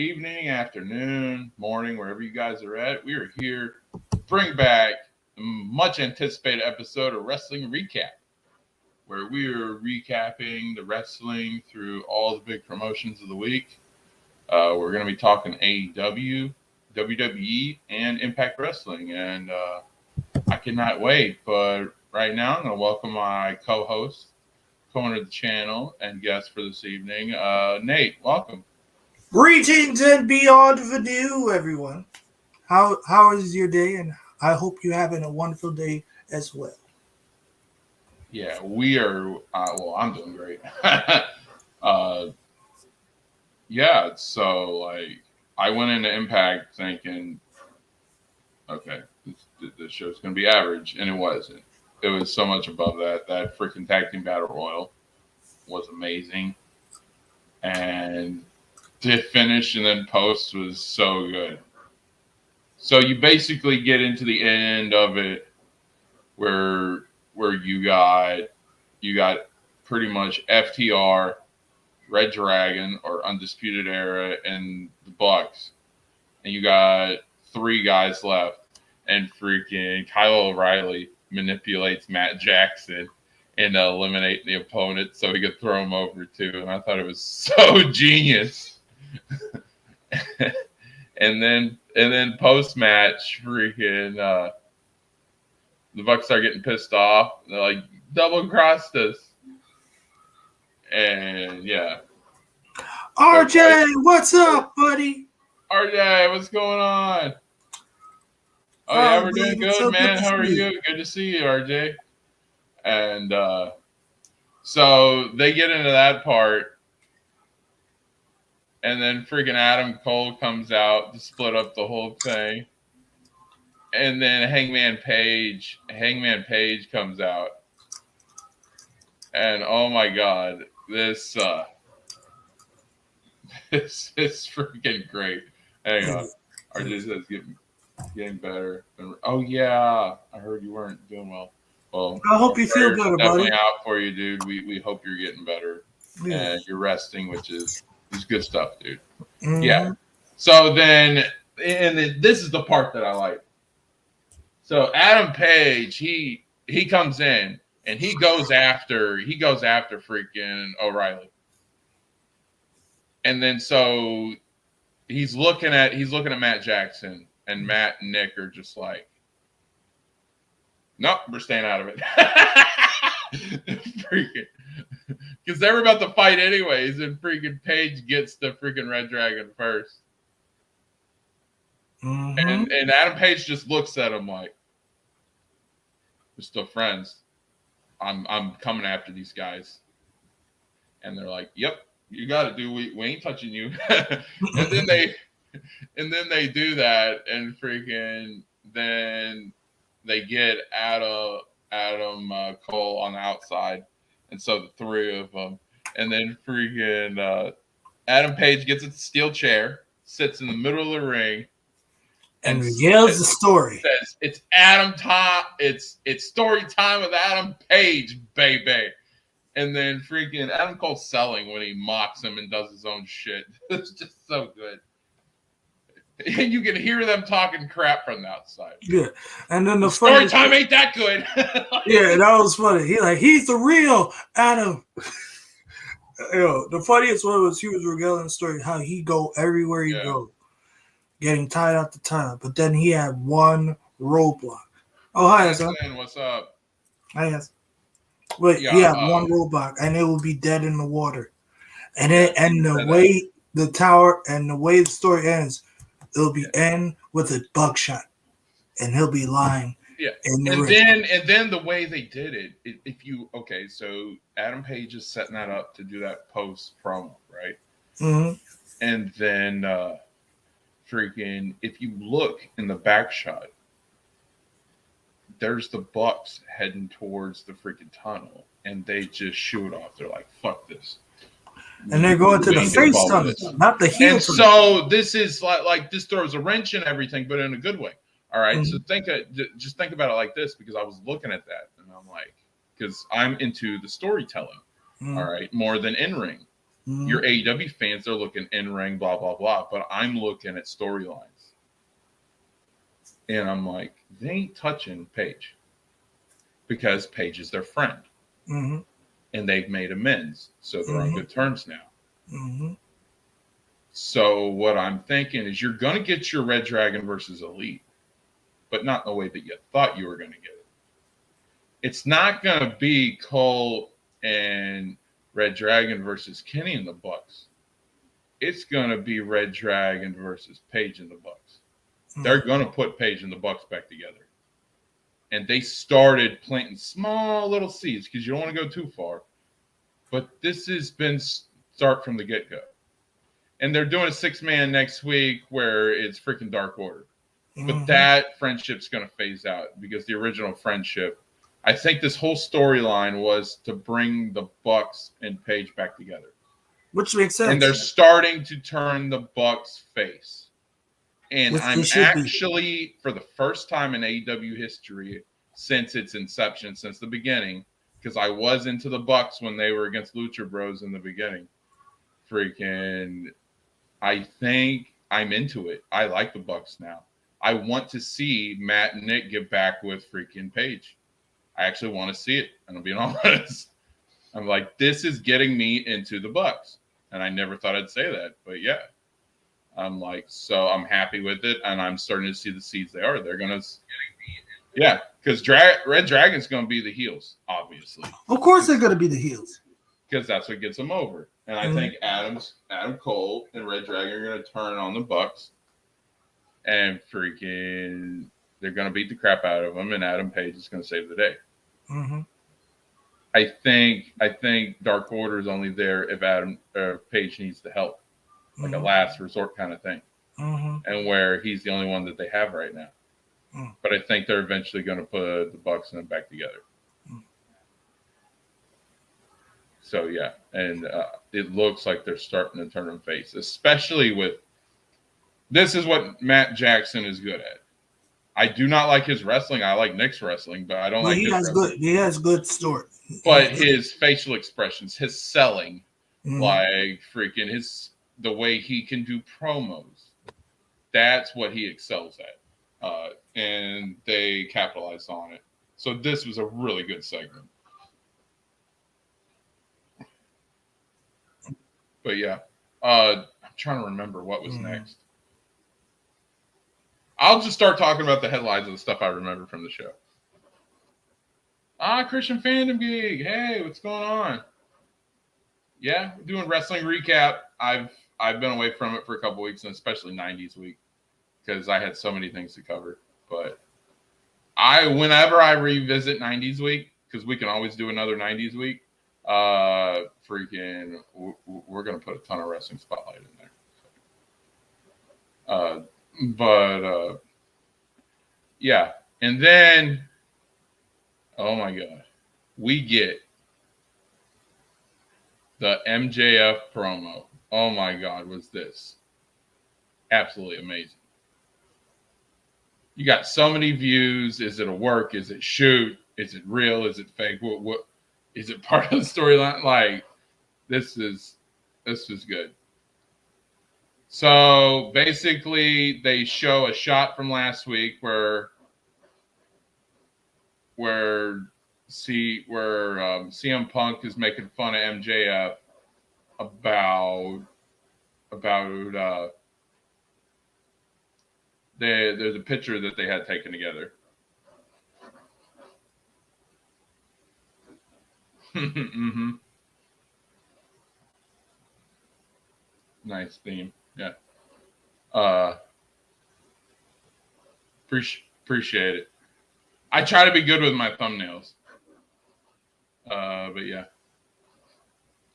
evening, afternoon, morning, wherever you guys are at. We are here to bring back a much anticipated episode of Wrestling Recap, where we are recapping the wrestling through all the big promotions of the week. We're going to be talking AEW, WWE, and Impact Wrestling, and I cannot wait. But right now, I'm going to welcome my co-host, co-owner of the channel, and guest for this evening, Nate. Welcome. Greetings and beyond for you, everyone. How is your day? And I hope you're having a wonderful day as well. Yeah, we are. I'm doing great. Yeah, so like I went into Impact thinking, okay, this show's gonna be average, and it wasn't. It was so much above that. That freaking tag team battle royal was amazing, and the finish and then post was so good. So you basically get into the end of it where you got pretty much FTR, Red Dragon or Undisputed Era, and the Bucks, and you got three guys left, and freaking Kyle O'Reilly manipulates Matt Jackson and eliminate the opponent so he could throw him over too, and I thought it was so genius. and then post match, freaking the Bucks start getting pissed off. They're like, double crossed us. And yeah. RJ, what's up, buddy? RJ, what's going on? Oh yeah, we're doing good, so man. How are you? Good to see you, RJ. And so they get into that part, and then freaking Adam Cole comes out to split up the whole thing. And then Hangman Page comes out. And oh my god, this is freaking great. Hang on. RJ says getting better. Oh yeah, I heard you weren't doing well. Well, I hope you feel better, definitely buddy. out for you, dude. We hope you're getting better. Yeah. And you're resting, which is good stuff, dude. Mm-hmm. Yeah. So then, this is the part that I like. So Adam Page, he comes in and he goes after freaking O'Reilly. And then so he's looking at Matt Jackson, and Matt and Nick are just like, nope, we're staying out of it. Freaking, because they were about to fight anyways, and freaking Page gets the freaking Red Dragon first. Mm-hmm. And Adam Page just looks at him like, we're still friends. I'm coming after these guys. And they're like, yep, you got it, dude. We ain't touching you. and then they do that, and freaking then they get Adam Cole on the outside, and so the three of them, and then freaking Adam Page gets a steel chair, sits in the middle of the ring, and yells the story. Says it's Adam time. It's story time with Adam Page, baby. And then freaking Adam Cole's selling when he mocks him and does his own shit. It's just so good. And you can hear them talking crap from the outside. Yeah. And then the story time ain't that good. Yeah, that was funny. He's the real Adam. The funniest one was he was regaling the story how he go everywhere he go, getting tied out the time. But then he had one roadblock. Oh, hi, Asa. What's up? Hi, Asa. Wait, he had one roadblock, and it will be dead in the water. And the way the tower and the way the story ends, it'll be end with a buckshot, and he'll be lying. Yeah, and then the way they did it, so Adam Page is setting that up to do that post promo, right? Mm-hmm. And then freaking, if you look in the back shot, there's the Bucks heading towards the freaking tunnel, and they just shoot off. They're like, fuck this. And they're going to the face tunnel, not the heel. And so this is like this throws a wrench in everything, but in a good way. All right. Mm-hmm. So just think about it like this, because I was looking at that and I'm like, because I'm into the storytelling, all right, more than in ring. Your AEW fans, they're looking in ring, blah blah blah, but I'm looking at storylines, and I'm like, they ain't touching Paige because Paige is their friend, and they've made amends, so they're on good terms now. So what I'm thinking is, you're gonna get your Red Dragon versus Elite, but not in the way that you thought you were gonna get it. It's not gonna be Cole and Red Dragon versus Kenny in the Bucks. It's gonna be Red Dragon versus Paige in the Bucks. They're gonna put Paige and the Bucks back together. And they started planting small little seeds because you don't want to go too far. But this has been start from the get-go. And they're doing a 6-man next week where it's freaking Dark Order. But that friendship's going to phase out because the original friendship, I think this whole storyline was to bring the Bucks and Paige back together. Which makes sense. And they're starting to turn the Bucks face. And I'm actually, for the first time in AEW history since its inception, since the beginning, because I was into the Bucks when they were against Lucha Bros in the beginning. I think I'm into it. I like the Bucks now. I want to see Matt and Nick get back with freaking Paige. I actually want to see it, and I'm being honest. I'm like, this is getting me into the Bucks. And I never thought I'd say that, but yeah. I'm like, so I'm happy with it, and I'm starting to see the seeds they are. They're going to, because Red Dragon's going to be the heels, obviously. Of course they're going to be the heels. Because that's what gets them over. And I think Adam Cole and Red Dragon are going to turn on the Bucks, and freaking, they're going to beat the crap out of them, and Adam Page is going to save the day. I think Dark Order is only there if Page needs the help. Like a last resort kind of thing. And where he's the only one that they have right now. But I think they're eventually going to put the Bucks and them back together. So, yeah. And it looks like they're starting to turn them face. Especially with... This is what Matt Jackson is good at. I do not like his wrestling. I like Nick's wrestling, but I don't like his wrestling. He has good story. But his facial expressions, his selling, like freaking the way he can do promos, that's what he excels at. And they capitalized on it. So this was a really good segment. But yeah, I'm trying to remember what was next. I'll just start talking about the headlines of the stuff I remember from the show. Christian Fandom Gig. Hey, what's going on? Yeah, we're doing wrestling recap. I've been away from it for a couple weeks, and especially 90s week, because I had so many things to cover. But whenever I revisit 90s week, because we can always do another 90s week, freaking, we're going to put a ton of wrestling spotlight in there. Yeah. And then, oh my God, we get the MJF promo. Oh my God, was this absolutely amazing. You got so many views. Is it a work? Is it shoot? Is it real? Is it fake? What is it part of the storyline? Like, this is good. So basically they show a shot from last week where CM Punk is making fun of MJF about there's a picture that they had taken together. Nice theme. Yeah. Appreciate it. I try to be good with my thumbnails. But yeah.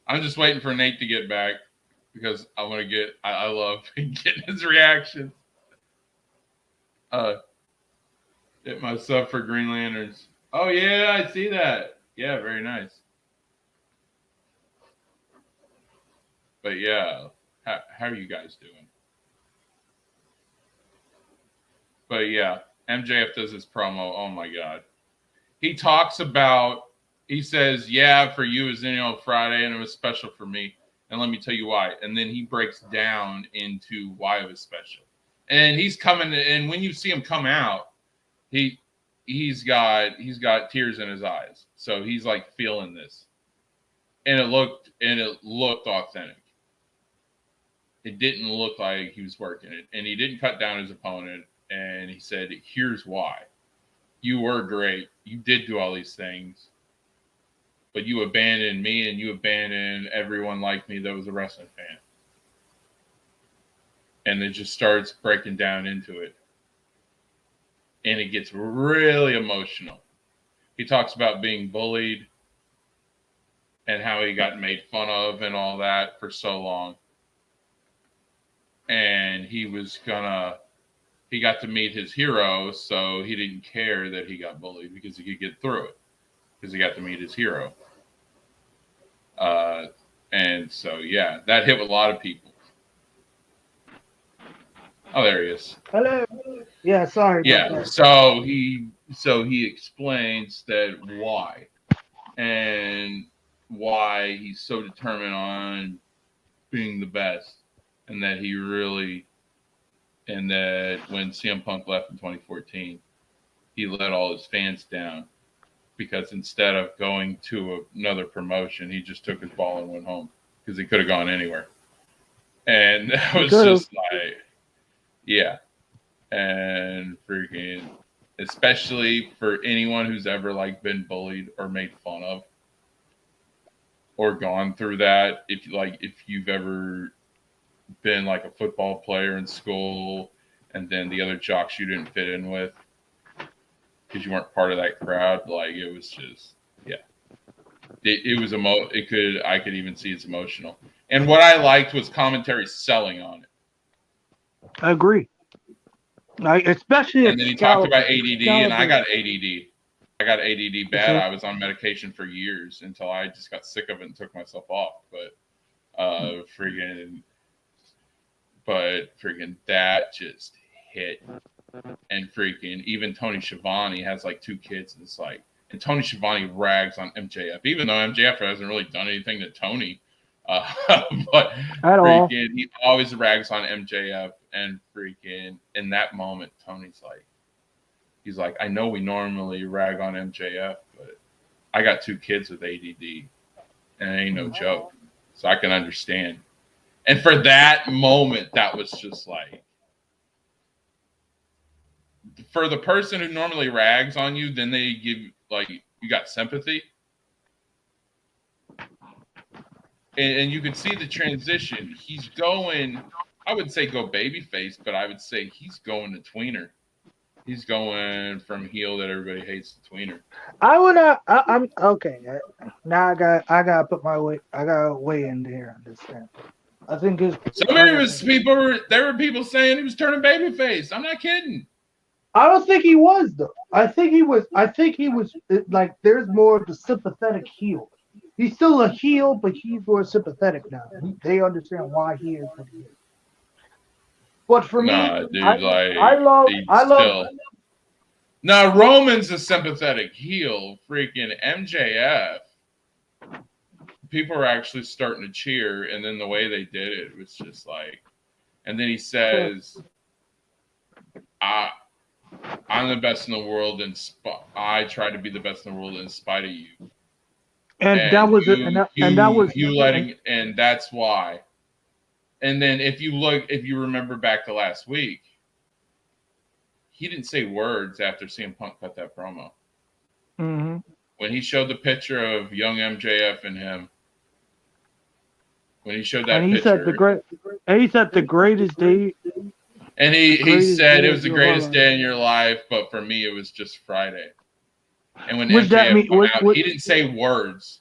I'm just waiting for Nate to get back because I want to get, I love getting his reactions. Hit my sub for Green Lanterns. Oh yeah, I see that. Yeah, very nice. But yeah, how are you guys doing? But yeah, MJF does his promo. Oh my God. He talks about, he says, yeah, for you it was Friday and it was special for me. And let me tell you why. And then he breaks down into why it was special. And he's coming, and when you see him come out, he's got tears in his eyes. So he's like feeling this. And it looked authentic. It didn't look like he was working it. And he didn't cut down his opponent. And he said, here's why. You were great. You did do all these things. But you abandoned me and you abandoned everyone like me that was a wrestling fan. And it just starts breaking down into it. And it gets really emotional. He talks about being bullied and how he got made fun of and all that for so long. And he got to meet his hero, so he didn't care that he got bullied because he could get through it because he got to meet his hero. And so, yeah, that hit with a lot of people. Oh, there he is. Hello. Yeah, sorry. Yeah, so he explains that why and why he's so determined on being the best, and that when CM Punk left in 2014, he let all his fans down because instead of going to another promotion, he just took his ball and went home because he could have gone anywhere. And that was just like, yeah. And freaking, especially for anyone who's ever like been bullied or made fun of or gone through that, if you've ever been like a football player in school and then the other jocks you didn't fit in with because you weren't part of that crowd, like it was just, yeah, it was I could even see it's emotional. And what I liked was commentary selling on it. I agree. Especially, and then he talked about ADD, and I got ADD. I got ADD bad. I was on medication for years until I just got sick of it and took myself off. But freaking that just hit. And freaking even Tony Schiavone has like 2 kids, and it's like, and Tony Schiavone rags on MJF, even though MJF hasn't really done anything to Tony. But freaking, he always rags on MJF, and freaking in that moment, Tony's like, he's like, I know we normally rag on MJF, but I got 2 kids with ADD, and it ain't no joke. So I can understand. And for that moment, that was just like, for the person who normally rags on you, then they give, like, you got sympathy. And you can see the transition. He's going, I would say go babyface, but I would say he's going to tweener. He's going from heel that everybody hates to tweener. I'm okay. Now I gotta put my weight. I gotta weigh in here on this thing. I think there were people saying he was turning babyface. I'm not kidding. I don't think he was though. I think he was like, there's more of the sympathetic heel. He's still a heel, but he's more sympathetic now. They understand why he is what he is. But for me, dude, I love. Now Roman's a sympathetic heel. Freaking MJF, people were actually starting to cheer, and then the way they did it was just like, and then he says, I'm the best in the world, and I try to be the best in the world in spite of you. And that was it. And that was you letting, and that's why. And then if you remember back to last week, he didn't say words after CM Punk cut that promo. Mm-hmm. When he showed the picture of young MJF and him, when he showed that picture, he said the greatest day. And he said it was the greatest day in your life, but for me it was just Friday. And when MJF came out, he didn't say words.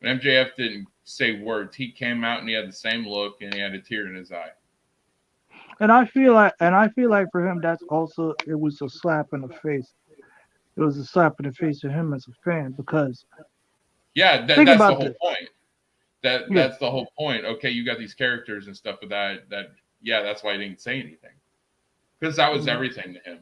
When MJF didn't say words, he came out and he had the same look and he had a tear in his eye. And I feel like for him, it was a slap in the face. It was a slap in the face for him as a fan, because that's the whole point. That's the whole point. Okay, you got these characters and stuff, but that's why he didn't say anything, because that was everything to him.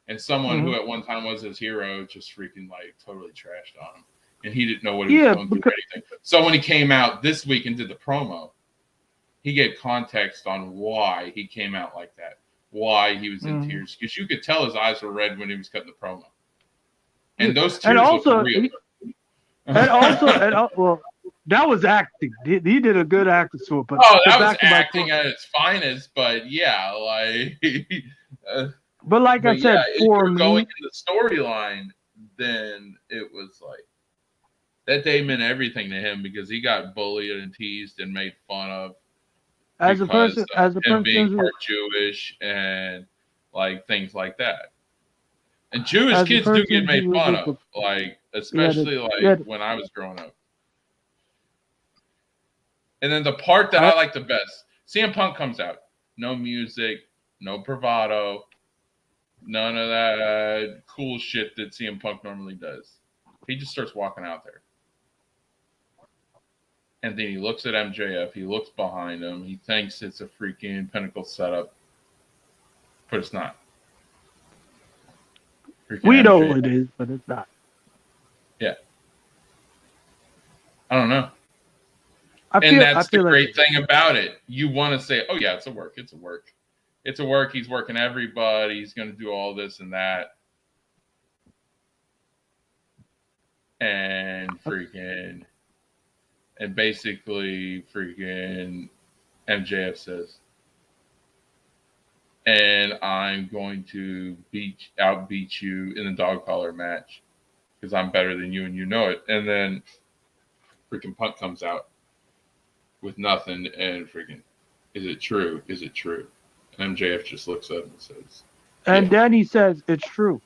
And someone who at one time was his hero just freaking like totally trashed on him. and he didn't know what he was going through or anything. So when he came out this week and did the promo, he gave context on why he came out like that, why he was in tears, because you could tell his eyes were red when he was cutting the promo, and those tears looked real. Well, that was acting. He did a good acting to it. But that was acting at its finest. But yeah, like. But I said, if you're going in the storyline, then it was like that day meant everything to him because he got bullied and teased and made fun of as a person being part Jewish and like things like that. And Jewish kids do get made fun of, like especially when I was growing up. And then the part that I like the best, CM Punk comes out, no music, no bravado. None of that cool shit that CM Punk normally does. He just starts walking out there. And then he looks at MJF. He looks behind him. He thinks it's a freaking Pinnacle setup. But it's not. We know it is, but it's not. Yeah. I don't know. That's the great thing about it. You want to say, oh, yeah, it's a work. It's a work. It's a work. He's working everybody. He's going to do all this and that. And basically MJF says, and I'm going to outbeat you in the dog collar match because I'm better than you and you know it. And then freaking Punk comes out with nothing and is it true? Is it true? MJF just looks up and says, and then he says, it's true.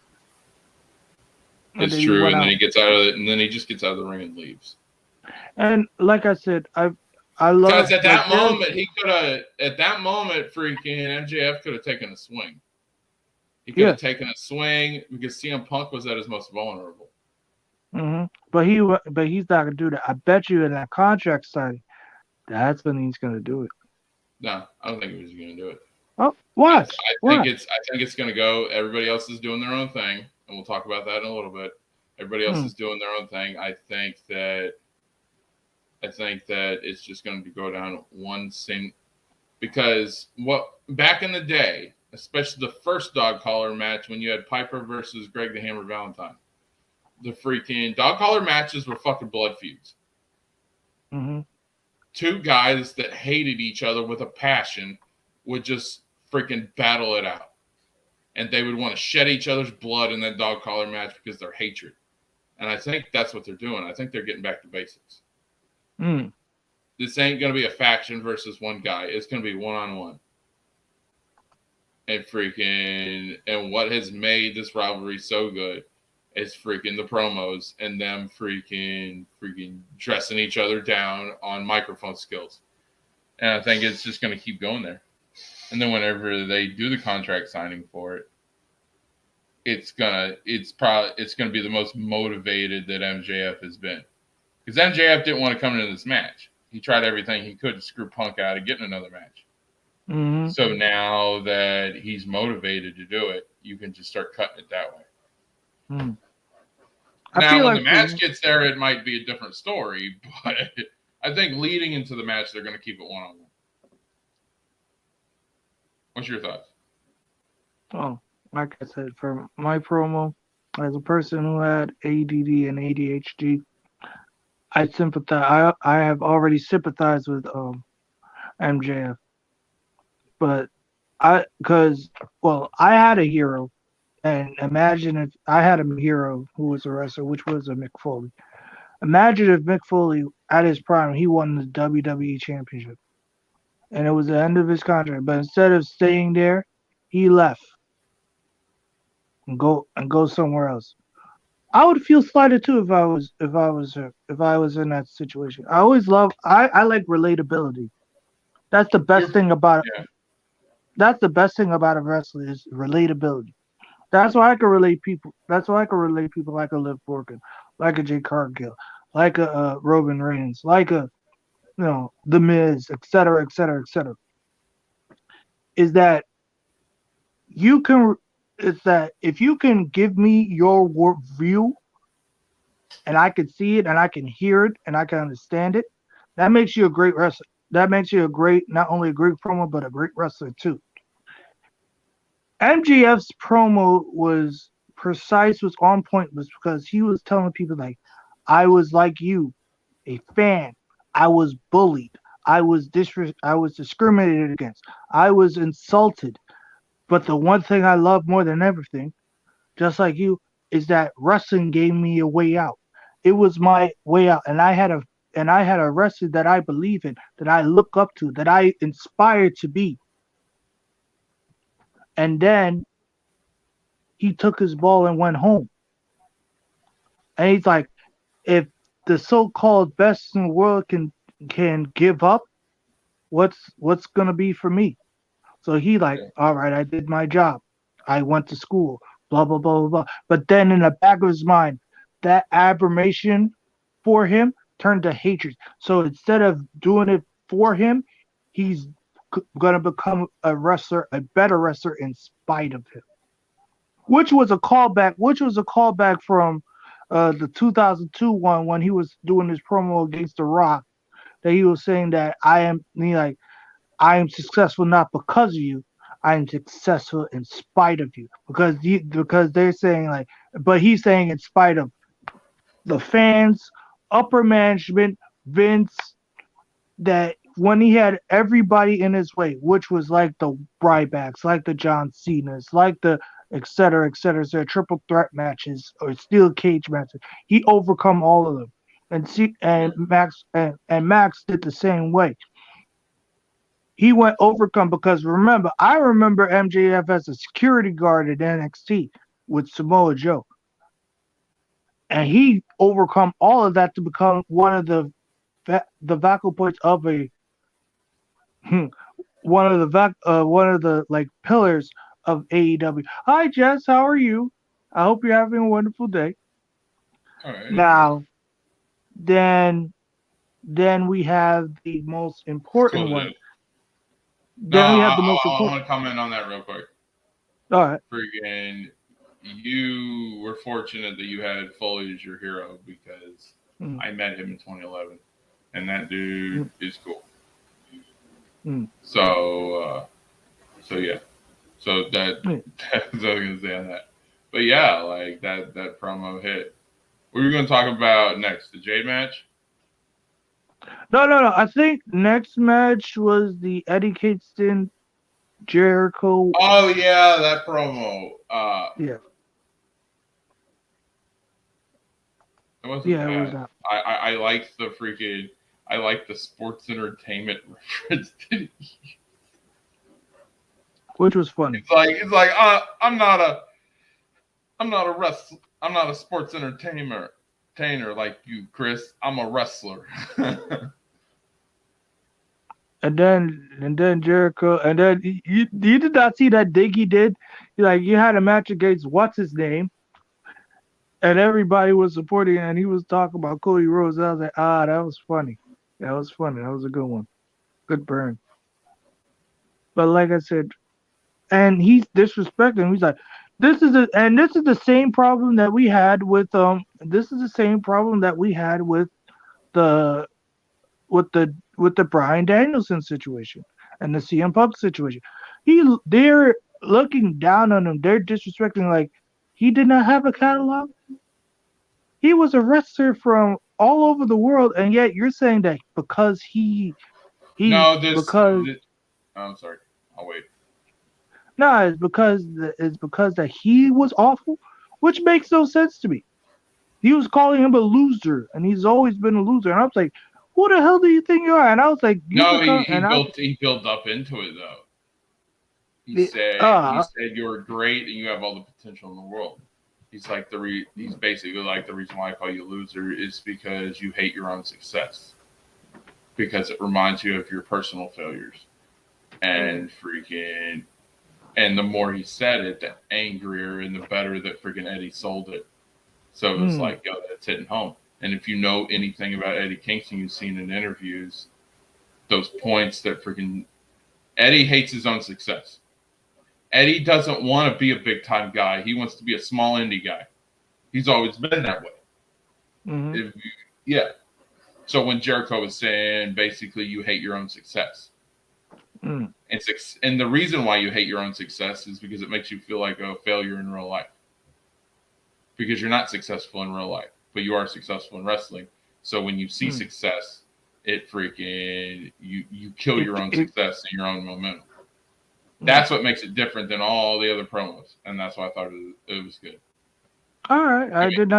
It's true. And then he gets out of it, and then he just gets out of the ring and leaves. And like I said, I love because at that moment, freaking MJF could have taken a swing. He could have taken a swing because CM Punk was at his most vulnerable. Mm-hmm. But he's not gonna do that. I bet you in that contract signing, that's when he's gonna do it. No, I don't think he was gonna do it. Oh, what? I think it's going to go. Everybody else is doing their own thing, and we'll talk about that in a little bit. Everybody else is doing their own thing. I think that it's just going to go down one thing because back in the day, especially the first dog collar match when you had Piper versus Greg the Hammer Valentine, the freaking dog collar matches were fucking blood feuds. Mm-hmm. Two guys that hated each other with a passion would just freaking battle it out. And they would want to shed each other's blood in that dog collar match because they're hatred. And I think that's what they're doing. I think they're getting back to basics. This ain't going to be a faction versus one guy. It's going to be one-on-one. And what has made this rivalry so good is freaking the promos and them freaking dressing each other down on microphone skills. And I think it's just going to keep going there. And then whenever they do the contract signing for it, it's gonna be the most motivated that MJF has been. Because MJF didn't want to come into this match. He tried everything he could to screw Punk out of getting another match. Mm-hmm. So now that he's motivated to do it, you can just start cutting it that way. Now, when the match gets there, it might be a different story, but I think leading into the match, they're going to keep it one-on-one. What's your thoughts? Oh, like I said, for my promo, as a person who had ADD and ADHD, I sympathize. I have already sympathized with MJF, but I had a hero, and imagine if I had a hero who was a wrestler, which was a Mick Foley. Imagine if Mick Foley, at his prime, he won the WWE Championship. And it was the end of his contract. But instead of staying there, he left and go somewhere else. I would feel slighted too if I was in that situation. I like relatability. That's the best thing about it. That's the best thing about a wrestler is relatability. That's why I can relate people. That's why I can relate people like a Liv Morgan, like a Jay Cargill, like a Roman Reigns, like a The Miz, et cetera, et cetera, et cetera. Is that if you can give me your view and I can see it and I can hear it and I can understand it, that makes you a great wrestler. That makes you a great, not only a great promo, but a great wrestler too. MJF's promo was precise, was on point, was because he was telling people like, I was like you, a fan. I was bullied. I was discriminated against. I was insulted. But the one thing I love more than everything, just like you, is that wrestling gave me a way out. It was my way out, and I had a wrestler that I believe in, that I look up to, that I inspire to be. And then he took his ball and went home. And he's like, if the so-called best in the world can give up, what's gonna be for me? So he like, Yeah. all right, I did my job. I went to school, blah blah blah blah blah. But then in the back of his mind, that admiration for him turned to hatred. So instead of doing it for him, he's gonna become a better wrestler in spite of him. Which was a callback from the 2002 one when he was doing his promo against The Rock. That he was saying that I am successful not because of you. I am successful in spite of you. Because they're saying like, but he's saying in spite of the fans, upper management, Vince, that when he had everybody in his way, which was like the Rybacks, like the John Cena's, like the et cetera, triple threat matches or steel cage matches, he overcome all of them. And Max did the same way. He went overcome because I remember MJF as a security guard at NXT with Samoa Joe. And he overcome all of that to become one of the vocal points of a one of the like pillars of AEW. Hi Jess, how are you? I hope you're having a wonderful day. All right. Now, then we have the most important one. No, I want to comment on that real quick. All right. Freaking, you were fortunate that you had Foley as your hero because I met him in 2011, and that dude is cool. So yeah. So that's what I was gonna say on that. But yeah, like that promo hit. What are we gonna talk about next? The Jade match? No. I think next match was the Eddie Kingston Jericho. Oh yeah, that promo. Yeah. It wasn't bad. It was that. I liked the freaking. I liked the sports entertainment reference. Which was funny. It's like I'm not a sports entertainer like you, Chris. I'm a wrestler. and then Jericho, and then you did not see that dig he did. You had a match against what's his name, and everybody was supporting, and he was talking about Cody Rhodes. I was like, that was funny. That was funny. That was a good one. Good burn. But like I said, and he's disrespecting. He's like, this is the same problem that we had with the Bryan Danielson situation and the CM Punk situation. They're looking down on him. They're disrespecting, like he did not have a catalog. He was a wrestler from all over the world, and yet you're saying that because I'm sorry. I'll wait. No, it's because that he was awful, which makes no sense to me. He was calling him a loser, and he's always been a loser. And I was like, "Who the hell do you think you are?" And I was like, he built up into it though. He said you're great and you have all the potential in the world. He's like he's basically like the reason why I call you a loser is because you hate your own success, because it reminds you of your personal failures, and freaking. And the more he said it, the angrier and the better that freaking Eddie sold it. So it was like, yo, that's hitting home. And if you know anything about Eddie Kingston, you've seen in interviews, those points that freaking Eddie hates his own success. Eddie doesn't want to be a big time guy. He wants to be a small indie guy. He's always been that way. Mm-hmm. Yeah. So when Jericho was saying basically you hate your own success. Mm. And the reason why you hate your own success is because it makes you feel like a failure in real life. Because you're not successful in real life, but you are successful in wrestling. So when you see success, it freaking you kill your own success and your own momentum. That's what makes it different than all the other promos, and that's why I thought it was good. All right, I did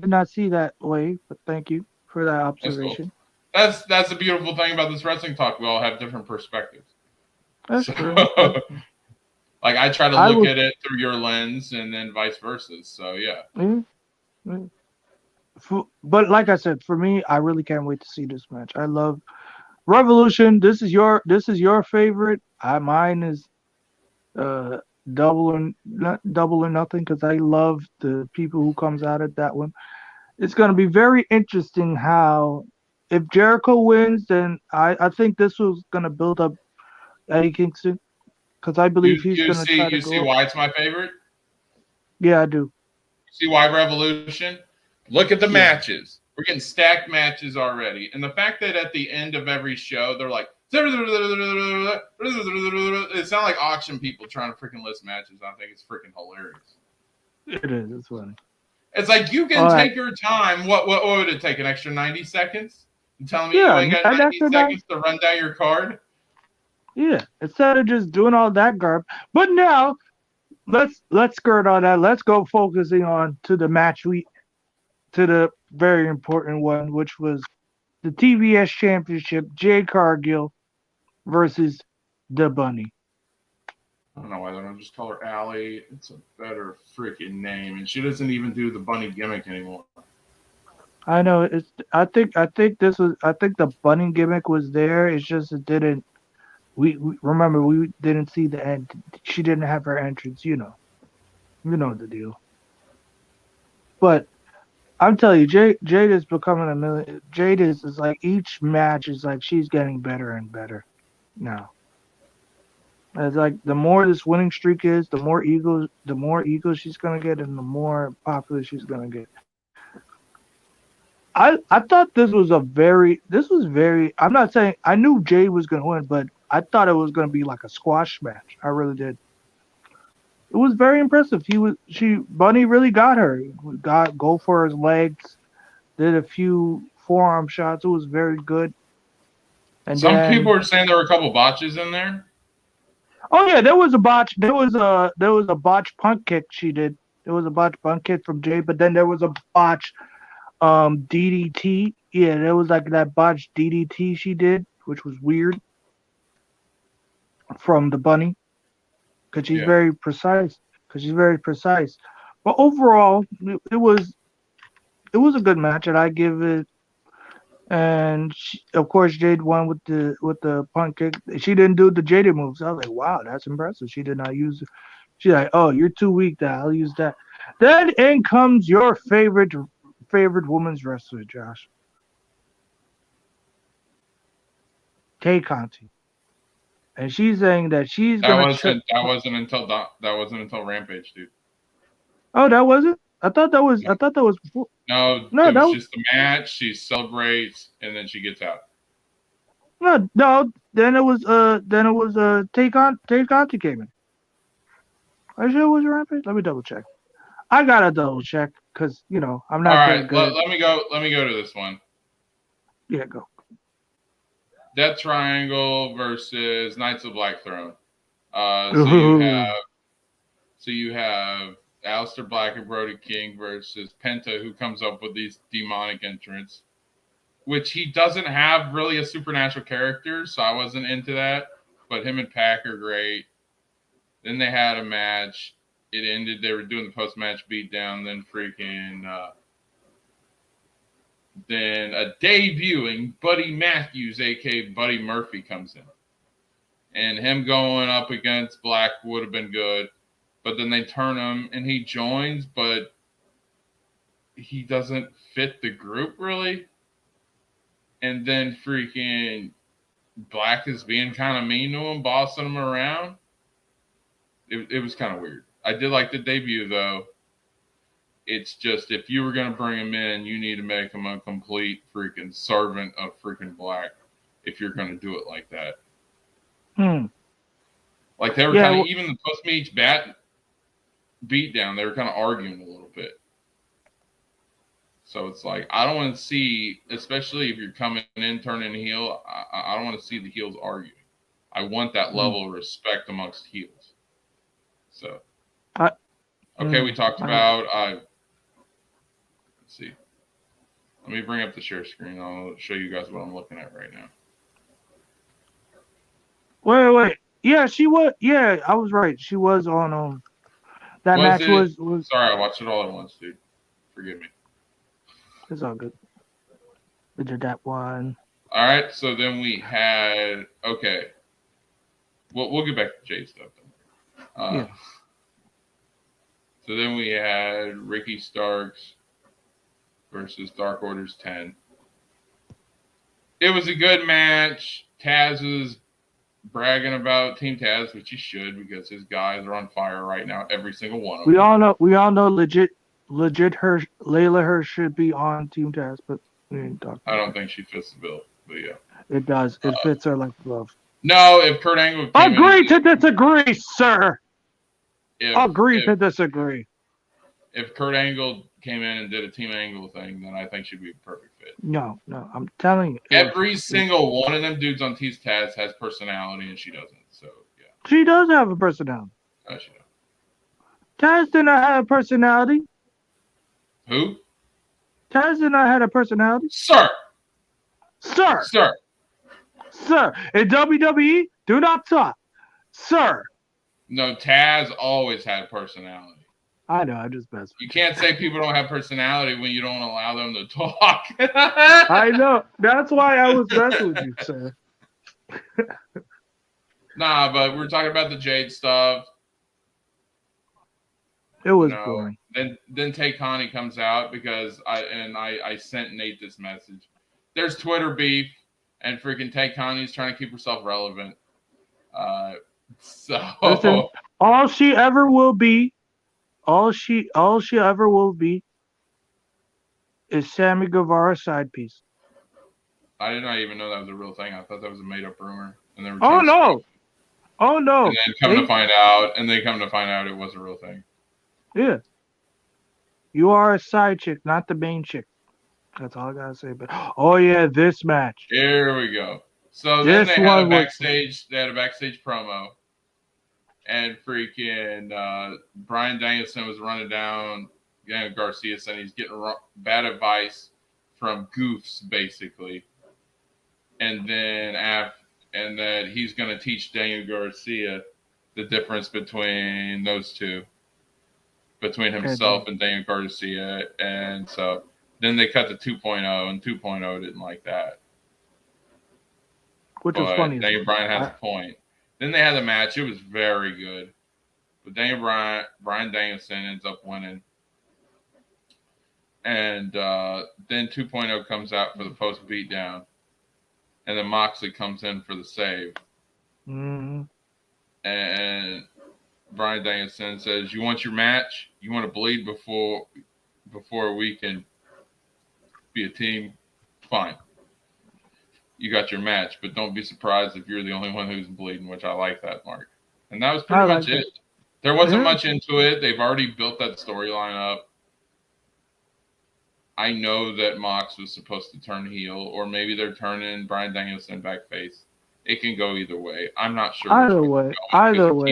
not see that way, but thank you for that observation. That's cool. That's the beautiful thing about this wrestling talk. We all have different perspectives. That's true. Like I try to look at it through your lens, and then vice versa. So yeah. Mm-hmm. But like I said, for me, I really can't wait to see this match. I love Revolution. This is your favorite. Mine is double or nothing because I love the people who comes out of that one. It's going to be very interesting how if Jericho wins, then I think this was going to build up Eddie Kingston because I believe he's going to try to go. You see why it's my favorite? Yeah, I do. You see why Revolution? Look at the matches. We're getting stacked matches already. And the fact that at the end of every show, they're like, it sounds like auction people trying to freaking list matches. I think it's freaking hilarious. It is. It's funny. It's like you can take your time. What would it take? An extra 90 seconds? You telling me you ain't got 90 seconds to run down your card? Yeah. Instead of just doing all that garb. But now, let's skirt on that. Let's go focusing on to the match to the very important one, which was the TBS Championship, Jade Cargill versus the Bunny. I don't know why they don't just call her Allie. It's a better freaking name, and she doesn't even do the bunny gimmick anymore. I know. I think the bunny gimmick was there. It's just it didn't. We remember we didn't see the end. She didn't have her entrance. You know the deal. But I'm telling you, Jade is becoming a million. Jade is like each match is like she's getting better and better now. It's like the more this winning streak is, the more egos she's gonna get, and the more popular she's gonna get. I thought this was very. I'm not saying I knew Jade was gonna win, but I thought it was gonna be like a squash match. I really did. It was very impressive. Bunny really got her. Go for his legs, did a few forearm shots. It was very good. And some people are saying there were a couple botches in there. Oh yeah, there was a botch. There was a botch punt kick she did. There was a botch punt kick from Jay, but then there was a botch DDT. Yeah, there was like that botch DDT she did, which was weird from the Bunny. Because she's very precise. But overall, it was a good match, and I give it. And of course, Jade won with the punt kick. She didn't do the Jada moves. I was like, wow, that's impressive. She did not use it. She's like, oh, you're too weak. I'll use that. Then in comes your favorite women's wrestler, Josh. Tay Conti. And she's saying that she's gonna. That wasn't until Rampage, dude. Oh, that wasn't. I thought that was before. No, it was just the match. She celebrates and then she gets out. No. Then it was Tay Conti came in. Are you sure it was Rampage? Let me double check. I gotta double check because I'm not. All right, let me go. Let me go to this one. Yeah, go. Death Triangle versus Knights of Black Throne. So you have Aleister Black and Brody King versus Penta, who comes up with these demonic entrants, which he doesn't have really a supernatural character, so I wasn't into that. But him and Pac are great. Then they had a match. It ended. They were doing the post-match beatdown. Then a debuting Buddy Matthews, a.k.a. Buddy Murphy, comes in. And him going up against Black would have been good. But then they turn him, and he joins, but he doesn't fit the group, really. And then freaking Black is being kind of mean to him, bossing him around. It was kind of weird. I did like the debut, though. It's just if you were going to bring him in, you need to make him a complete freaking servant of freaking Black if you're going to do it like that. Like they were kind of, even the post-meets beatdown, they were kind of arguing a little bit. So it's like, I don't want to see, especially if you're coming in, turning heel, I don't want to see the heels arguing. I want that level of respect amongst heels. So, okay, we talked about, let's see. Let me bring up the share screen. I'll show you guys what I'm looking at right now. Wait. Yeah, she was. Yeah, I was right. She was on. That match was. Sorry, I watched it all at once, dude. Forgive me. It's all good. We did that one. All right, so then we had. Okay. We'll get back to Jade stuff then. Yeah. So then we had Ricky Starks versus Dark Order's 10. It was a good match. Taz was bragging about Team Taz, which he should, because his guys are on fire right now. Every single one of them. We all know legit Layla Hirsch should be on Team Taz, but we didn't talk. I don't think she fits the bill, but yeah. It does. It fits her like glove. No, if Kurt Angle agree to disagree, sir. Agree to disagree. If Kurt Angle came in and did a Team Angle thing, then I think she'd be a perfect fit. No, I'm telling you. Every single one of them dudes on Team Taz has personality, and she doesn't. So yeah. She does have a personality. No, she doesn't. Taz did not have a personality. Who? Taz did not have a personality. Sir. In WWE, do not talk. Sir. No, Taz always had personality. I know, I just mess with you. Can't say people don't have personality when you don't allow them to talk. I know. That's why I was messing with you, sir. Nah, but we're talking about the Jade stuff. It was boring. Then Tay Connie comes out because I sent Nate this message. There's Twitter beef, and freaking Tay Connie's trying to keep herself relevant. Listen, all she ever will be is Sammy Guevara's side piece. I did not even know that was a real thing. I thought that was a made up rumor. And oh no. And then come to find out it was a real thing. Yeah. You are a side chick, not the main chick. That's all I gotta say. But this match. Here we go. So then they had a backstage promo. And freaking Bryan Danielson was running down Garcia, saying he's getting bad advice from goofs, basically. And then and that he's going to teach Daniel Garcia the difference between those two, between himself and Daniel Garcia. And so then they cut to 2.0, and 2.0 didn't like that. Which was funny. Daniel Bryan has a point. Then they had the match. It was very good. But Bryan Danielson ends up winning. And then 2.0 comes out for the post beatdown. And then Moxley comes in for the save. Mm-hmm. And Bryan Danielson says, "You want your match? You want to bleed before we can be a team? Fine. You got your match, but don't be surprised if you're the only one who's bleeding," which I like that, Mark. And that was pretty much it. There wasn't much into it. They've already built that storyline up. I know that Mox was supposed to turn heel, or maybe they're turning Bryan Danielson back face. It can go either way. I'm not sure. Either way.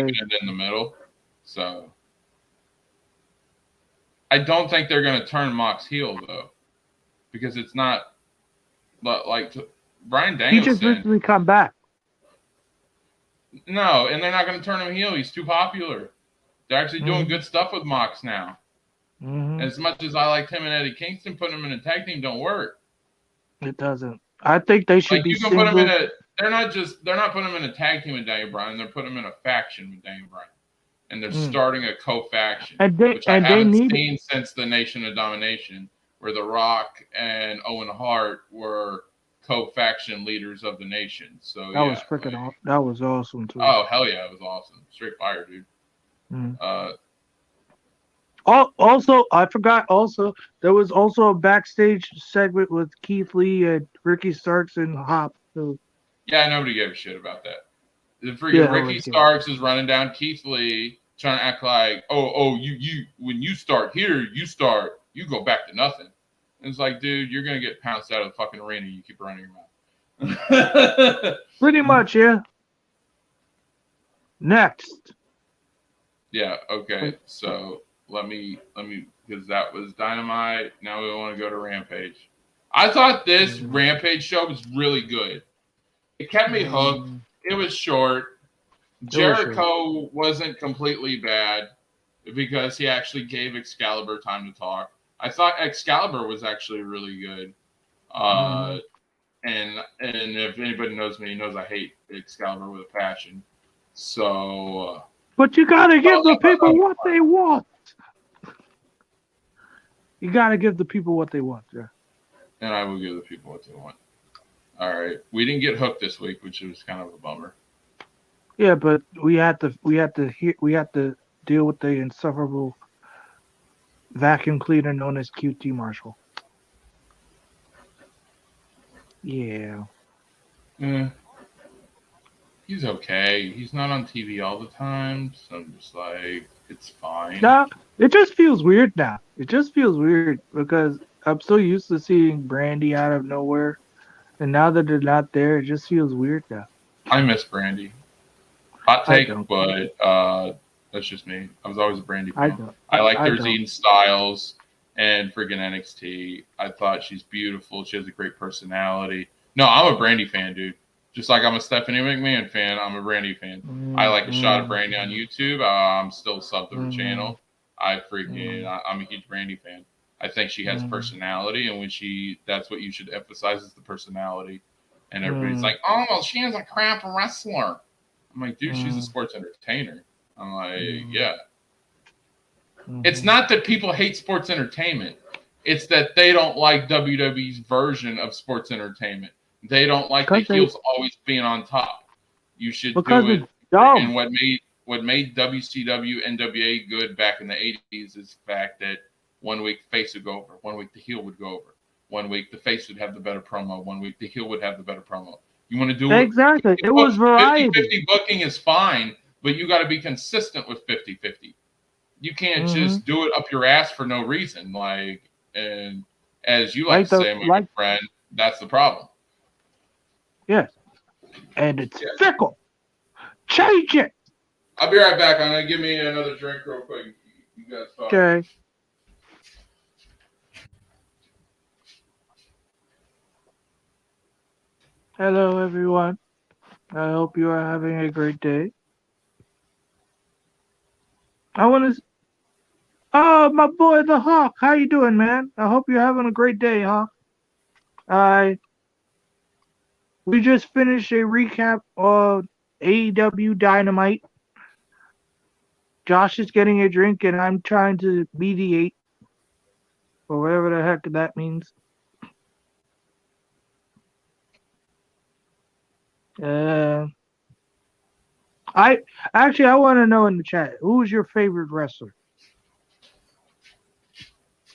Keeping it in the middle. So I don't think they're going to turn Mox heel, though, because it's not like Bryan Danielson. He just recently come back. No, and they're not going to turn him heel. He's too popular. They're actually doing good stuff with Mox now. Mm-hmm. As much as I liked him and Eddie Kingston, putting him in a tag team don't work. It doesn't. I think they should be. You can put him in a. They're not putting him in a tag team with Daniel Bryan. They're putting him in a faction with Daniel Bryan, and they're starting a co-faction, which I haven't seen since the Nation of Domination, where The Rock and Owen Hart were co-faction leaders of the Nation. So that was freaking. That was awesome too. Oh hell yeah, it was awesome. Straight fire, dude. Also, I forgot. Also, there was also a backstage segment with Keith Lee and Ricky Starks and Hop. So Yeah, nobody gave a shit about that. The yeah, freaking I Ricky like it. Starks is running down Keith Lee, trying to act like, you, when you start here, you go back to nothing. And it's like, dude, you're gonna get pounced out of the fucking arena. You keep running your mouth. Pretty much, yeah. Next, Yeah. Okay. So let me because that was Dynamite. Now we want to go to Rampage. I thought this Rampage show was really good. It kept me hooked. It was short. Jericho wasn't completely bad because he actually gave Excalibur time to talk. I thought Excalibur was actually really good. And if anybody knows me, knows I hate Excalibur with a passion. So, but you gotta give the people what they want. You gotta give the people what they want. Yeah. and I will give the people what they want. All right, we didn't get hooked this week, which was kind of a bummer. Yeah, but we had to deal with the insufferable vacuum cleaner known as QT Marshall. Yeah. He's okay. He's not on TV all the time, so I'm just like, it's fine. Nah, it just feels weird now. It just feels weird because I'm so used to seeing Brandy out of nowhere, and now that they're not there, it just feels weird now. I miss Brandy. Hot I take, don't. but that's just me. I was always a Brandy I fan. don't. I like I their don't. Zine Styles and friggin' NXT. I thought she's beautiful. She has a great personality. No, I'm a Brandy fan, dude. Just like I'm a Stephanie McMahon fan, I'm a Brandy fan. I like a shot of Brandy on YouTube. I'm still subbed to her channel. I'm a huge Brandy fan. I think she has personality, and that's what you should emphasize is the personality. And everybody's like, oh, well, she is a crap wrestler. I'm like, dude, she's a sports entertainer. I'm like, yeah. It's not that people hate sports entertainment. It's that they don't like WWE's version of sports entertainment. They don't like the heels always being on top. You should do it. And what made WCW NWA good back in the 80s is the fact that 1 week the face would go over, 1 week the heel would go over. 1 week the face would have the better promo, 1 week the heel would have the better promo. You want to do exactly. It was variety. 50-50 booking is fine, but you got to be consistent with 50-50. You can't just do it up your ass for no reason. Like, and as you like to say, my friend, that's the problem. Yes. And it's fickle. Change it. I'll be right back. I'm going to give me another drink real quick. You guys talk. Okay. Hello, everyone. I hope you are having a great day. I want to... Oh, my boy, the Hawk. How you doing, man? I hope you're having a great day, Hawk. We just finished a recap of AEW Dynamite. Josh is getting a drink, and I'm trying to mediate, or whatever the heck that means. I want to know in the chat, who's your favorite wrestler?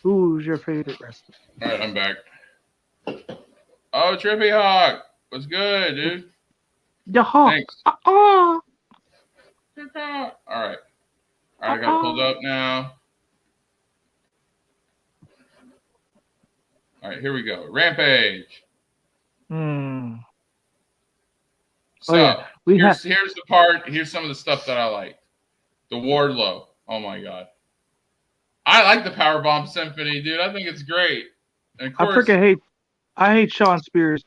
Who's your favorite wrestler? All right, I'm back. Oh, Trippy Hawk. What's good, dude? The Hawk. Thanks. Oh. All right. I got it pulled up now. All right, here we go. Rampage. So here's the part. Here's some of the stuff that I like. The Wardlow. Oh my god. I like the Powerbomb Symphony, dude. I think it's great. And of course, I hate Shawn Spears.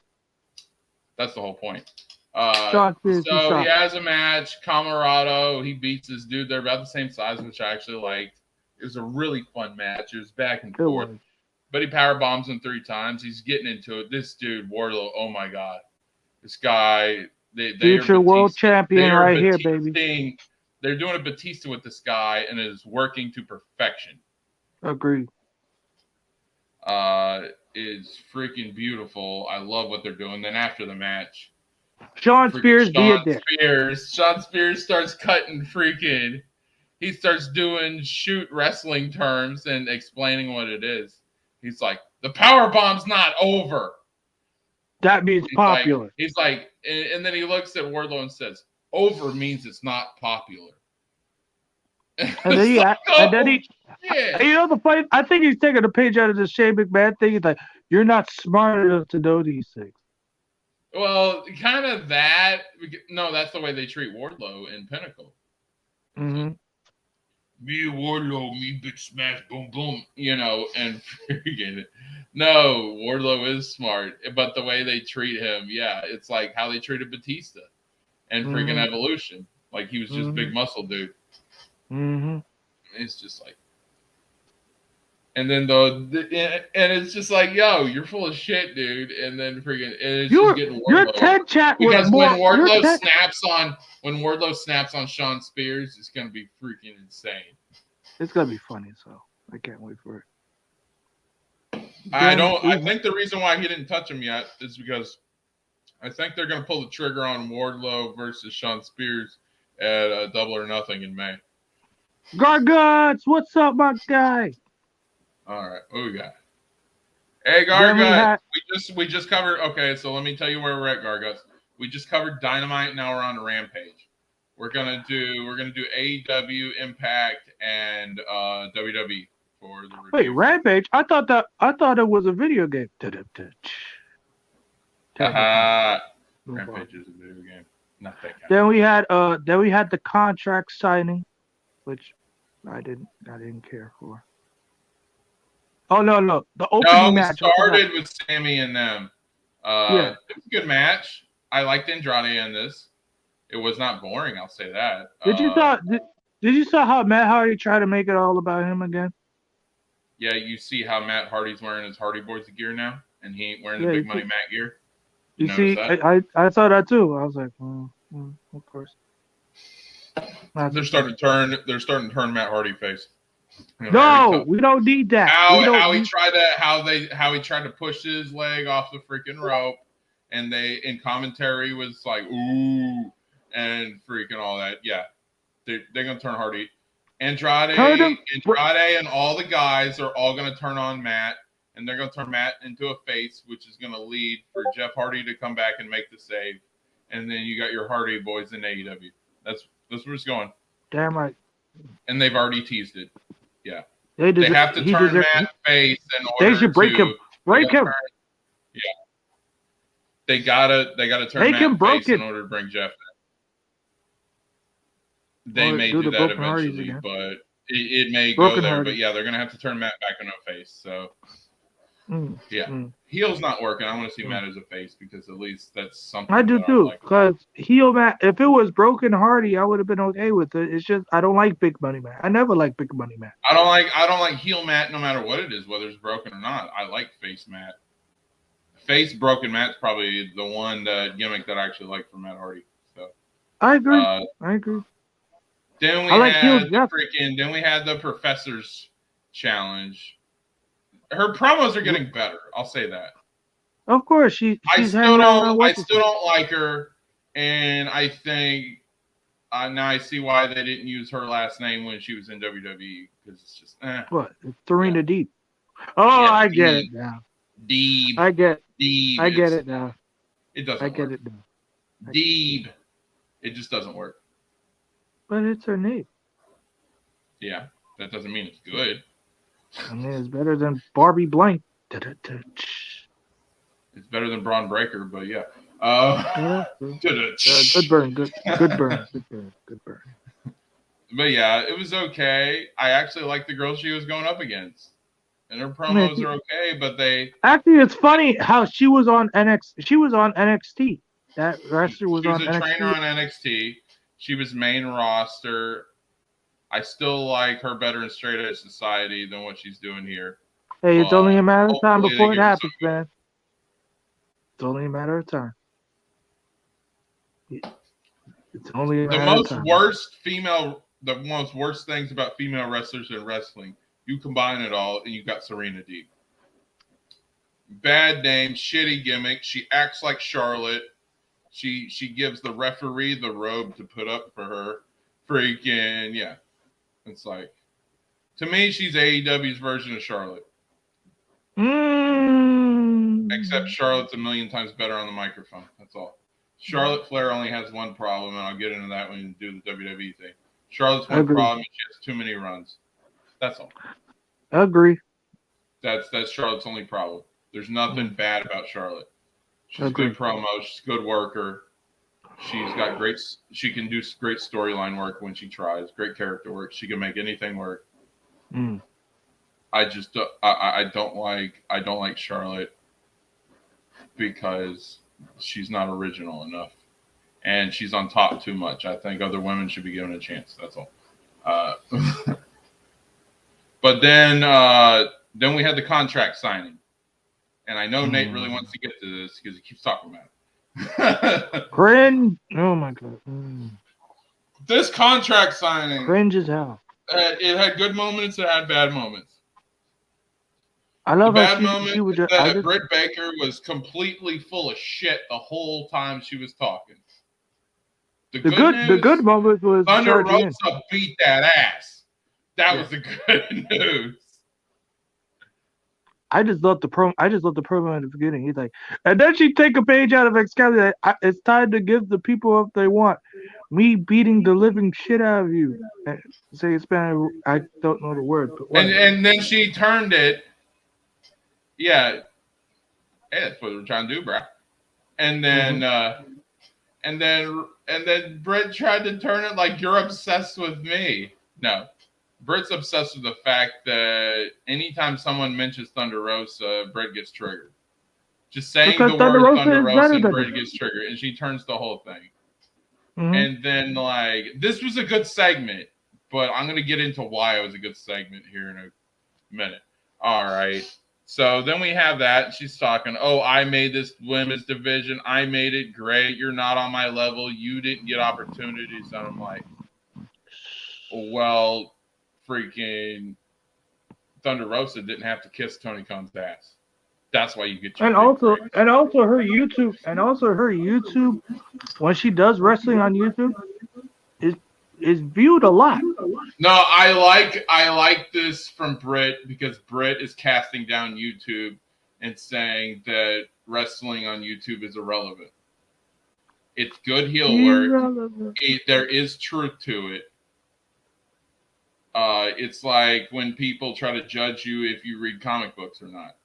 That's the whole point. Shawn Spears. So he has a match. Camarado. He beats this dude. They're about the same size, which I actually liked. It was a really fun match. It was back and forth. But he power bombs him 3 times. He's getting into it. This dude, Wardlow, oh my god. This guy, future world champion right here, baby. They're doing a Batista with this guy, and it is working to perfection. Agreed. Is freaking beautiful. I love what they're doing. Then after the match, Shawn Spears starts cutting freaking. he starts doing shoot wrestling terms and explaining what it is. He's like, the power bomb's not over. That means popular. He's like, and then he looks at Wardlow and says, over means it's not popular. And then he, like, you know, the funny, I think he's taking a page out of the Shane McMahon thing. He's like, you're not smart enough to know these things. Well, kind of that. No, that's the way they treat Wardlow in Pinnacle. Mm-hmm. Me Wardlow, me big smash, boom, boom, you know, and freaking it. No, Wardlow is smart, but the way they treat him, yeah, it's like how they treated Batista and freaking Evolution. Like he was just big muscle dude. Mm-hmm. It's just like, and then and it's just like, yo, you're full of shit, dude. And then freaking, and it's just getting Wardlow. Your TED chat was because more, when Wardlow snaps on Shawn Spears, it's gonna be freaking insane. It's gonna be funny, so I can't wait for it. I think the reason why he didn't touch him yet is because I think they're gonna pull the trigger on Wardlow versus Shawn Spears at Double or Nothing in May. Garguts, what's up, my guy? All right, what we got? Hey, Garguts, we just covered. Okay, so let me tell you where we're at, Garguts. We just covered Dynamite. Now we're on Rampage. We're gonna do AEW, Impact, and WWE for the review. Wait, Rampage? I thought it was a video game. Rampage is a video game. Not that kind. Then we had the contract signing, which I didn't care for. Oh no, the opening match. No, we started with Sammy and them. It was a good match. I liked Andrade in this. It was not boring, I'll say that. Did you saw how Matt Hardy tried to make it all about him again? Yeah, you see how Matt Hardy's wearing his Hardy Boys gear now, and he ain't wearing the Big Money Matt gear. You see, I saw that too. I was like, of course. They're starting to turn Matt Hardy face. You know, no, we don't need that. How he tried to push his leg off the freaking rope, and in commentary was like, ooh, and freaking all that. Yeah, they're gonna turn Hardy. Andrade and all the guys are all gonna turn on Matt, and they're gonna turn Matt into a face, which is gonna lead for Jeff Hardy to come back and make the save, and then you got your Hardy Boys in AEW. That's where it's going. Damn right. And they've already teased it. Yeah. They have to turn Matt face in order they should break him. Break him. Yeah. They gotta turn Matt face in order to bring Jeff in. They may do that eventually, but it may go there. Hardy. But yeah, they're gonna have to turn Matt back into a face. So heel's not working. I want to see Matt as a face because at least that's something. I do too, because heel Matt. If it was Broken Hardy, I would have been okay with it. It's just I don't like Big Money Matt. I never liked Big Money Matt. I don't like heel Matt no matter what it is, whether it's broken or not. I like face Matt. Face Broken Matt's probably the one gimmick that I actually like for Matt Hardy. So I agree. Then we had the Professor's Challenge. Her promos are getting better. I'll say that. Of course, I still don't like her, and I think now I see why they didn't use her last name when she was in WWE because it's just what? It's Serena Deeb. Oh, yeah, I get it now. Deeb. I get it now. It doesn't. I get work. it now. Deeb. It just doesn't work. But it's her name. Yeah, that doesn't mean it's good. I mean, it's better than Barbie Blank. It's better than Braun Breaker, but yeah. Good burn. Good burn. But yeah, it was okay. I actually liked the girl she was going up against. And her promos are okay, but actually, it's funny how she was on NXT. She was on NXT. That wrestler was on NXT. She was a trainer on NXT. She was main roster. I still like her better in Straight Edge Society than what she's doing here. Hey, it's only a matter of time before it happens, man. It's only a matter of time. It's only a matter of time. The most worst things about female wrestlers in wrestling, you combine it all, and you got Serena Deeb. Bad name, shitty gimmick. She acts like Charlotte. She gives the referee the robe to put up for her. Freaking, yeah. It's like, to me, she's AEW's version of Charlotte. Except Charlotte's a million times better on the microphone. That's all. Charlotte Flair only has one problem, and I'll get into that when you do the WWE thing. Charlotte's one problem is she has too many runs. That's all. I agree. That's Charlotte's only problem. There's nothing bad about Charlotte. She's a Agreed. good promo. She's a good worker. She's got great. She can do great storyline work when she tries. Great character work. She can make anything work. I just I don't like Charlotte because she's not original enough, and she's on top too much. I think other women should be given a chance. That's all. But then we had the contract signing, and I know Nate really wants to get to this because he keeps talking about it. Cringe. Oh my god. This contract signing, Cringe as hell. it had good moments. It had bad moments. I love the how bad moment she would just, that Britt Baker was completely full of shit the whole time she was talking. The good moment was Thunder Rosa beat that ass. That was the good news. I just love the promo. I just love the promo at the beginning. He's like, and then she take a page out of Excalibur. It's time to give the people what they want. Me beating the living shit out of you. Say it's Spanish. I don't know the word. But and then she turned it. Yeah, hey, that's what we're trying to do, bro. And then, and then Britt tried to turn it like you're obsessed with me. No, Britt's obsessed with the fact that anytime someone mentions Thunder Rosa, Britt gets triggered. Just saying the word Thunder Rosa, and Britt gets triggered, and she turns the whole thing. And then, like, this was a good segment, but I'm gonna get into why it was a good segment here in a minute. All right. So then we have that. She's talking, oh, I made this women's division. I made it great. You're not on my level. You didn't get opportunities. And I'm like, well, freaking Thunder Rosa didn't have to kiss Tony Khan's ass. That's why you get your and also her YouTube when she does wrestling on YouTube is viewed a lot. No, I like this from Britt because Britt is casting down YouTube and saying that wrestling on YouTube is irrelevant. It's good heel work. There is truth to it. It's like when people try to judge you if you read comic books or not.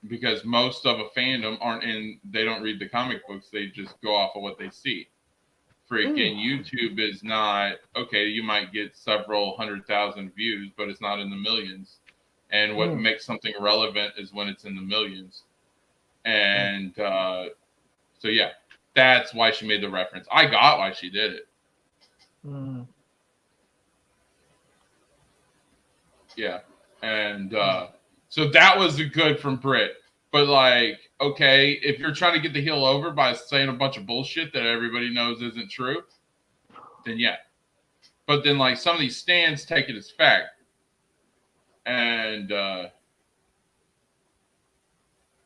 Because most of a fandom they don't read the comic books. They just go off of what they see. Freaking YouTube is not, okay, you might get several 100,000 views, but it's not in the millions. And what makes something relevant is when it's in the millions. And so, yeah, that's why she made the reference. I got why she did it. Yeah. And so that was good from Britt. But, like, okay, if you're trying to get the heel over by saying a bunch of bullshit that everybody knows isn't true, then yeah. But then, like, some of these stands take it as fact. And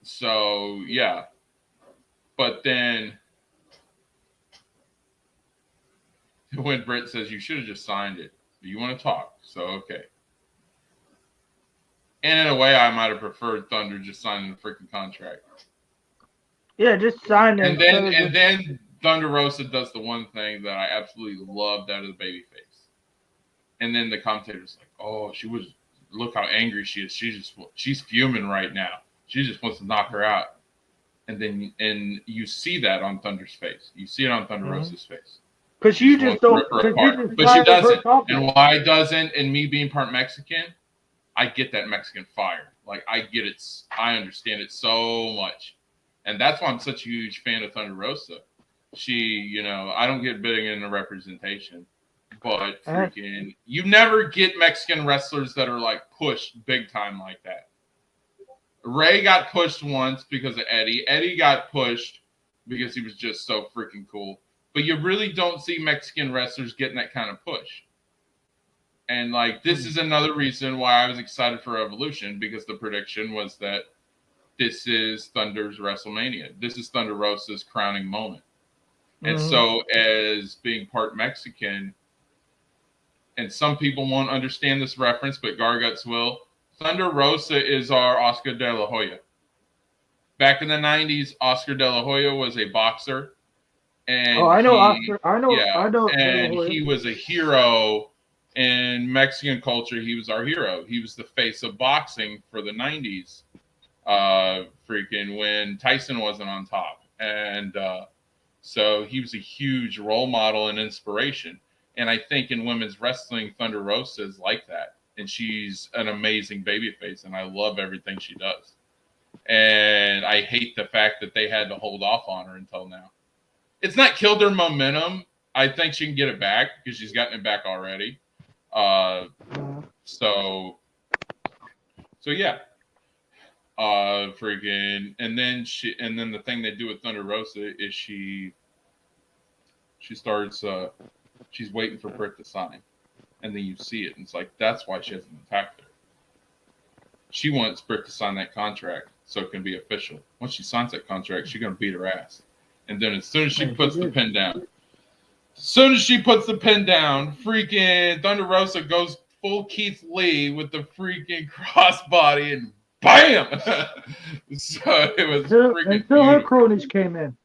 so, yeah. But then when Britt says, you should have just signed it. You want to talk. So, okay. And in a way, I might have preferred Thunder just signing the freaking contract. Yeah, just sign it. And then Thunder Rosa does the one thing that I absolutely loved out of the babyface. And then the commentator's like, "Oh, look how angry she is. She's fuming right now. She just wants to knock her out." And you see that on Thunder's face. You see it on Thunder Rosa's face. Because you just don't. But she doesn't. And why doesn't? And me being part Mexican, I get that Mexican fire. Like, I get it. I understand it so much. And that's why I'm such a huge fan of Thunder Rosa. She, I don't get bidding in the representation. But freaking, you never get Mexican wrestlers that are, like, pushed big time like that. Ray got pushed once because of Eddie. Eddie got pushed because he was just so freaking cool. But you really don't see Mexican wrestlers getting that kind of push. And, like, this is another reason why I was excited for Evolution, because the prediction was that this is Thunder's WrestleMania. This is Thunder Rosa's crowning moment. And so, as being part Mexican, and some people won't understand this reference, but Garguts will. Thunder Rosa is our Oscar De La Hoya. Back in the 90s, Oscar De La Hoya was a boxer. And I know he, Oscar. I know. yeah, I know. and he was a hero in Mexican culture. He was our hero. He was the face of boxing for the 90s, freaking when Tyson wasn't on top. And so he was a huge role model and inspiration. And I think in women's wrestling, Thunder Rosa is like that. And she's an amazing babyface, and I love everything she does. And I hate the fact that they had to hold off on her until now. It's not killed her momentum. I think she can get it back because she's gotten it back already. So yeah. Freaking, and then the thing they do with Thunder Rosa is she starts she's waiting for Britt to sign. And then you see it, and it's like, that's why she hasn't attacked her. She wants Britt to sign that contract so it can be official. Once she signs that contract, she's going to beat her ass. And then as soon as she puts the pin down, freaking Thunder Rosa goes full Keith Lee with the freaking crossbody, and bam! So it was freaking until her cronies came in.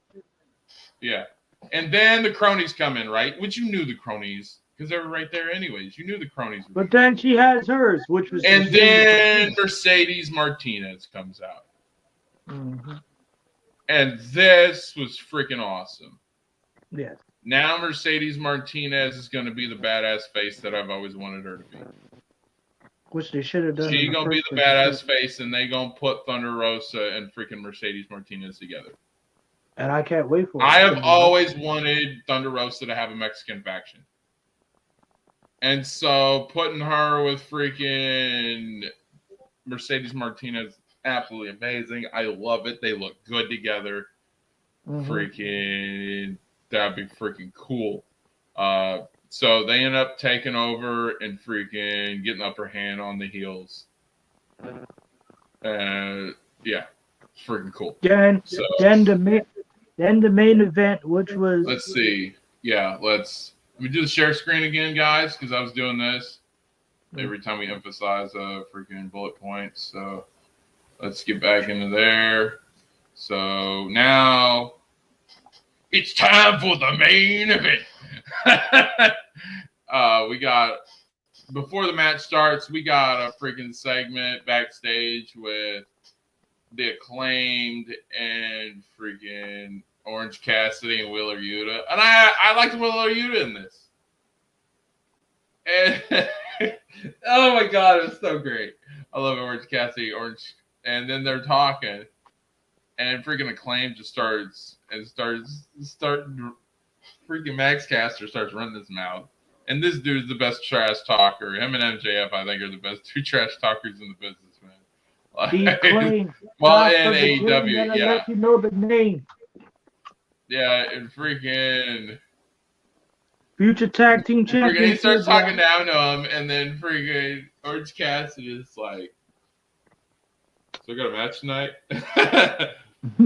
Yeah. And then the cronies come in, right? Which you knew the cronies. Because they were right there anyways. You knew the cronies. But then she has hers, which was... And then Mercedes Martinez comes out. Mm-hmm. And this was freaking awesome. Yes. Now Mercedes Martinez is going to be the badass face that I've always wanted her to be. Which they should have done. She's going to be the badass face, and they going to put Thunder Rosa and freaking Mercedes Martinez together. And I can't wait for it. I have always wanted Thunder Rosa to have a Mexican faction. And so putting her with freaking Mercedes Martinez, absolutely amazing. I love it. They look good together. Mm-hmm. Freaking, that'd be freaking cool. So they end up taking over and freaking getting upper hand on the heels. Yeah, freaking cool. Then the main event, which was... Let's see. Yeah, let me do the share screen again, guys, because I was doing this every time we emphasize freaking bullet points. So let's get back into there. So now it's time for the main event. We got, before the match starts, we got a freaking segment backstage with the Acclaimed and freaking Orange Cassidy and Wheeler Yuta. And I liked Wheeler Yuta in this. And oh my God, it was so great. I love Orange Cassidy, and then they're talking, and freaking Acclaim just starts freaking Max Caster starts running his mouth. And this dude's the best trash talker. Him and MJF, I think, are the best two trash talkers in the business, man. Acclaim. Well, in AEW, yeah. Let you know the name. Yeah, and freaking future tag team champion. He starts talking down to him, and then freaking Orange Cassidy is like, "So I got a match tonight."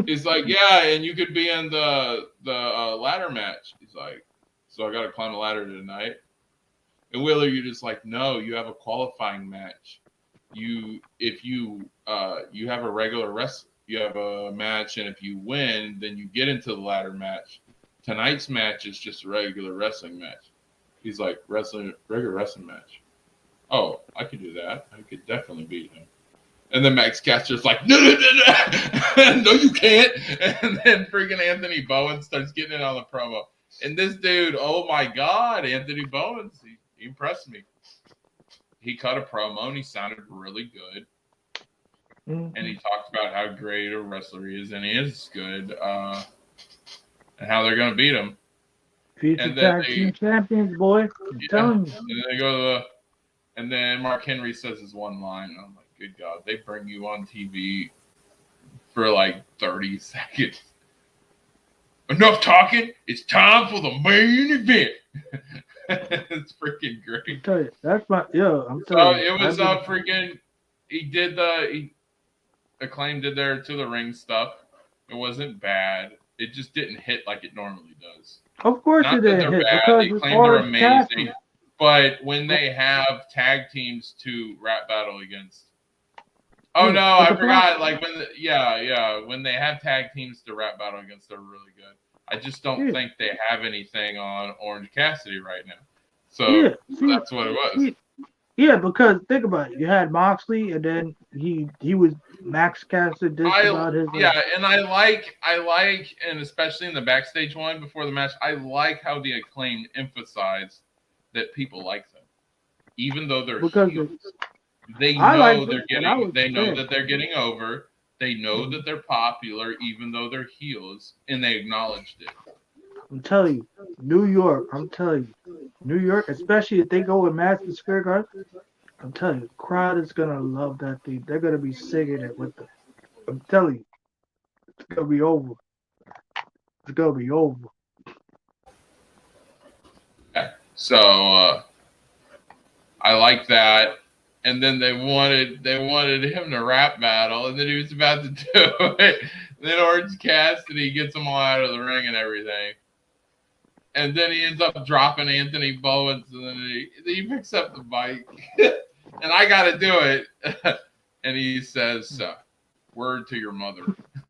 He's like, "Yeah, and you could be in the ladder match." He's like, "So I got to climb a ladder tonight?" And Wheeler, you're just like, "No, you have a qualifying match. If you have a regular wrestler. You have a match, and if you win, then you get into the ladder match. Tonight's match is just a regular wrestling match." He's like, regular wrestling match. Oh, I could do that. I could definitely beat him. And then Max Caster's like, no, no, you can't. And then freaking Anthony Bowen starts getting it on the promo. And this dude, oh my God, Anthony Bowen, he impressed me. He cut a promo, and he sounded really good. And he talked about how great a wrestler he is, and he is good, and how they're going to beat him. Future tag team champions, boy. I'm telling you. And then they go and then Mark Henry says his one line, and I'm like, good God, they bring you on TV for like 30 seconds. Enough talking. It's time for the main event. It's freaking great. I tell you, that's my I'm telling you. It was freaking. Acclaim did their to the ring stuff. It wasn't bad. It just didn't hit like it normally does. Of course Not it that didn't they're hit bad. because They it's claim they're Orange amazing. Cassidy. But when they have tag teams to rap battle against, oh Yeah, no, but I the forgot. Like when they have tag teams to rap battle against, they're really good. I just don't Yeah. think they have anything on Orange Cassidy right now. So Yeah, see, that's what it was. see, yeah, because think about it. You had Moxley, and then he was Max Caster dissed about his And I like, and especially in the backstage one before the match, I like how the Acclaimed emphasize that people like them, even though they're because heels. They I know like they're them, and I getting. was They know there. that they're getting over. They know that they're popular, even though they're heels, and they acknowledged it. I'm telling you, New York. I'm telling you, New York, especially if they go with Madison Square Garden. I'm telling you, the crowd is gonna love that thing. They're gonna be singing it with them. I'm telling you, it's gonna be over. It's gonna be over. Yeah. So I like that. And then they wanted him to rap battle, and then he was about to do it. And then Orange Cassidy gets them all out of the ring and everything. And then he ends up dropping Anthony Bowens, and then he picks up the mic. And I got to do it. And he says, word to your mother.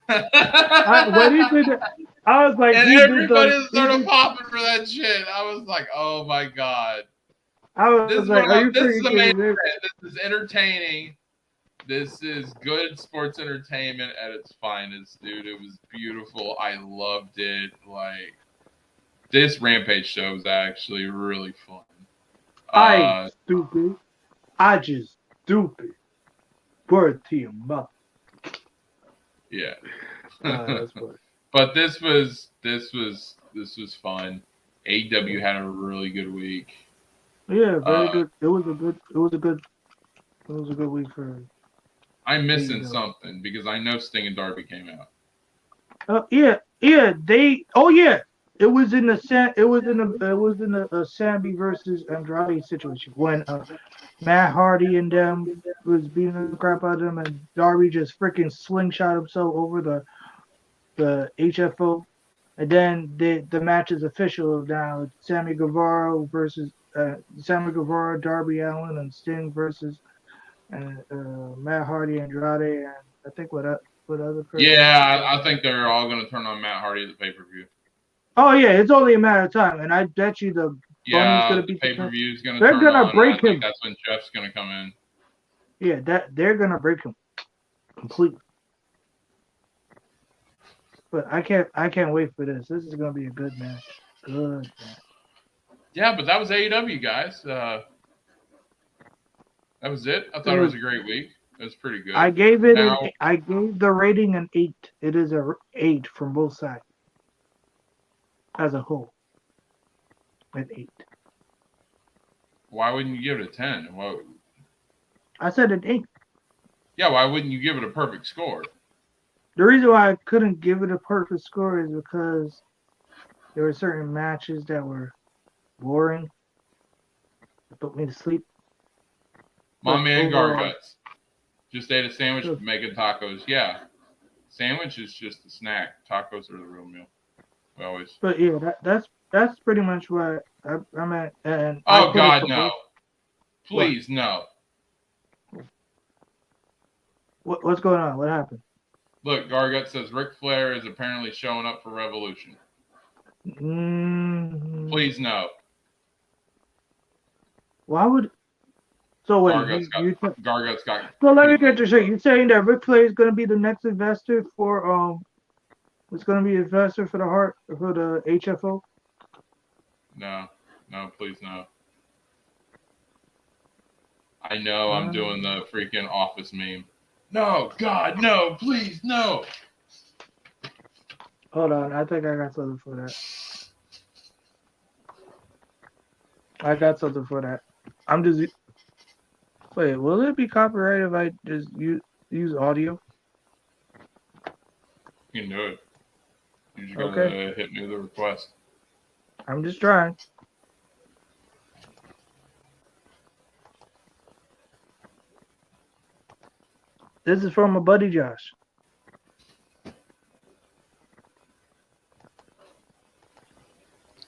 When he did it, I was like, and he everybody did started popping for that shit. I was like, oh my God. I was This is like, are you this is freaking amazing. kidding me? This is entertaining. This is good sports entertainment at its finest, dude. It was beautiful. I loved it. Like, this Rampage show was actually really fun. Stupid. I just stupid. Word to your mother. Yeah. That's funny. But this was fun. AEW had a really good week. Yeah, very good. It was a good week for. I'm missing AEW. something because I know Sting and Darby came out. It was in the Sammy versus Andrade situation when Matt Hardy and them was beating the crap out of them, and Darby just freaking slingshot himself over the HFO, and then the match is official now. It's Sammy Guevara versus Darby Allin, and Sting versus Matt Hardy, Andrade, and I think what other person? Yeah, I think they're all going to turn on Matt Hardy at the pay-per-view. Oh yeah, it's only a matter of time, and I bet you the Bunny's gonna be pay-per-view is going to. They're turn gonna on, break I think him. That's when Jeff's going to come in. Yeah, they're gonna break him completely. But I can't wait for this. This is gonna be a good match. Good match. Yeah, but that was AEW, guys. That was it. I thought it was a great week. It was pretty good. I gave the rating an 8. It is a 8 from both sides. As a whole. An 8. Why wouldn't you give it a 10? I said an 8. Yeah, why wouldn't you give it a perfect score? The reason why I couldn't give it a perfect score is because there were certain matches that were boring. It put me to sleep. My man Garguts just ate a sandwich making tacos. Yeah. Sandwich is just a snack. Tacos are the real meal. Always. But yeah, that's pretty much what I'm at. And oh God, no! Please, no. What's going on? What happened? Look, Gargut says Ric Flair is apparently showing up for Revolution. Please, no. Why would? So wait, Gargut's got. So let me get this straight. You're saying that Ric Flair is going to be the next investor for it's going to be an investor for the HFO? No, please, no. I know I'm doing the freaking Office meme. No, God, no, please, no. Hold on, I think I got something for that. I'm just. Wait, will it be copyrighted if I just use audio? You can do it. You just gotta hit me with a request. I'm just trying. This is from my buddy Josh.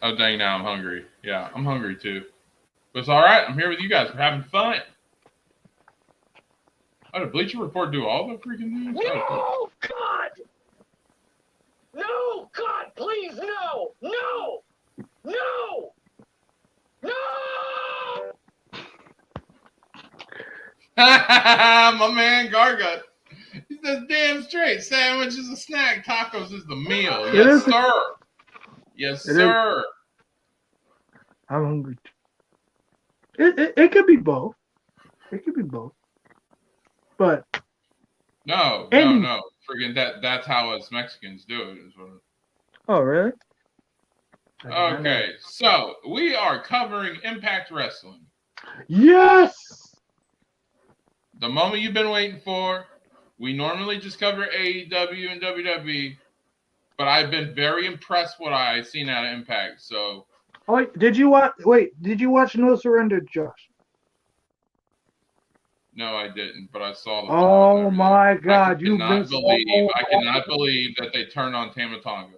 Oh dang! Now I'm hungry. Yeah, I'm hungry too. But it's all right. I'm here with you guys. We're having fun. Oh, did Bleacher Report do all the freaking news? No, God! No, God, please, no! No! No! No! My man Gargut. He says, damn straight. Sandwich is a snack. Tacos is the meal. It Yes, is. sir. Yes, It is. sir. I'm hungry. It could be both. It could be both. But No. Andy- Freaking that's how us Mexicans do it. Is what oh, really? Okay, so we are covering Impact Wrestling. Yes. The moment you've been waiting for. We normally just cover AEW and WWE, but I've been very impressed what I've seen out of Impact. So, Oh, wait, did you watch? Wait, did you watch No Surrender, Josh? no, I didn't, but I saw the. Oh my God, I you cannot missed. cannot believe that they turned on Tama Tonga.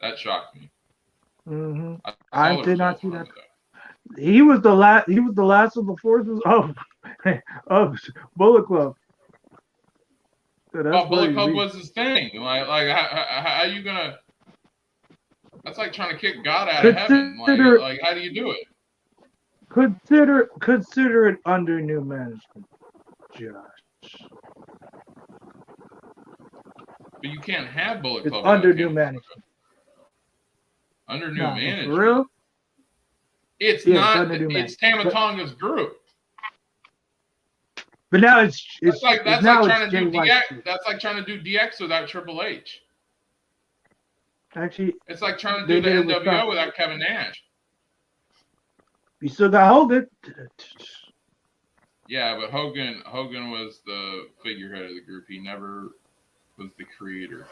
That shocked me. Mm-hmm. I I did not see that. He was the last. He was the last of the forces of Bullet Club. So that's Well, Bullet funny Club to me. was his thing. Like how you gonna? That's like trying to kick God out of heaven. Like how do you do it? Consider it under new management, Josh. But you can't have Bullet It's Club under without new Tama management. Tonga. Under new No, management. for real? It's Yeah, not. under new It's management. Tama Tonga's group. But now it's That's like now trying to Jay do White's DX. group. That's like trying to do DX without Triple H. Actually, It's like trying to They do the did it with NWO Tucker. without Kevin Nash. you still got Hogan. Yeah, but Hogan was the figurehead of the group. He never was the creator.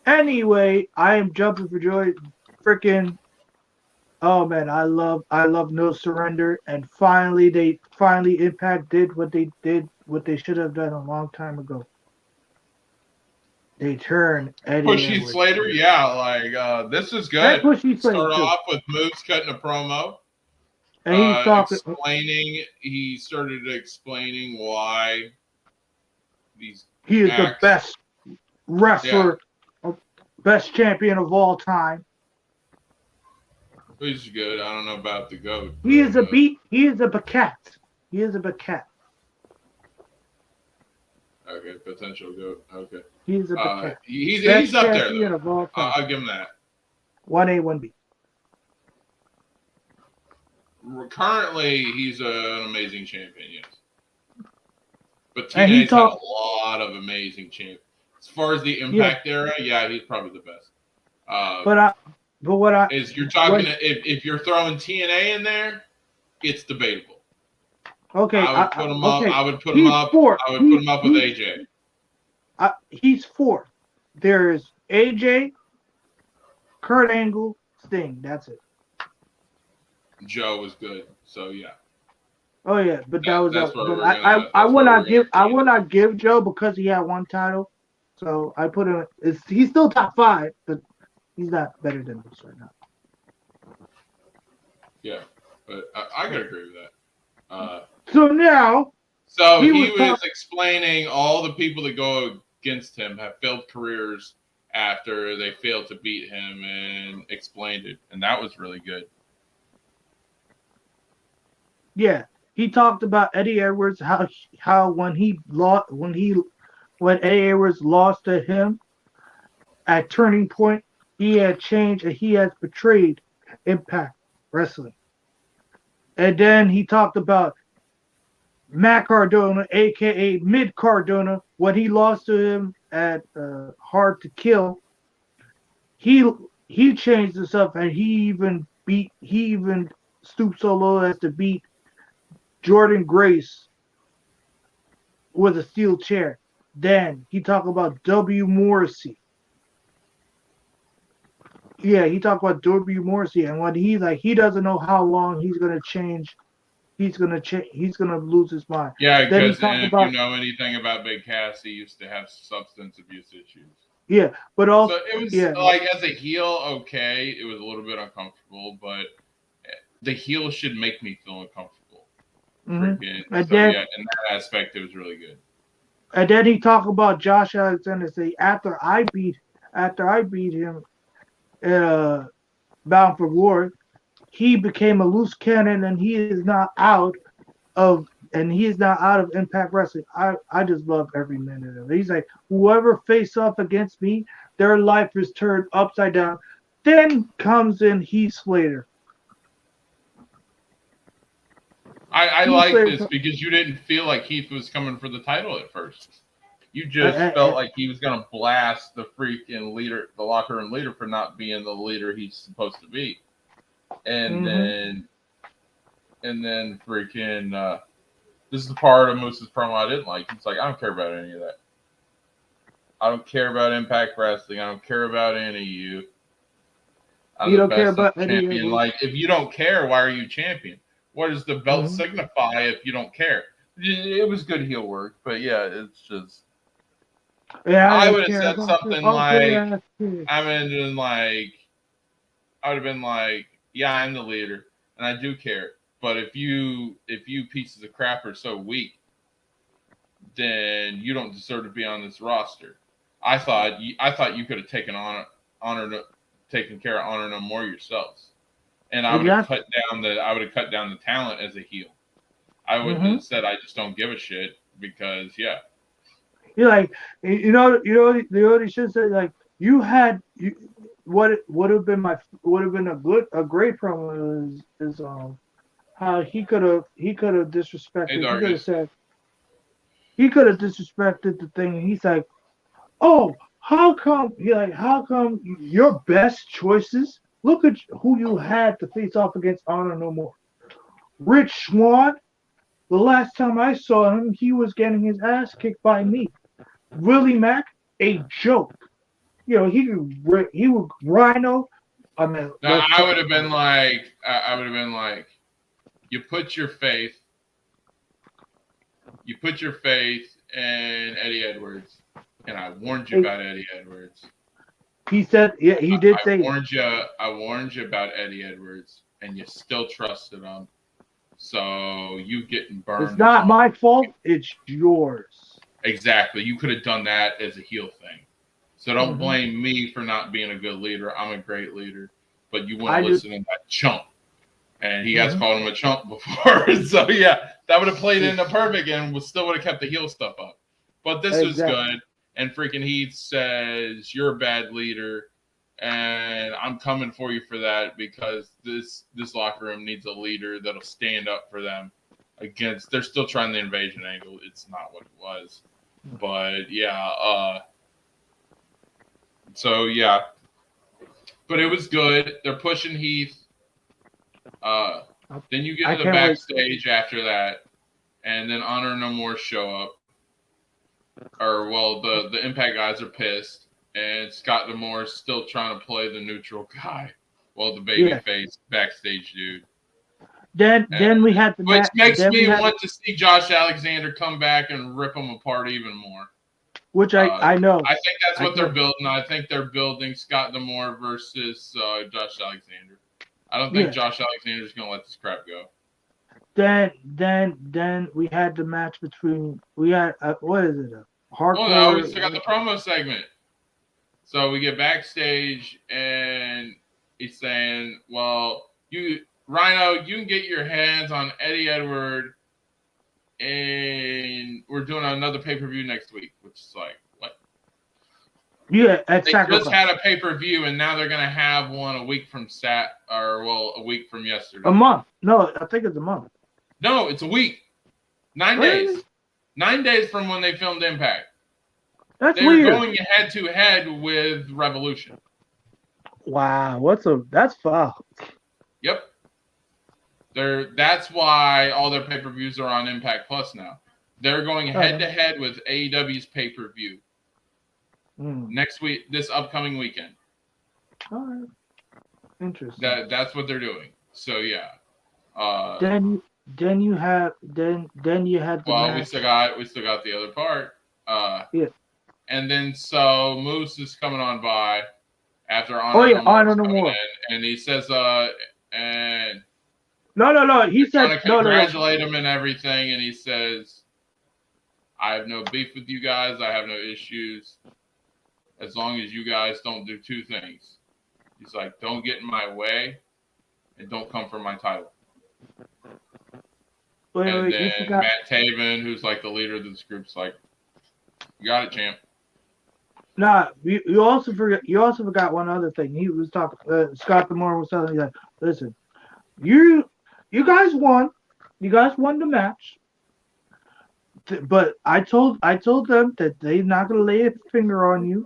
Anyway, I am jumping for joy. Freaking, oh man, I love No Surrender, and finally Impact did what they should have done a long time ago. They turned Eddie Pushy Edwards. Slater, yeah, like this is And good. Pushy Slater Start too. off with Moose cutting a promo. And he's talking. He started explaining why these He is the acts- best wrestler, best champion of all time. Which is good. I don't know about the GOAT. He is a but, beat. He is a Bacat. He is a Bacat. Okay, potential GOAT. Okay. He is a Bacat. He's Best up there, champion though. of all time. I'll give him that. 1A, 1B. Currently, he's an amazing champion, yes. But And he TNA's had a lot of amazing champions. As far as the Impact era, yeah, he's probably the best. You're talking if you're throwing TNA in there, it's debatable. Okay, I would put him up. okay. I would put him He's up. fourth. I would put him up with AJ. He's fourth. There's AJ, Kurt Angle, Sting. That's it. Joe was good, so yeah. Oh yeah, but that was. That's where But we're I gonna- I that's will where not we're give. gonna I see will it. not give Joe because he had one title. So I put him. He's still top 5, but he's not better than this right now. Yeah, but I could agree with that. So now So He he was was explaining all the people that go against him have failed careers after they failed to beat him, and explained it, and that was really good. yeah, he talked about Eddie Edwards, how when Eddie Edwards lost to him at Turning Point, he had changed and he has betrayed Impact Wrestling. And then he talked about Matt Cardona, aka Mid Cardona, when he lost to him at Hard to Kill. He changed himself, and he even stooped so low as to beat Jordan Grace with a steel chair. Then he talked about W. Morrissey. Yeah, he talked about W. Morrissey, and when he doesn't know how long he's gonna change. He's gonna lose his mind. Yeah, Then he because talked if about- you know anything about Big Cass, he used to have substance abuse issues. Yeah, but So also it was yeah, like as a heel, okay, it was a little bit uncomfortable, but the heel should make me feel uncomfortable. mhm. Freaking. and So then yeah, in that aspect, it was really good. and then he talked about Josh Alexander. Say after I beat him, uh, Bound for Glory, he became a loose cannon, and he is not out of Impact Wrestling. I just love every minute of it. He's like, whoever face off against me, their life is turned upside down. Then comes in Heath Slater. I Heath like Slater. this because you didn't feel like Heath was coming for the title at first. You Uh, just uh, felt uh, like he was gonna blast the freaking leader, the locker room leader, for not being the leader he's supposed to be. And mhm. then freaking this is the part of Moose's promo I didn't like. It's like, I don't care about any of that. I don't care about Impact Wrestling. I don't care about any of you. I'm You the don't care best. I'm about Eddie champion. Edwards. Like, if you don't care, why are you champion? What does the belt Mhm. signify if you don't care? It was good heel work, but yeah, it's just. Yeah, I I don't would have care said about your something ugly like, ass kid. I mean, like, I would have been like, yeah, I'm the leader, and I do care. But if you pieces of crap are so weak, then you don't deserve to be on this roster. I thought you could have taken care of Honor No More yourselves, and I would have Exactly. cut down the talent as a heel. I wouldn't Mm-hmm. have said I just don't give a shit because yeah, You're like, what he should say, like, what would have been a great promo is how he could have hey disrespected, Dargus, he could have disrespected the thing, and he's like, oh, how come your best choices, look at who you had to face off against Honor No More. Rich Swann, the last time I saw him, he was getting his ass kicked by me. Willie Mack, a joke. He would Rhino. I mean, now I would have been like, you put your faith in Eddie Edwards, and I warned you about Eddie Edwards. He said, yeah, he did I say warned you about Eddie Edwards, and you still trusted him. So you getting burned. It's not my fault. It's yours. Exactly. You could have done that as a heel thing. So don't blame me for not being a good leader. I'm a great leader, but you wouldn't listen to that chump. And he has called him a chump before. So yeah, that would have played into perfect and still would have kept the heel stuff up. But this was good. And freaking Heath says, you're a bad leader, and I'm coming for you for that because this locker room needs a leader that'll stand up for them against. They're still trying the invasion angle. It's not what it was, but yeah. So yeah, but it was good. They're pushing Heath. Then you get to the backstage after that, and then Honor No More show up. Or well, the Impact guys are pissed, and Scott D'Amore is still trying to play the neutral guy, while the babyface backstage dude. Then we had the which makes me want to see Josh Alexander come back and rip them apart even more. Which I know. I think that's what they're building. I think they're building Scott D'Amore versus Josh Alexander. I don't think Josh Alexander is going to let this crap go. Then we had the match between what is it? Hardcore. Oh no, we still got the promo segment. So we get backstage and he's saying, "Well, Rhino, you can get your hands on Eddie Edward, and we're doing another pay-per-view next week." Which is like, what? Yeah, they just had a pay-per-view, and now they're gonna have one a week from a week from yesterday. A month? No, I think it's a month. No, it's a week. 9 days. 9 days from when they filmed Impact. That's weird. They're going head-to-head with Revolution. Wow, that's foul. Yep. That's why all their pay-per-views are on Impact Plus now. They're going head-to-head with AEW's pay-per-view next week, this upcoming weekend. All right. Interesting. That's what they're doing. So yeah. Then you had the well, match. we still got the other part. And then so Moose is coming on by after Honor. Oh yeah, Honor No coming More. in, and he says, and No. He said trying to no. congratulate him and everything, and he says, I have no beef with you guys. I have no issues as long as you guys don't do two things. He's like, don't get in my way and don't come for my title. And then Matt Taven, who's like the leader of this group, is like, you got it, champ. Nah, you also forgot one other thing. He was talking. Scott D'Amore was telling you that. Listen, you guys won. You guys won the match. But I told them that they're not gonna lay a finger on you.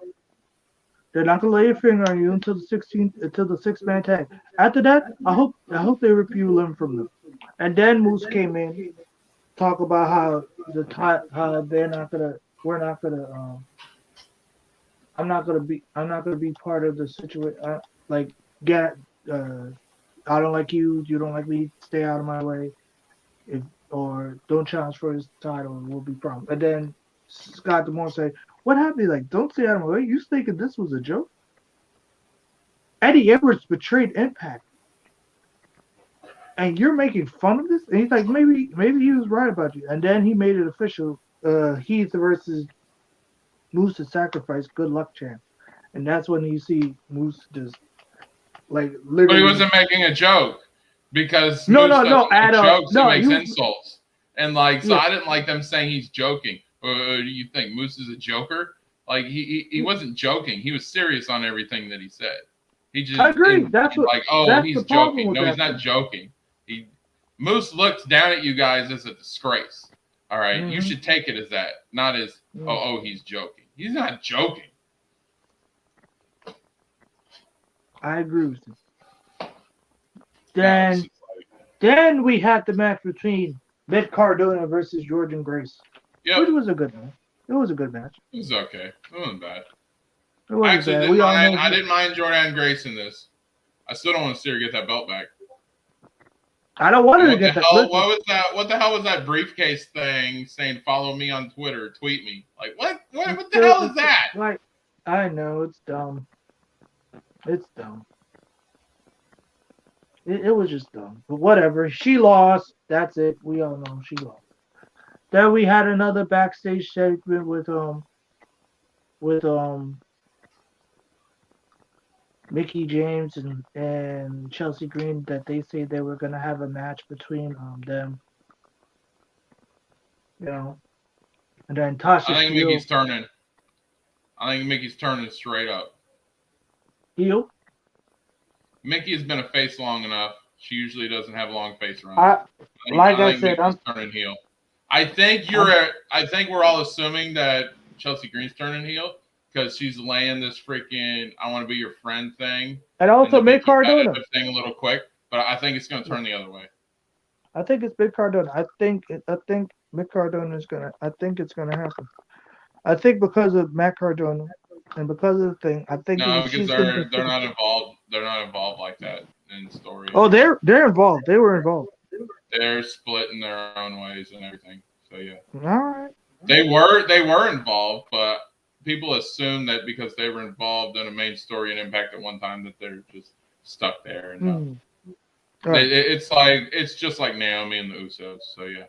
They're not gonna lay a finger on you until the 6-man tag. After that, I hope they repeal them from them. And then Moose came in, talk about how we're not gonna I'm not gonna be part of the situation. I don't like you. You don't like me. Stay out of my way. Or don't challenge for his title. Will be problem. And then Scott D'Amore said, "What happened? Like, don't stay out of my way. You thinking this was a joke?" Eddie Edwards betrayed Impact, and you're making fun of this. And he's like, maybe he was right about you. And then he made it official. Heath versus Moose to sacrifice good luck chant. And that's when you see Moose just like literally. But he wasn't making a joke because no, Adam, jokes, no, he makes insults. And like, so yeah. I didn't like them saying he's joking. Do you think Moose is a joker? Like he wasn't joking. He was serious on everything that he said. He just I agree. That's what, like, oh, that's he's the problem joking. with No, he's that not joking. Moose looks down at you guys as a disgrace. All right? Mm-hmm. You should take it as that, not as he's joking. He's not joking. I agree with you. Then we had the match between Matt Cardona versus Jordan Grace, which was a good match. It was a good match. It was okay. It wasn't bad. It wasn't Actually, bad. I didn't mind Jordan Grace in this. I still don't want to see her get that belt back. I don't want her to get that. What was that? What the hell was that briefcase thing saying? Follow me on Twitter, tweet me. Like what? What the hell is that? Like, I know it's dumb. It's dumb. It was just dumb. But whatever. She lost. That's it. We all know she lost. Then we had another backstage segment with Mickie James and Chelsea Green that they say they were gonna have a match between them. You know. And then Tasha. I think Mickey's turning. I think Mickey's turning straight up. Heel? Mickey has been a face long enough. She usually doesn't have long face runs. I said, I'm turning heel. I think we're all assuming that Chelsea Green's turning heel because she's laying this freaking "I want to be your friend" thing, and also Mick Cardona thing a little quick. But I think it's going to turn the other way. I think it's Mick Cardona. I think Mick Cardona is gonna. I think it's gonna happen. I think because of Matt Cardona and because of the thing, I think because they're not involved. They're not involved like that in the story. Oh, they're involved. They were involved. They're split in their own ways and everything. So yeah. All right. They were involved, but people assume that because they were involved in a main story and Impact at one time that they're just stuck there. And Right. it's just like Naomi and the Usos. So yeah.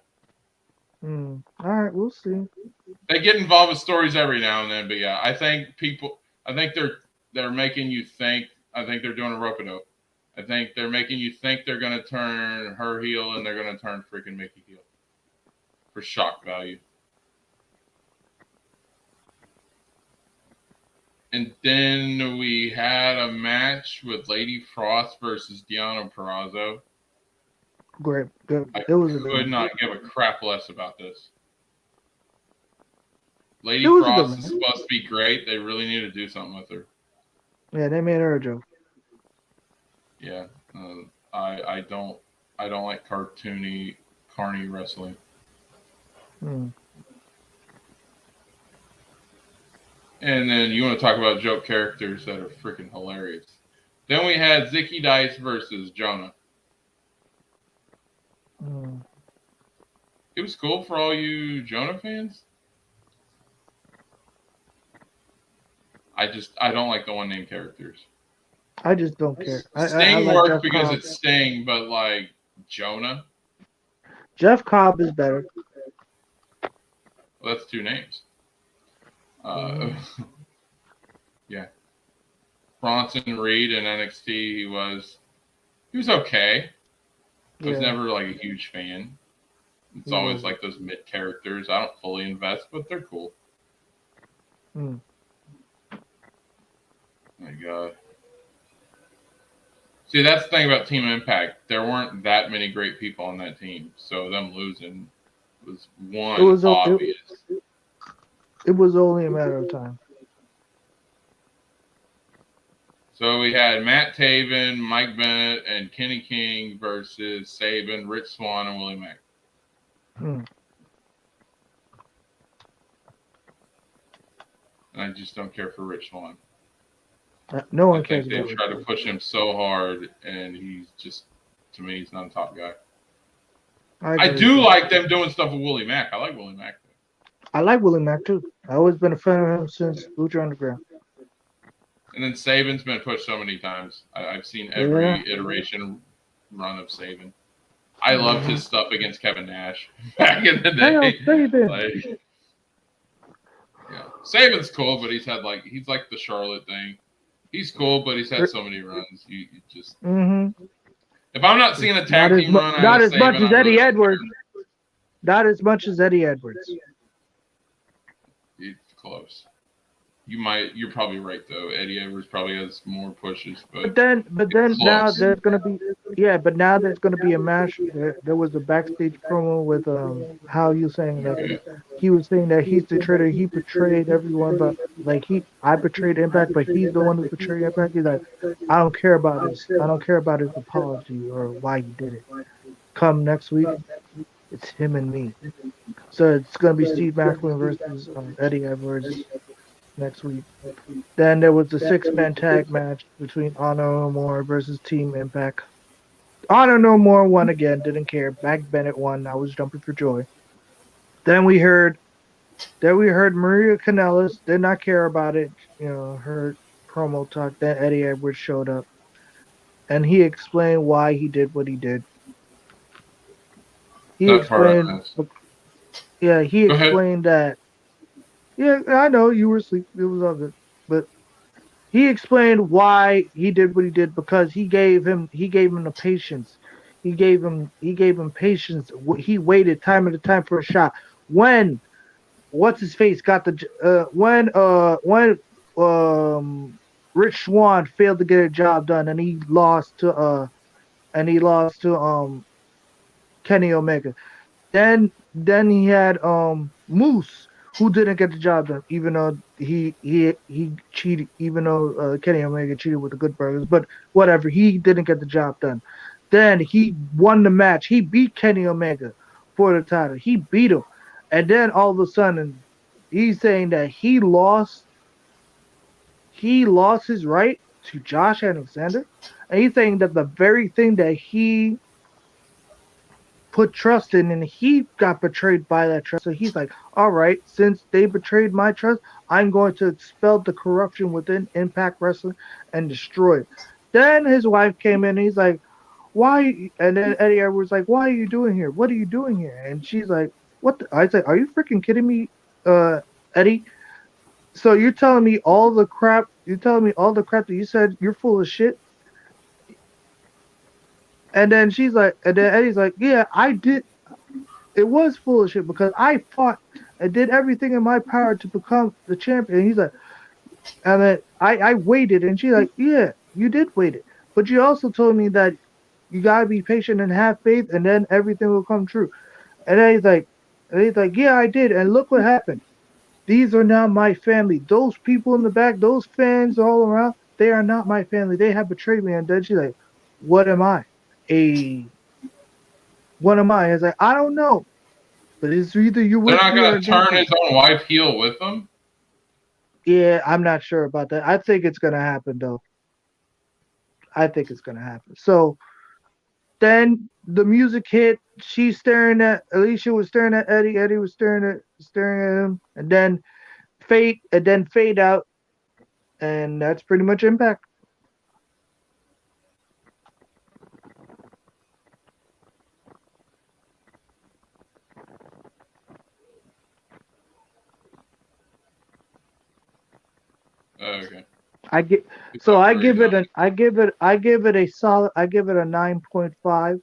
All right, we'll see. They get involved with stories every now and then, but yeah, I think they're making you think. I think they're doing a rope-a-dope. I think they're making you think they're going to turn her heel and they're going to turn freaking Mickey heel for shock value. And then we had a match with Lady Frost versus Deonna Purrazzo. Great. Good. I could not give a crap less about this. Lady Frost is supposed to be great. They really need to do something with her. Yeah, they made her a joke. Yeah, I don't like carny wrestling. And then you want to talk about joke characters that are freaking hilarious. Then we had Zicky Dice versus Jonah. It was cool for all you Jonah fans. I don't like the one name characters. I just don't care. I Sting like works Jeff because Cobb. it's Sting, but like Jonah, Jeff Cobb is better. well, that's two names. Yeah. Bronson Reed in NXT, he was okay. I was Yeah. never like a huge fan. It's He always wasn't. like those mid characters. I don't fully invest, but they're cool. Mm. My God. See, that's the thing about Team Impact. There weren't that many great people on that team, so them losing was one It was obvious. it was only a matter of time. So we had Matt Taven, Mike Bennett, and Kenny King versus Sabin, Rich Swann, and Willie Mack. Mm. And I just don't care for Rich Swann. No I one cares think they about try to it. push him so hard, and he's just, to me, he's not a top guy. I agree do with that. like them doing stuff with Willie Mack. I like Willie Mack. I like Willie Mack too. I've always been a fan of him since Lucha Underground. And then Sabin's been pushed so many times. I've seen every Yeah. iteration run of Sabin. I loved his stuff against Kevin Nash back in the day. Hey, Sabin. Like, yeah. Sabin's cool, but he's like the Charlotte thing. He's cool, but he's had so many runs. You just Mm-hmm. if I'm not seeing a tag Not as team mu- run, out not of as much Sabin, as I Eddie really don't Edwards. care. Not as much as Eddie Edwards. It's close. You're probably right though. Eddie Edwards probably has more pushes, But but then It's now close. there's gonna be but now there's gonna be a match. There was a backstage promo with how you saying that he was saying that he's the traitor. He betrayed everyone, but like I betrayed Impact, but he's the one who betrayed Impact. He's like, I don't care about his apology or why he did it. Come next week, it's him and me. So it's gonna be Steve Macklin versus Eddie Edwards next week. Then there was the 6-man tag match between Honor No More versus Team Impact. Honor No More won again, didn't care. Mac Bennett won. I was jumping for joy. Then we heard Maria Kanellis, did not care about it, her promo talk. Then Eddie Edwards showed up. And he explained why he did what he did. He that part I explained missed. he Go ahead. explained that. Yeah, I know you were asleep. It was all good. But he explained why he did what he did because he gave him the patience. He gave him patience. He waited time and time for a shot. When what's his face got the when Rich Swann failed to get a job done and he lost to Kenny Omega. Then he had Moose, who didn't get the job done, even though he cheated, even though Kenny Omega cheated with the Good Burgers, but whatever, he didn't get the job done. Then he won the match. He beat Kenny Omega for the title. He beat him, and then all of a sudden, he's saying that he lost his right to Josh Alexander, and he's saying that the very thing that he put trust in and he got betrayed by that trust. So he's like, all right, since they betrayed my trust, I'm going to expel the corruption within Impact Wrestling and destroy it. Then his wife came in and he's like, why? And then Eddie Edwards like, why are you doing here? What are you doing here? And she's like, what? I said, are you freaking kidding me, Eddie? So you're telling me all the crap that you said, you're full of shit? And then Eddie's like, yeah, I did. It was full of shit because I fought and did everything in my power to become the champion. And he's like, and then I waited. And she's like, yeah, you did wait it. But you also told me that you got to be patient and have faith and then everything will come true. And then he's like, yeah, I did. And look what happened. These are now my family. Those people in the back, those fans all around, they are not my family. They have betrayed me. And then she's like, what am I? What am I? It's like, I don't know. But it's either you They're with not me or going to turn against me. his own wife heel with him. Yeah, I'm not sure about that. I think it's gonna happen though. I think it's gonna happen. So then the music hit. Alicia was staring at Eddie. Eddie was staring at him. And then fade out. and that's pretty much Impact. Okay. I get so I give it a solid. I give it a 9.5.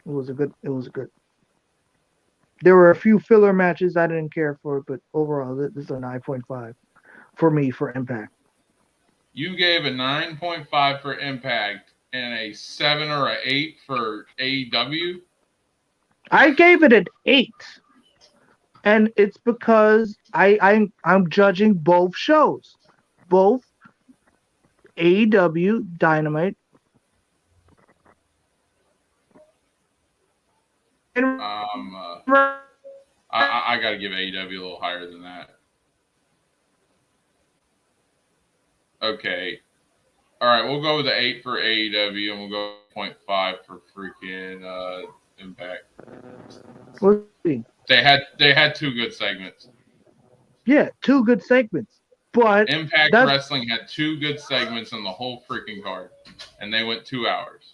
It was a good. There were a few filler matches I didn't care for, but overall, this is a 9.5 for me for Impact. You gave a 9.5 for Impact and a 7 or an 8 for AEW. I gave it an 8, and it's because I'm judging both shows, both AEW Dynamite and I got to give AEW a little higher than that. Okay. All right, we'll go with the 8 for AEW, and we'll go 0.5 for freaking Impact. We'll see. They had 2 good segments. Yeah, 2 good segments, but Impact Wrestling had 2 good segments on the whole freaking card, and they went 2 hours.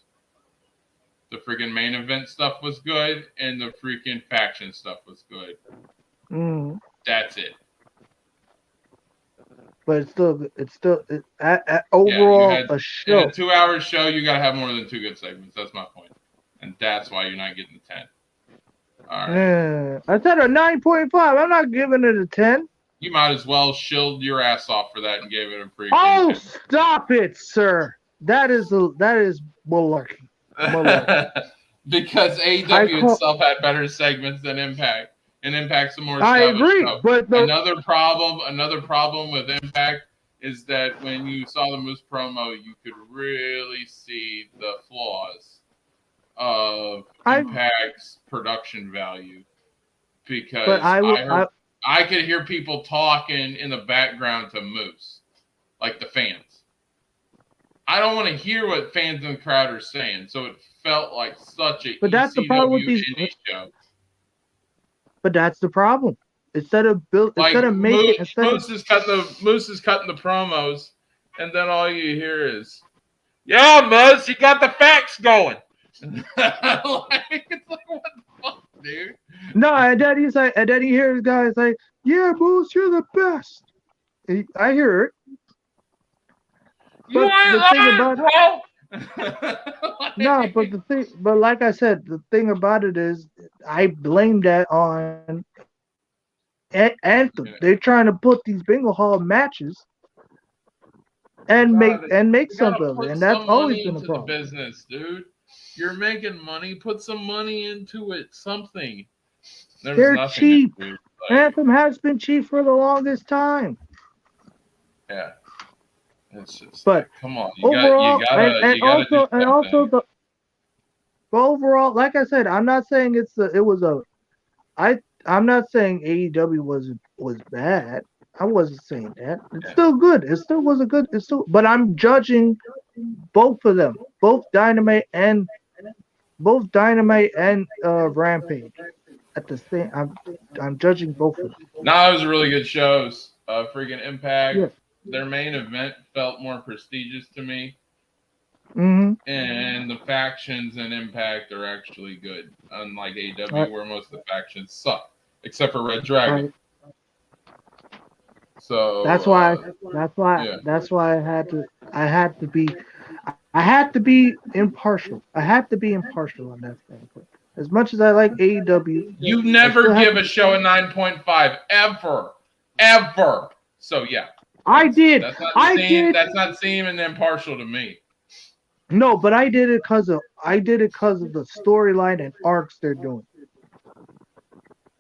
The freaking main event stuff was good, and the freaking faction stuff was good. That's it. But it's still overall a show. In a 2-hour show, you got to have more than 2 good segments. That's my point, and that's why you're not getting the 10. All right. I said a 9.5. I'm not giving it a 10. You might as well shield your ass off for that and gave it a freaking. Oh, 10. Stop it, sir! That is malarkey. Because AEW itself had better segments than Impact. And Impact's a more I agree, show. but another problem with Impact is that when you saw the Moose promo, you could really see the flaws of Impact's production value. Because I could hear people talking in the background to Moose, like the fans. I don't want to hear what fans in the crowd are saying, so it felt like such a that's the problem with these show. But that's the problem. Moose is cutting the promos, and then all you hear is, "Yeah, Moose, you got the facts going." It's like, what the fuck, dude? No, and then you hear the guys like, "Yeah, Moose, you're the best." I hear it. But the thing about it, but like I said, the thing about it is, I blame that on Anthem. Yeah. They're trying to put these bingo hall matches and make something of it, and that's always been a problem. The business, dude. You're making money. Put some money into it. Something. They're cheap. Anthem has been cheap for the longest time. Yeah. It's just, but come on, overall, overall, like I said, I'm not saying I'm not saying AEW was bad. I wasn't saying that. It's still good. It still was but I'm judging both of them, both Dynamite and Rampage at the same. I'm judging both of them. No, it was really good shows. Freaking Impact. Yeah. Their main event felt more prestigious to me. Mm-hmm. And the factions in Impact are actually good. Unlike AEW, where most of the factions suck. Except for Red Dragon. So that's why I had to be impartial. I had to be impartial on that standpoint. As much as I like AEW. You never give a show a 9.5 ever. So yeah. I did. That's not seeming impartial to me. No, but I did it because of the storyline and arcs they're doing.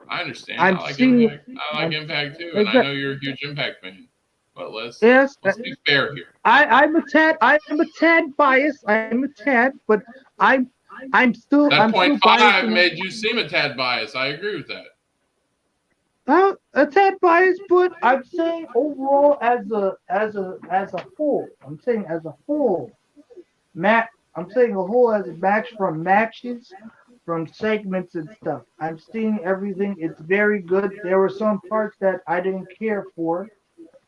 I understand. I like Impact too, and I know you're a huge Impact fan. But let's be fair here. I'm a tad biased. But I'm still. That 0.5 made you seem a tad biased. I agree with that. A tad biased, but I'm saying overall as a whole. I'm saying as a whole. I'm saying a whole as a match from matches, from segments and stuff. I'm seeing everything. It's very good. There were some parts that I didn't care for,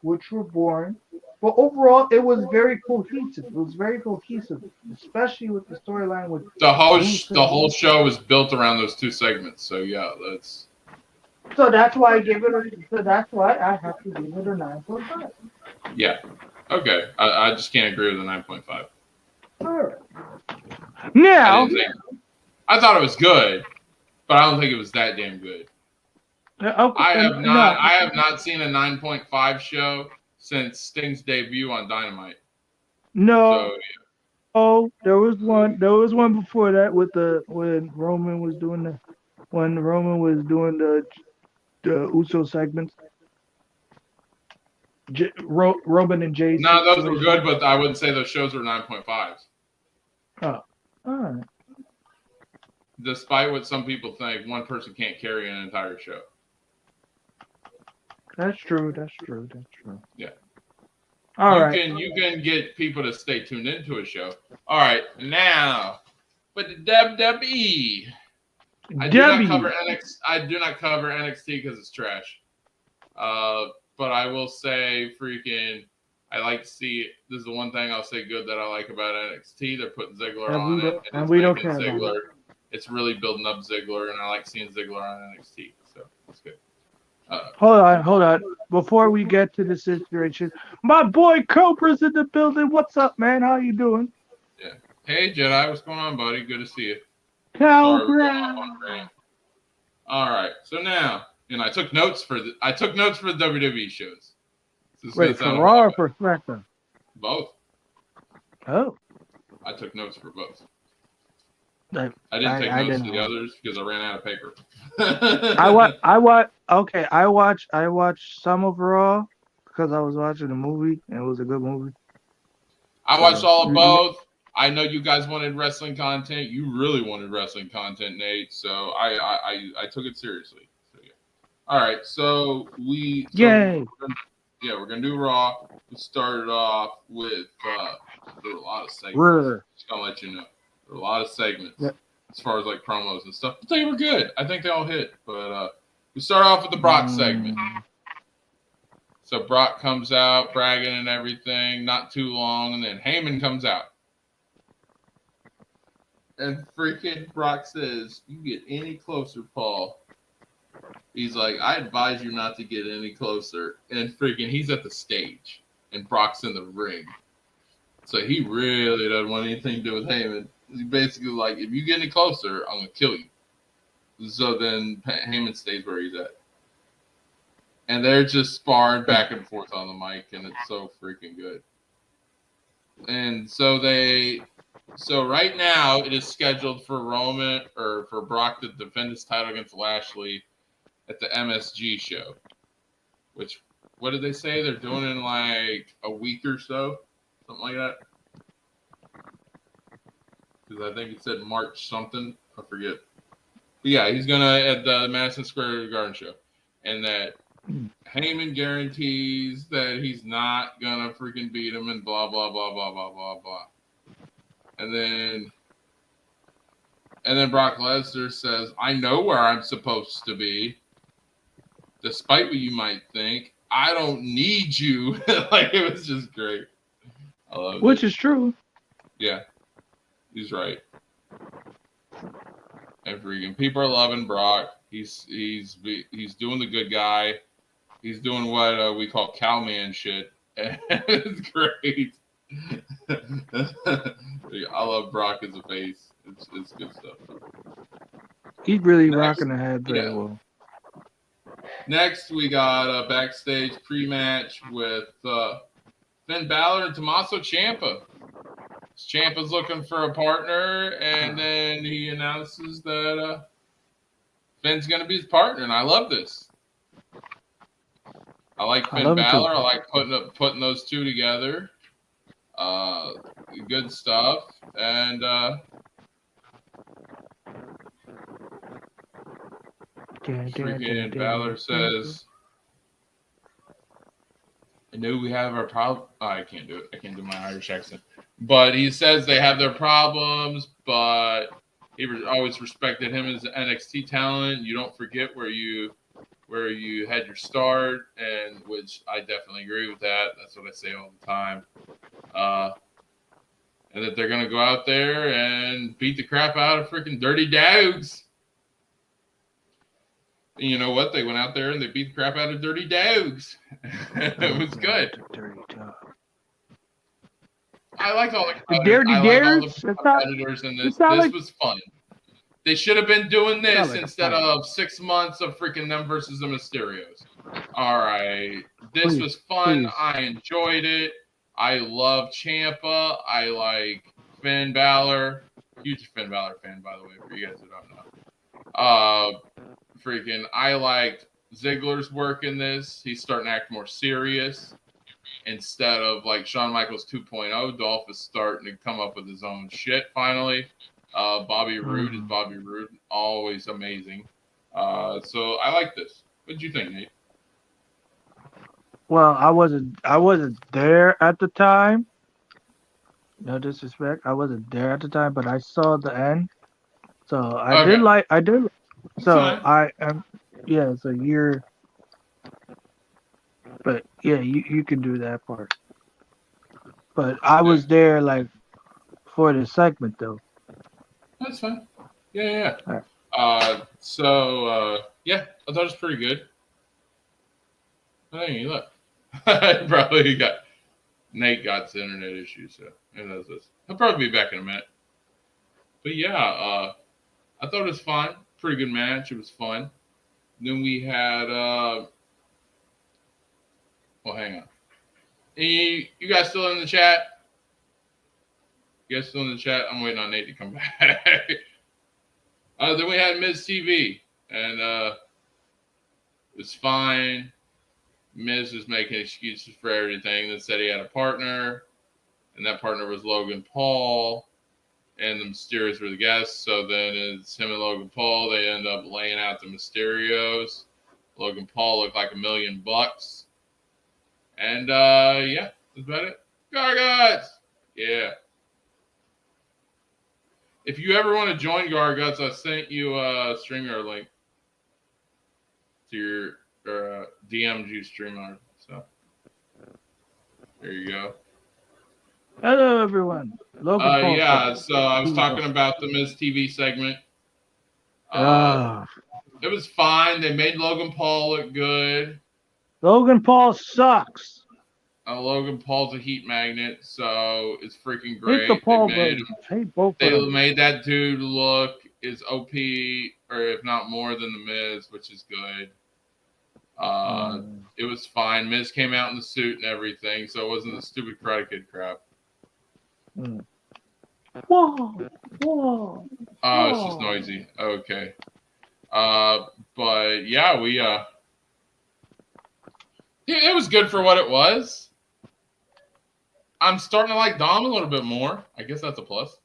which were boring. But overall, it was very cohesive. It was very cohesive, especially with the storyline with The whole Rusev. show was built around those two segments. So yeah, that's So that's why I give it. So that's why I have to give it a 9.5. yeah. Okay, I just can't agree with the 9.5. All right. I Now, didn't think. I thought it was good, but I don't think it was that damn good. okay, I have no. not. I have not seen a 9.5 show since Sting's debut on Dynamite. No, So oh, there was one. There was one before that with when Roman was doing the Uso segments. Roman and Jay no, those were situation. good, but I wouldn't say those shows were 9.5s. Oh, all right. Despite what some people think, one person can't carry an entire show. That's true. That's true. That's true. Yeah. All right. You can get people to stay tuned into a show. All right, now with the WWE. I do not cover NXT because it's trash. But I will say, I like to see. This is the one thing I'll say good that I like about NXT. They're putting Ziggler on it, and we don't making care about Ziggler. It's really building up Ziggler, and I like seeing Ziggler on NXT. So it's good. Hold on. Before we get to the situation, my boy Cobra's in the building. What's up, man? How you doing? Yeah. Hey Jedi, what's going on, buddy? Good to see you. Cobra. All right. So now, I took notes for the WWE shows. Wait, for Raw or for SmackDown? Both. Oh. I took notes for both. I didn't take notes didn't for the others because I ran out of paper. I watched some of Raw because I was watching the movie and it was a good movie. I watched all of both. I know you guys wanted wrestling content. You really wanted wrestling content, Nate. So I took it seriously. So, yeah. All right. So Yay. We're gonna do Raw. We started off with there were a lot of segments. Just gonna let you know. There were a lot of segments as far as like promos and stuff. But they were good. I think they all hit. But we start off with the Brock segment. So Brock comes out bragging and everything, not too long, and then Heyman comes out. And freaking Brock says, "You get any closer, Paul." He's like, "I advise you not to get any closer." And freaking he's at the stage and Brock's in the ring. So he really doesn't want anything to do with Heyman. He's basically like, if you get any closer, I'm going to kill you. So then Heyman stays where he's at. And they're just sparring back and forth on the mic, and it's so freaking good. And so right now it is scheduled for Brock to defend his title against Lashley at the MSG show. Which, what did they say? They're doing in like a week or so? Something like that. Because I think it said March something. I forget. But yeah, he's going to at the Madison Square Garden show. And that Heyman guarantees that he's not going to freaking beat him and blah, blah, blah, blah, blah, blah, blah. And then Brock Lesnar says, "I know where I'm supposed to be. Despite what you might think, I don't need you." Like, it was just great. I love it. Which is true. Yeah. He's right. And freaking people are loving Brock. He's doing the good guy. He's doing what we call cowman shit. It's great. I love Brock as a face. It's good stuff. He's really rocking the head very well. Next, we got a backstage pre-match with Finn Balor and Tommaso Ciampa. Ciampa's looking for a partner, and then he announces that Finn's going to be his partner, and I love this. I like Finn Balor. I like putting those two together. Good stuff. And freaking Balor says, "I know we have our problem." Oh, I can't do it. I can't do my Irish accent. But he says they have their problems, but he always respected him as an NXT talent. You don't forget where you where you had your start, and which I definitely agree with that. That's what I say all the time. And that they're gonna go out there and beat the crap out of freaking Dirty Dogs. And you know what? They went out there and they beat the crap out of Dirty Dogs. It was good. Dirty Dog. I like all The Dirty I like all the Dares? It's not- competitors in this. it's not This like- was fun. They should have been doing It's not this like a instead fight. of 6 months of freaking them versus the Mysterios. All right. This Please, was fun. please. I enjoyed it. I love Ciampa. I like Finn Balor. Huge Finn Balor fan, by the way, for you guys who don't know. Freaking, I liked Ziggler's work in this. He's starting to act more serious instead of like Shawn Michaels 2.0. Dolph is starting to come up with his own shit finally. Bobby Roode is Bobby Roode, always amazing. So I like this. What'd you think, Nate? Well, I wasn't there at the time. No disrespect. I wasn't there at the time, but I saw the end. So I did. So Fine. I am. Yeah, it's a year. But yeah, you can do that part. But I was there like for the segment though. That's fine. Yeah. All right. Yeah, I thought it was pretty good. I think you look. Probably Nate got some internet issues, so who knows this. He'll probably be back in a minute. But yeah, I thought it was fun. Pretty good match. It was fun. Then we had well, hang on. You guys still in the chat? You guys still in the chat? I'm waiting on Nate to come back. Then we had Miz TV, and it was fine. Miz was making excuses for everything. Then said he had a partner, and that partner was Logan Paul, and the Mysterios were the guests. So then it's him and Logan Paul. They end up laying out the Mysterios. Logan Paul looked like $1 million. And yeah, that's about it. Garguts! Yeah. If you ever want to join Garguts, I sent you a streamer link to your DM'd you streamer. So there you go. Hello, everyone. Logan Paul Yeah, sucks. so I was talking about the Miz TV segment. It was fine. They made Logan Paul look good. Logan Paul sucks. Logan Paul's a heat magnet, so it's freaking great. Hate the Paul They made brothers. Hate both of They them. made that dude look as OP, or if not more than the Miz, which is good. It was fine. Miz came out in the suit and everything, so it wasn't the stupid Karate Kid crap. Whoa. Oh, it's just noisy. Okay. But yeah, it was good for what it was. I'm starting to like Dom a little bit more. I guess that's a plus.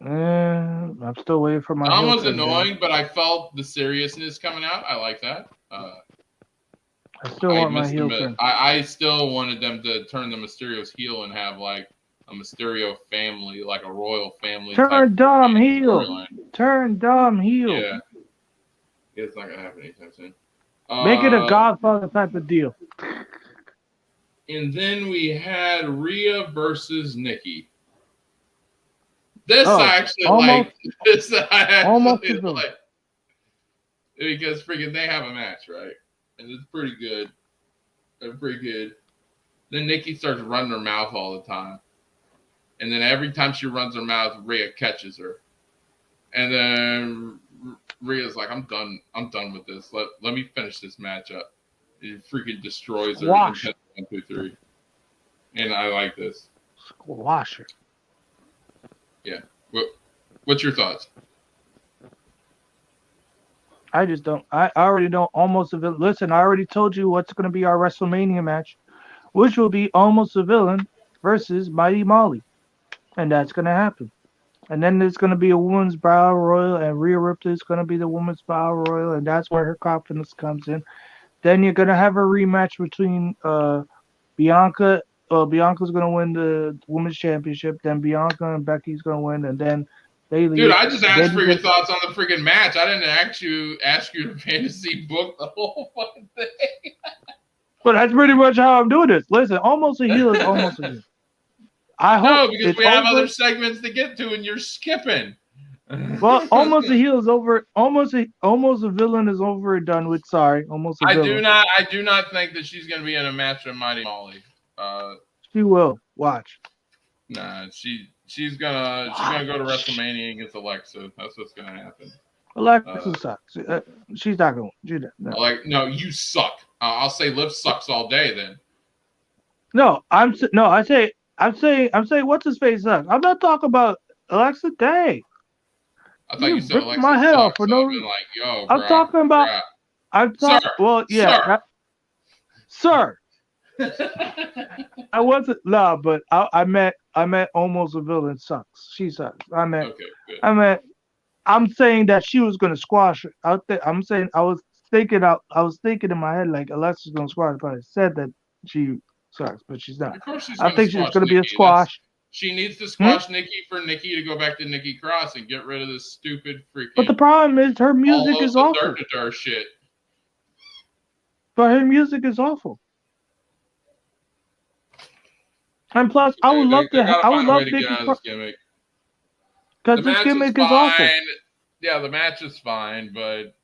I'm still waiting for my. Dom heel was turn, annoying, but I felt the seriousness coming out. I like that. I still want my heel turn. I still wanted them to turn the Mysterios heel and have like a Mysterio family, like a royal family. Turn Dom heel. storyline. Turn Dom heel. Yeah. It's not gonna happen anytime soon. Make it a Godfather type of deal. And then we had Rhea versus Nikki. This Oh, I actually almost- like. This I almost actually as well. like. Because freaking they have a match, right? And it's pretty good. They're pretty good. Then Nikki starts running her mouth all the time. And then every time she runs her mouth, Rhea catches her. And then Rhea's like, I'm done with this. Let me finish this match up. It freaking destroys her. Squash. 1, 2, 3. And I like this. Squash her. What's your thoughts? I just don't. I already know almost a villain. Listen, I already told you what's going to be our WrestleMania match, which will be Almost a Villain versus Mighty Molly. And that's going to happen. And then there's going to be a women's battle royal, and Rhea Ripley is going to be the women's battle royal, and that's where her confidence comes in. Then you're going to have a rematch between Bianca. Bianca's going to win the women's championship. Then Bianca and Becky's going to win, and then Bailey. Dude, I just asked for your Bailey- thoughts on the freaking match. I didn't ask you to fantasy book the whole fucking thing. But that's pretty much how I'm doing this. Listen, almost a heel is almost a heel. I No, hope because it's we have over. other segments to get to, and you're skipping. Well, almost a heel is over. Almost a villain is over and done with. Sorry, almost a I villain. do not think that she's going to be in a match with Mighty Molly. She will. Watch. Nah, she's gonna go to WrestleMania against Alexa. That's what's gonna happen. Alexa sucks. She's not going. No. No, you suck. I'll say Liv sucks all day then. No, I'm saying what's his face sucks. I'm not talking about Alexa Day. I thought you said ripped Alexa my head off sucks, for so no I've been reason. like, yo, I'm bro, talking about. crap. I'm talking. Sir, Well, yeah, sir. I wasn't but I meant almost a villain sucks. She sucks. Okay, good. I'm saying that she was gonna squash her out there. I'm saying I was thinking in my head like Alexa's gonna squash, but I said that she sucks, but she's not. Of course she's I think she's gonna be a Nikki. squash. She needs to squash Nikki for Nikki to go back to Nikki Cross and get rid of this stupid freaking. But the problem is her music is awful. Dirt shit. But her music is awful. And plus, I would love Nikki Cross because this gimmick is awful. Yeah, the match is fine, but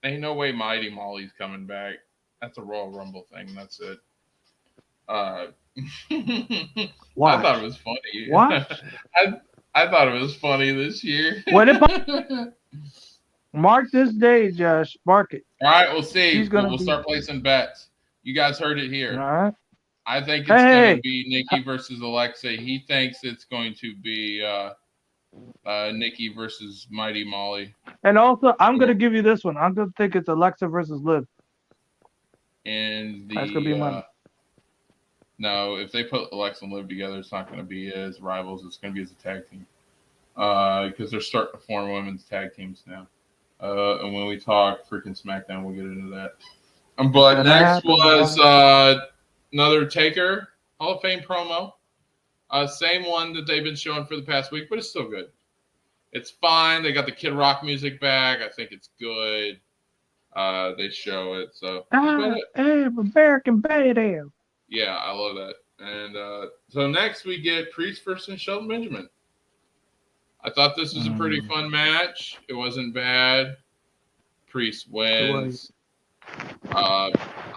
ain't no way Mighty Molly's coming back. That's a Royal Rumble thing. That's it. I thought it was funny. What? I thought it was funny this year. Mark this day, Josh. Mark it. All right, we'll see. We'll be... start placing bets. You guys heard it here. All right. I think it's going to be Nikki versus Alexa. He thinks it's going to be Nikki versus Mighty Molly. And also, I'm going to give you this one. I'm going to think it's Alexa versus Liv. And that's going to be mine. No, if they put Alexa and Liv together, it's not going to be as rivals. It's going to be as a tag team. Because they're starting to form women's tag teams now. And when we talk freaking SmackDown, we'll get into that. But next was another Taker Hall of Fame promo. Same one that they've been showing for the past week, but it's still good. It's fine. They got the Kid Rock music back. I think it's good. They show it. So American Badass. Yeah, I love that. And so next we get Priest versus Shelton Benjamin. I thought this was a pretty fun match. It wasn't bad. Priest wins.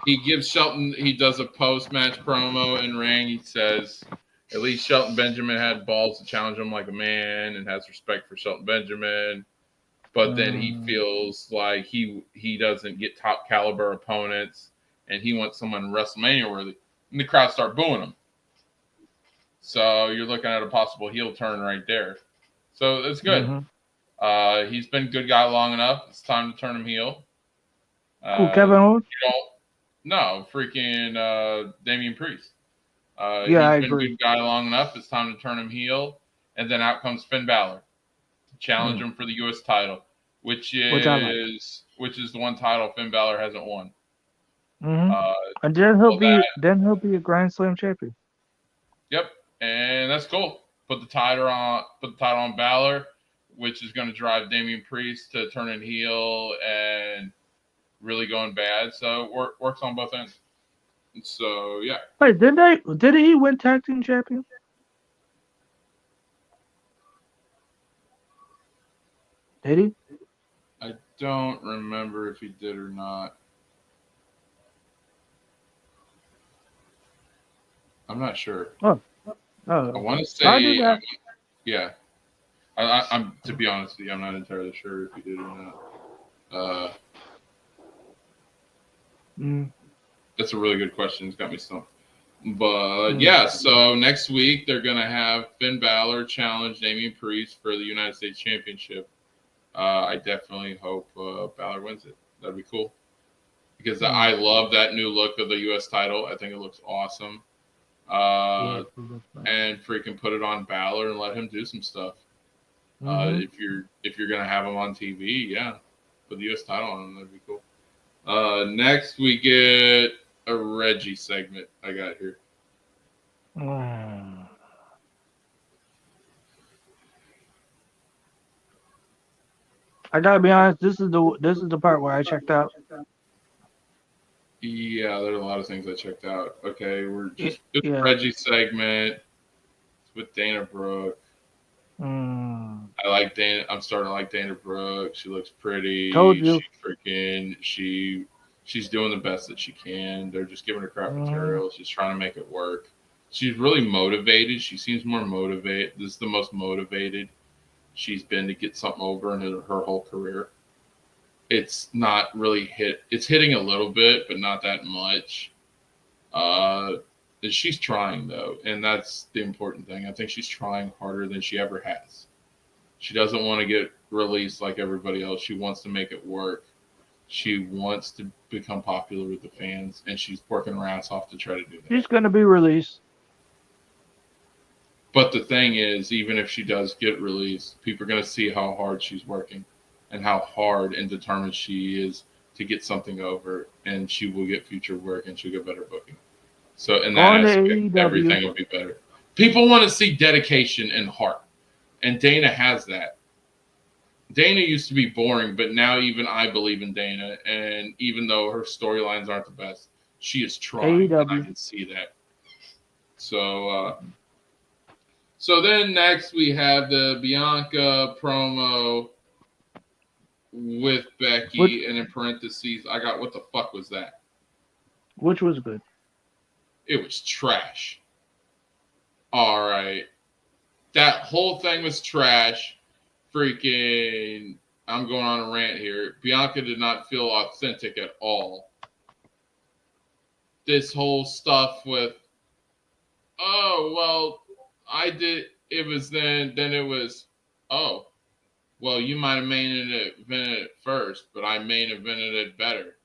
He gives Shelton, he does a post-match promo in ring. He says, at least Shelton Benjamin had balls to challenge him like a man and has respect for Shelton Benjamin. But then he feels like he doesn't get top caliber opponents and he wants someone WrestleMania worthy. And the crowd start booing him. So you're looking at a possible heel turn right there. So it's good. He's been good guy long enough. It's time to turn him heel. Kevin Owens? No, freaking Damian Priest. I he's agree. Been good guy long enough. It's time to turn him heel. And then out comes Finn Balor to challenge him for the U.S. title, which is the one title Finn Balor hasn't won. And then he'll be a Grand Slam champion. Yep, and that's cool. Put the title on Balor, which is going to drive Damian Priest to turning heel and really going bad. So it works on both ends. So yeah. Wait, did he win tag team champion? Did he? I don't remember if he did or not. I'm not sure. Oh. I want to say, yeah. I'm to be honest with you, I'm not entirely sure if he did or not. That's a really good question. It's got me stumped. But yeah, so next week they're gonna have Finn Balor challenge Damian Priest for the United States Championship. I definitely hope Balor wins it. That'd be cool because I love that new look of the U.S. title. I think it looks awesome. And freaking put it on Balor and let him do some stuff. If you're gonna have him on TV, yeah, put the U.S. title on him. That'd be cool. Next we get a Reggie segment. I got here. I gotta be honest. This is the part where I checked out. Yeah, there's a lot of things I checked out. Okay, we're just it's Yeah. Reggie segment with Dana Brooke. Mm, I like Dana. I'm starting to like Dana Brooke. She looks pretty. Told you. She's doing the best that she can. They're just giving her crap Mhm. material. She's trying to make it work. She's really motivated. She seems more motivated. This is the most motivated she's been to get something over in her whole career. It's not really hit. It's hitting a little bit, but not that much. She's trying though, and that's the important thing. I think she's trying harder than she ever has. She doesn't want to get released like everybody else. She wants to make it work. She wants to become popular with the fans, and she's working her ass off to try to do that. She's gonna be released. But the thing is, even if she does get released, people are going to see how hard she's working and how hard and determined she is to get something over, and she will get future work and she'll get better booking. So in that On to aspect, AEW. everything will be better. People want to see dedication and heart, and Dana has that. Dana used to be boring, but now even I believe in Dana, and even though her storylines aren't the best, she is trying, and I AEW. can see that. So then next we have the Bianca promo with Becky, and in parentheses, I got, what the fuck was that? Which was good. It was trash. All right. That whole thing was trash. Freaking, I'm going on a rant here. Bianca did not feel authentic at all. This whole stuff with, oh, well, I did, it was then it was, oh, well, you might have main evented it first, but I main evented it better.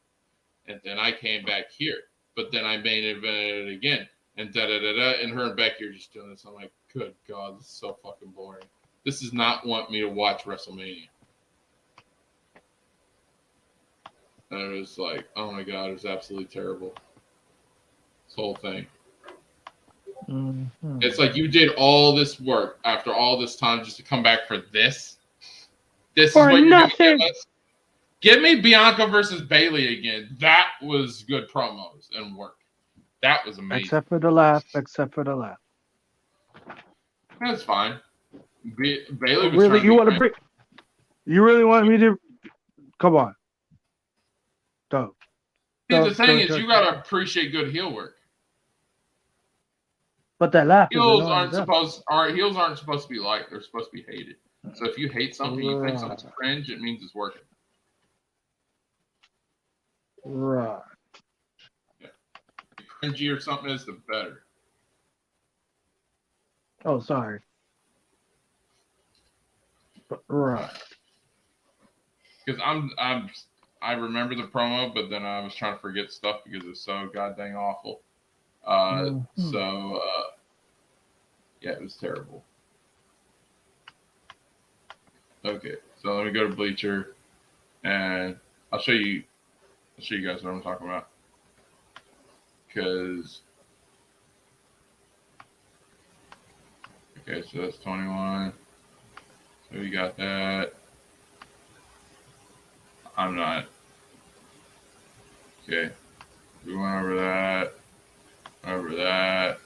And then I came back here, but then I main evented it again. And da-da-da-da, and her and Becky are just doing this. I'm like, good God, this is so fucking boring. This does not want me to watch WrestleMania. And it was like, oh my God, it was absolutely terrible. This whole thing. Mm-hmm. It's like you did all this work after all this time just to come back for this. This For is what you're nothing. going to give us. Give me Bianca versus Bayley again. That was good promos and work. That was amazing. Except for the laugh. Except for the laugh. That's fine. Bayley was Really, you want to bring? bring? You really want me to? Come on. Don't. See, the Don't- thing don't is, touch you me. gotta appreciate good heel work. But that laugh. is Heels annoying aren't as hell. supposed to be liked. They're supposed to be hated. So if you hate something, you think something's cringe, it means it's working. Right. The cringy or something is, the better. Oh, sorry. Right. Because I remember the promo, but then I was trying to forget stuff because it's so goddamn awful. Yeah, it was terrible. Okay, so let me go to Bleacher, and I'll show you guys what I'm talking about. Because okay, so that's 21. So we got that. I'm not. Okay, we went over that. Over that.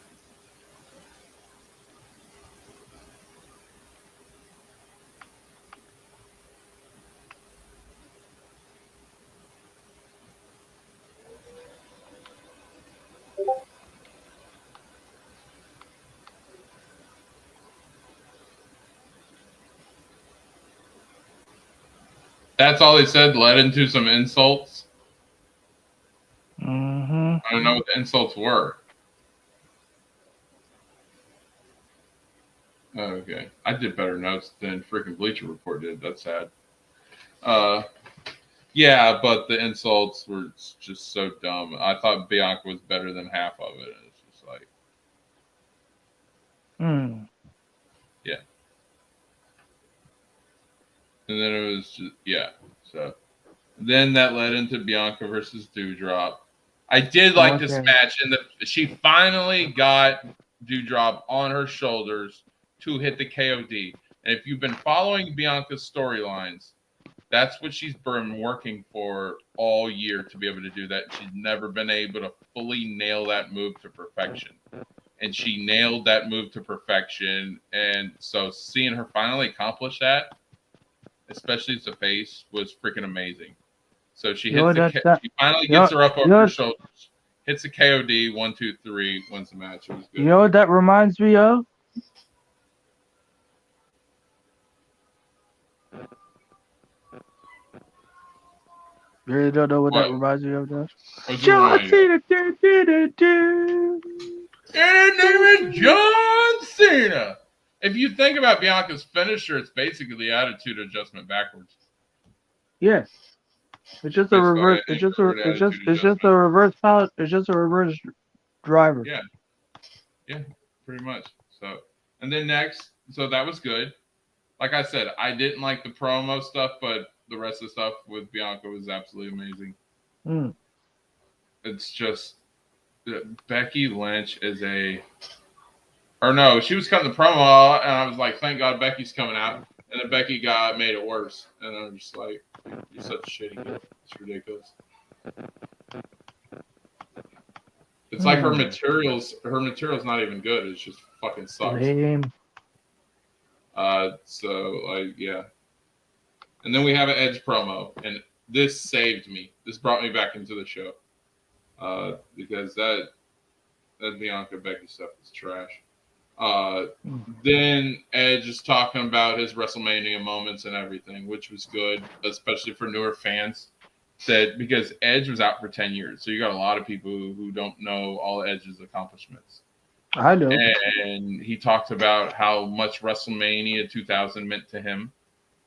That's all they said, led into some insults. Mm-hmm. I don't know what the insults were. Okay. I did better notes than freaking Bleacher Report did. That's sad. Yeah, but the insults were just so dumb. I thought Bianca was better than half of it. And it's just like, yeah. And then it was just, yeah. So then that led into Bianca versus Doudrop. I did like this match, and she finally got Doudrop on her shoulders to hit the KOD. And if you've been following Bianca's storylines, That's what she's been working for all year to be able to do that. She's never been able to fully nail that move to perfection. And she nailed that move to perfection. And so seeing her finally accomplish that, especially as a face, was freaking amazing. So she she finally gets her up over her shoulders, hits a KOD, 1, 2, 3, wins the match. It was good. You know what that reminds me of? You really don't know what that reminds me of, Josh? John Cena. And his name is John Cena. If you think about Bianca's finisher, it's basically the attitude adjustment backwards. Yeah. It's just a reverse. It's just a reverse pilot. It's just a reverse driver. Yeah. Yeah, pretty much. So, and then next, so that was good. Like I said, I didn't like the promo stuff, but the rest of the stuff with Bianca was absolutely amazing. It's just Becky Lynch is she was cutting the promo, and I was like, thank God Becky's coming out. And then Becky made it worse. And I'm just like, you're such a shitty girl. It's ridiculous. It's like her material's not even good. It's just fucking sucks. Lame. Yeah. And then we have an Edge promo, and this saved me. This brought me back into the show. Because that Bianca Becky stuff is trash. Then Edge is talking about his WrestleMania moments and everything, which was good, especially for newer fans. Because Edge was out for 10 years, so you got a lot of people who don't know all Edge's accomplishments. I know. And he talked about how much WrestleMania 2000 meant to him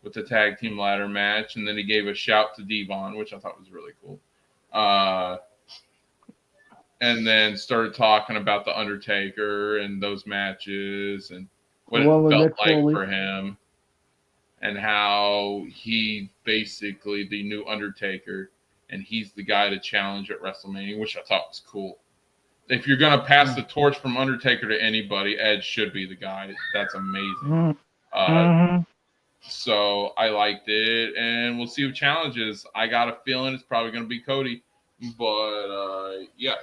with the tag team ladder match, and then he gave a shout to Devon, which I thought was really cool. And then started talking about The Undertaker and those matches and what it felt like for him, and how he basically the new Undertaker, and he's the guy to challenge at WrestleMania, which I thought was cool. If you're going to pass the torch from Undertaker to anybody, Edge should be the guy. That's amazing. So I liked it, and we'll see who challenges. I got a feeling it's probably going to be Cody, but yeah.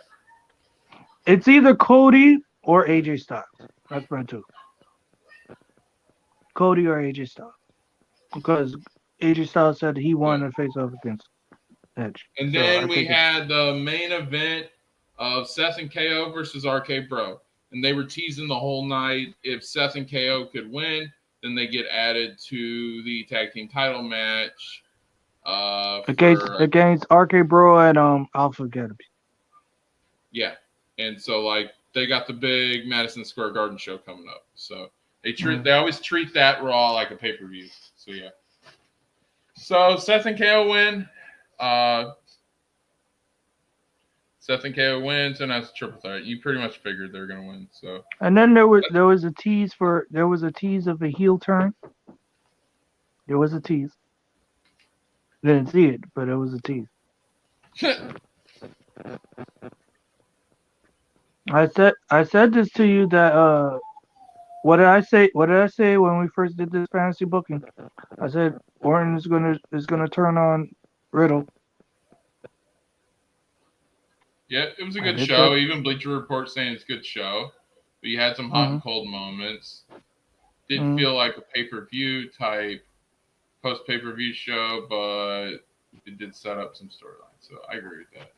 It's either Cody or AJ Styles. That's my two. Cody or AJ Styles. Because AJ Styles said he wanted to face off against Edge. And then we had the main event of Seth and KO versus RK Bro. And they were teasing the whole night. If Seth and KO could win, then they get added to the tag team title match. Against RK Bro and Alpha Academy. Yeah. And so, they got the big Madison Square Garden show coming up. So, they always treat that Raw like a pay-per-view. So, yeah. So, Seth and KO win. Seth and KO wins, and that's a triple threat. You pretty much figured they were going to win. So, and then there was a tease of a heel turn. There was a tease. Didn't see it, but it was a tease. I said this to you that what did I say when we first did this fantasy booking? I said Orton is gonna turn on Riddle. Yeah, it was a good show. Even Bleacher Report saying it's a good show. But you had some hot and cold moments. Didn't feel like a pay-per-view type post pay-per-view show, but it did set up some storylines. So I agree with that.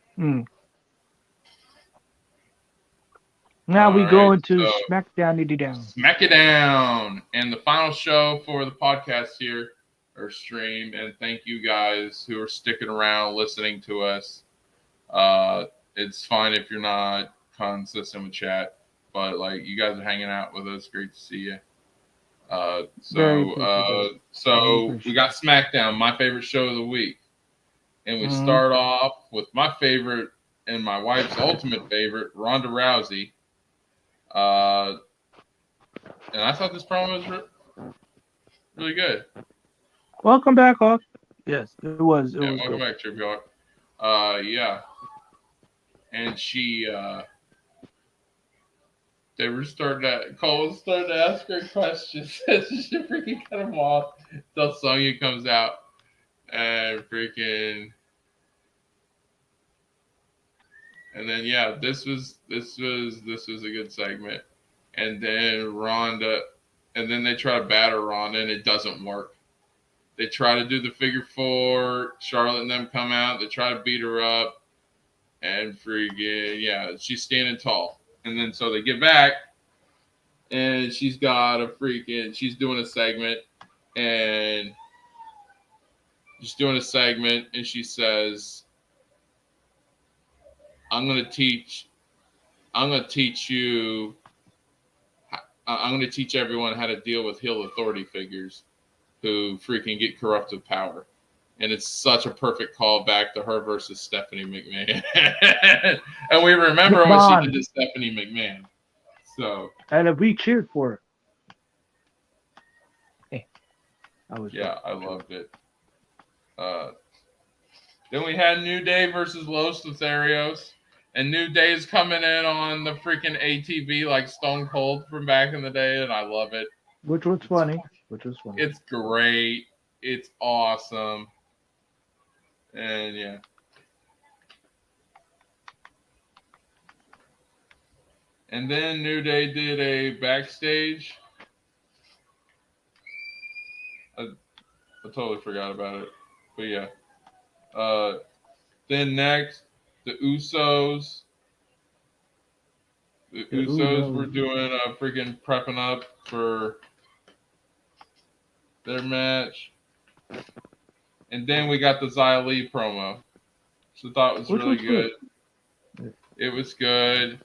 Now we go into SmackDown. Smack it down. And the final show for the podcast here, or stream. And thank you guys who are sticking around listening to us. It's fine if you're not consistent with chat, but you guys are hanging out with us. Great to see you. So we got SmackDown, my favorite show of the week. And we start off with my favorite and my wife's ultimate favorite, Ronda Rousey. And I thought this promo was really good. Welcome back, Hawk. Yes, it was. Welcome back, Triple Hawk. Yeah. And she, Cole started to ask her questions. She freaking cut him off until Sonya comes out. and freaking, and then yeah, this was a good segment, and then Ronda, and then they try to batter Ronda, and it doesn't work. They try to do the figure four. Charlotte and them come out. They try to beat her up, and freaking yeah, she's standing tall, and then so they get back, and she's doing a segment, and she's doing a segment, and she says, I'm going to teach you. I'm going to teach everyone how to deal with heel authority figures who freaking get corrupt with power." And it's such a perfect call back to her versus Stephanie McMahon. And we remember what she did to Stephanie McMahon. So, and we cheered for it. I loved it. Then we had New Day versus Los Lotharios. And New Day is coming in on the freaking ATV like Stone Cold from back in the day, and I love it. Which was funny. It's great. It's awesome. And yeah. And then New Day did a backstage. I totally forgot about it. But yeah. Then next, the Usos. The Usos were doing a freaking prepping up for their match. And then we got the Xia Li promo. So I thought it was really good. It was good.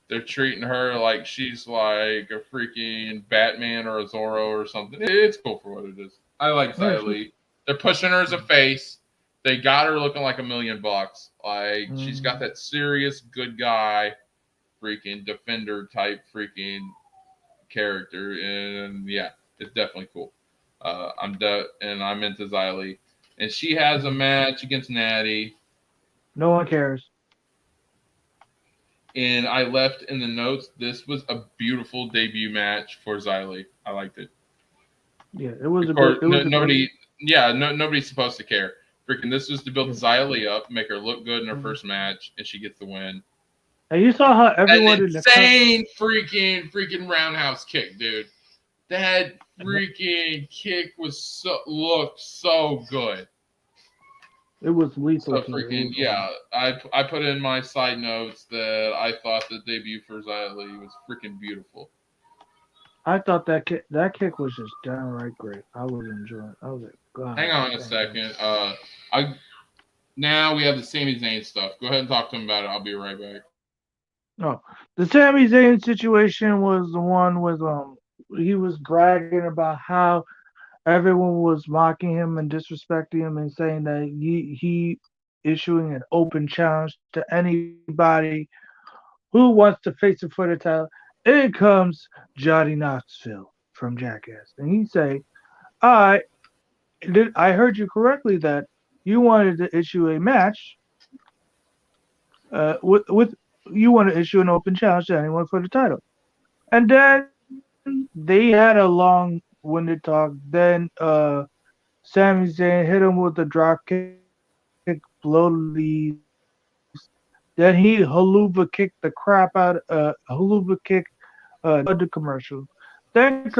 They're treating her like she's like a freaking Batman or a Zorro or something. It's cool for what it is. I like Xia Li. They're pushing her as a face. They got her looking like $1 million. Like she's got that serious good guy, freaking defender type freaking character, and yeah, it's definitely cool. I'm into Xia Li, and she has a match against Natty. No one cares. And I left in the notes, this was a beautiful debut match for Xia Li. I liked it. Yeah, it was a good. Nobody's supposed to care. Freaking, this was to build Xia Li up, make her look good in her first match, and she gets the win. And you saw how everyone An insane freaking roundhouse kick, dude. That freaking kick looked so good. It was lethal. So freaking yeah, I put in my side notes that I thought the debut for Xia Li was freaking beautiful. I thought that kick was just downright great. I was enjoying it. I was like, God. Hang on a second. Now we have the Sami Zayn stuff. Go ahead and talk to him about it. I'll be right back. No, the Sami Zayn situation was the one with he was bragging about how everyone was mocking him and disrespecting him and saying that he issuing an open challenge to anybody who wants to face him for the title. In comes Johnny Knoxville from Jackass, and he say, I heard you correctly that you wanted to issue a match with you want to issue an open challenge to anyone for the title." And then they had a long-winded talk. Then Sami Zayn hit him with a drop kick below the knees. Then he haluva kicked the crap out the commercial. Then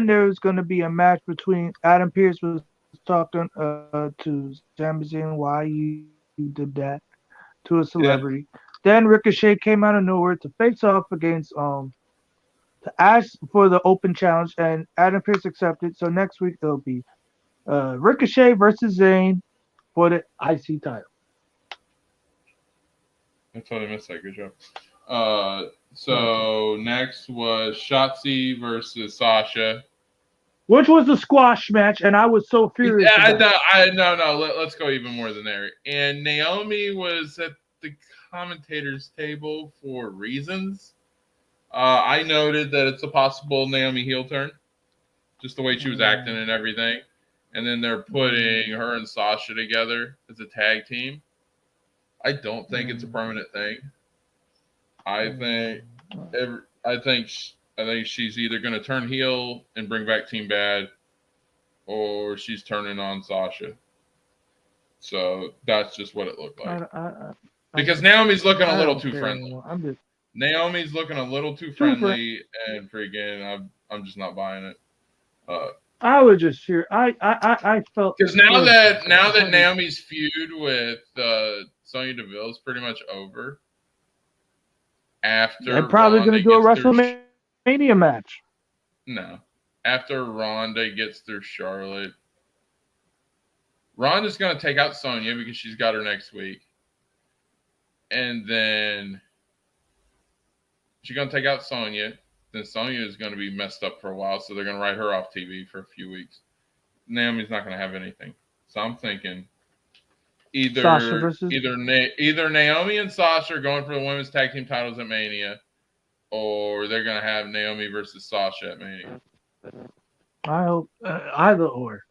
there was going to be a match between Adam Pearce was talking to Sami Zayn why you did that to a celebrity. Yeah. Then Ricochet came out of nowhere to face off against to ask for the open challenge, and Adam Pearce accepted. So next week it'll be Ricochet versus Zayn for the IC title. I totally missed that. Good job. So next was Shotzi versus Sasha, which was a squash match, and I was so furious. No. Let's go even more than there. And Naomi was at the commentators table for reasons. I noted that it's a possible Naomi heel turn, just the way she was acting and everything. And then they're putting her and Sasha together as a tag team. I don't think it's a permanent thing. I think she's either going to turn heel and bring back Team Bad, or she's turning on Sasha. So that's just what it looked like. I Because Naomi's looking a I little don't too care friendly. anymore. I'm just Naomi's looking a little too friendly, and freaking, I'm just not buying it. I was just here. I felt Because now I that Naomi's feud with Sonya Deville is pretty much over. After they're probably going to do a WrestleMania match. No. After Ronda gets through Charlotte, Ronda's going to take out Sonya because she's got her next week. And then she's going to take out Sonya. Then Sonya is going to be messed up for a while, so they're going to write her off TV for a few weeks. Naomi's not going to have anything. So I'm thinking either Naomi and Sasha are going for the women's tag team titles at Mania, or they're going to have Naomi versus Sasha at Mania. I hope either or.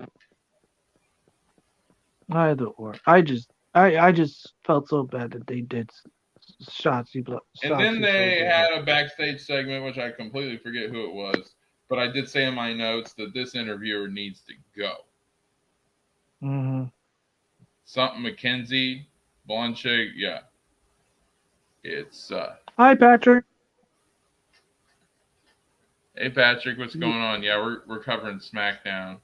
Either or. I just felt so bad that they did Shotzi. And then they had a backstage segment, which I completely forget who it was, but I did say in my notes that this interviewer needs to go. Mm-hmm. Something Mackenzie, blonde chick, yeah. It's Hi, Patrick. Hey Patrick, what's going on? Yeah, we're covering SmackDown.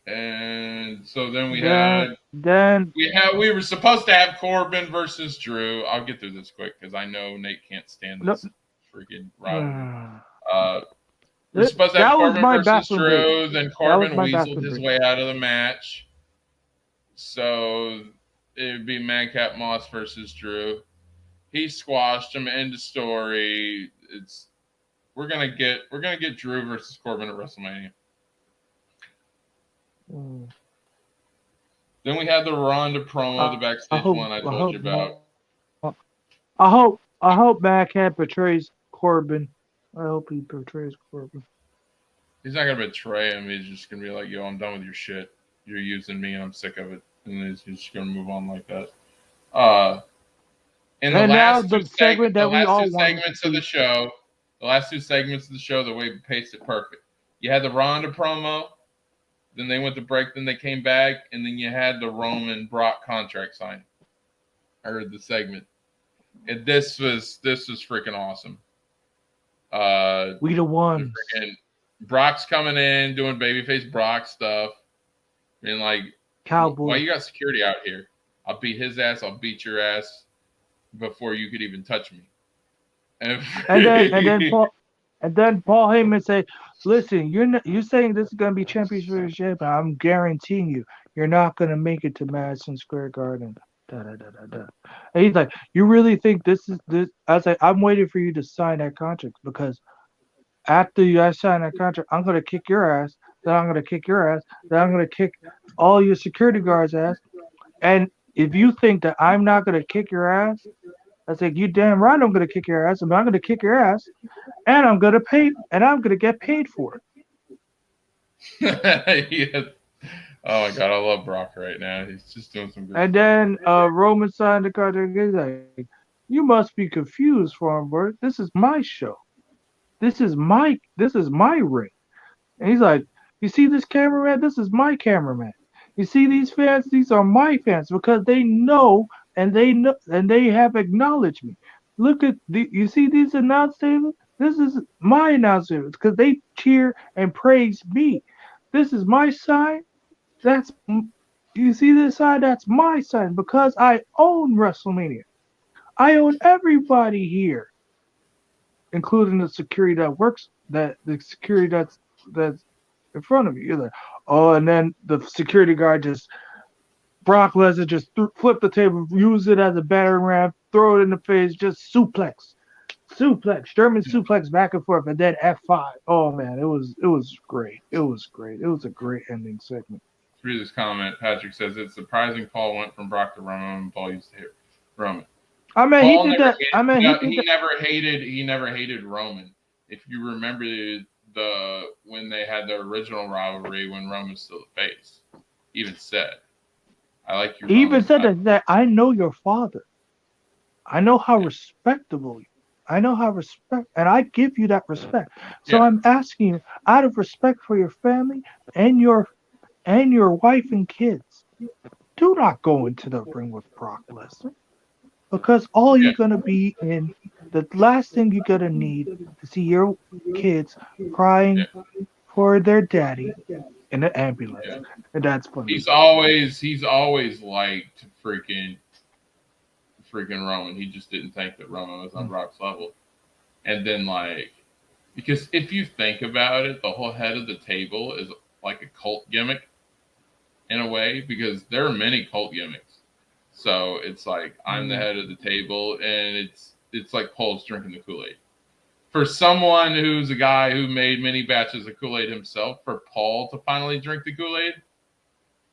And so then we were supposed to have Corbin versus Drew. I'll get through this quick because I know Nate can't stand this freaking rivalry. We're supposed to have Corbin versus Drew. Then Corbin weaseled his way out of the match. So it would be Madcap Moss versus Drew. He squashed him. End of story. We're gonna get Drew versus Corbin at WrestleMania. Then we had the Ronda promo, the backstage one I told you about. I hope Madcap betrays Corbin. I hope he betrays Corbin. He's not gonna betray him. He's just gonna be like, "Yo, I'm done with your shit. You're using me, and I'm sick of it." And he's just gonna move on like that. And the last two segments of the show, the way we paced it perfect. You had the Ronda promo. Then they went to break. Then they came back, and then you had the Roman Brock contract signing. I heard the segment. And this was freaking awesome. We the ones. Brock's coming in doing babyface Brock stuff. And like, Cowboy. Why you got security out here? I'll beat his ass. I'll beat your ass before you could even touch me. And then Paul Heyman say, "Listen, you're saying this is gonna be championship, but I'm guaranteeing you're not gonna make it to Madison Square Garden." And he's like, "You really think this is this?" I was like, "I'm waiting for you to sign that contract because after I sign that contract, I'm gonna kick your ass. Then I'm gonna kick your ass. Then I'm gonna kick all your security guards' ass. And if you think that I'm not gonna kick your ass," I said, "You damn right I'm gonna kick your ass, and I'm gonna kick your ass, and I'm gonna get paid for it." Yeah. Oh my god, I love Brock right now. He's just doing some good. And then Roman signed the contract. He's like, "You must be confused, Farnborough. This is my show. This is my ring." And he's like, "You see this cameraman? This is my cameraman. You see these fans? These are my fans because they know and they have acknowledged me. Look at you see these announce tables? This is my announce tables because they cheer and praise me. This is my sign. You see this sign? That's my sign because I own WrestleMania. I own everybody here, including the security the security that's in front of you." You're like, "Oh," and then the security guard Brock Lesnar just flip the table, use it as a battering ram, throw it in the face, just suplex, German suplex back and forth, and then F5. Oh man, it was great. It was great. It was a great ending segment. To read this comment, Patrick says it's surprising Paul went from Brock to Roman when Paul used to hate Roman. I mean, Paul he did that. He never hated Roman. If you remember when they had the original rivalry when Roman's still the face, he even said, "I like your." He even said that I know your father. I know how respectable you. I know how and I give you that respect. So I'm asking you, out of respect for your family and your and your wife and kids, do not go into the ring with Brock Lesnar. Because all Yeah. you're gonna be in, the last thing you're gonna need to see your kids crying for their daddy in an ambulance, Yeah. and that's funny. He's always liked freaking Roman. He just didn't think that Roman was on Brock's level. And then because if you think about it, the whole head of the table is like a cult gimmick in a way, because there are many cult gimmicks. So it's like I'm the head of the table, and it's like Paul's drinking the Kool-Aid. For someone who's a guy who made many batches of Kool-Aid himself, for Paul to finally drink the Kool-Aid,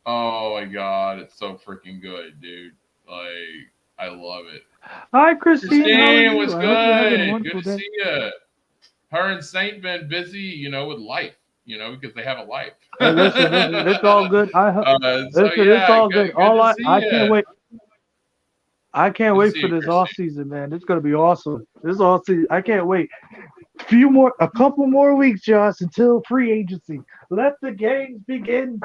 oh my God, it's so freaking good, dude. Like, I love it. Hi, Christine. How are Christine you? was I hope you're having a good. wonderful Good to day. see you. Her and Saint been busy, with life, because they have a life. Hey, listen, it's all good. So Listen, it's yeah, all good, good. good to see I you. can't wait. I can't Good to wait see for you, this Christine. off season, man. It's gonna be awesome. This off season, I can't wait. A couple more weeks, Josh, until free agency. Let the games begin.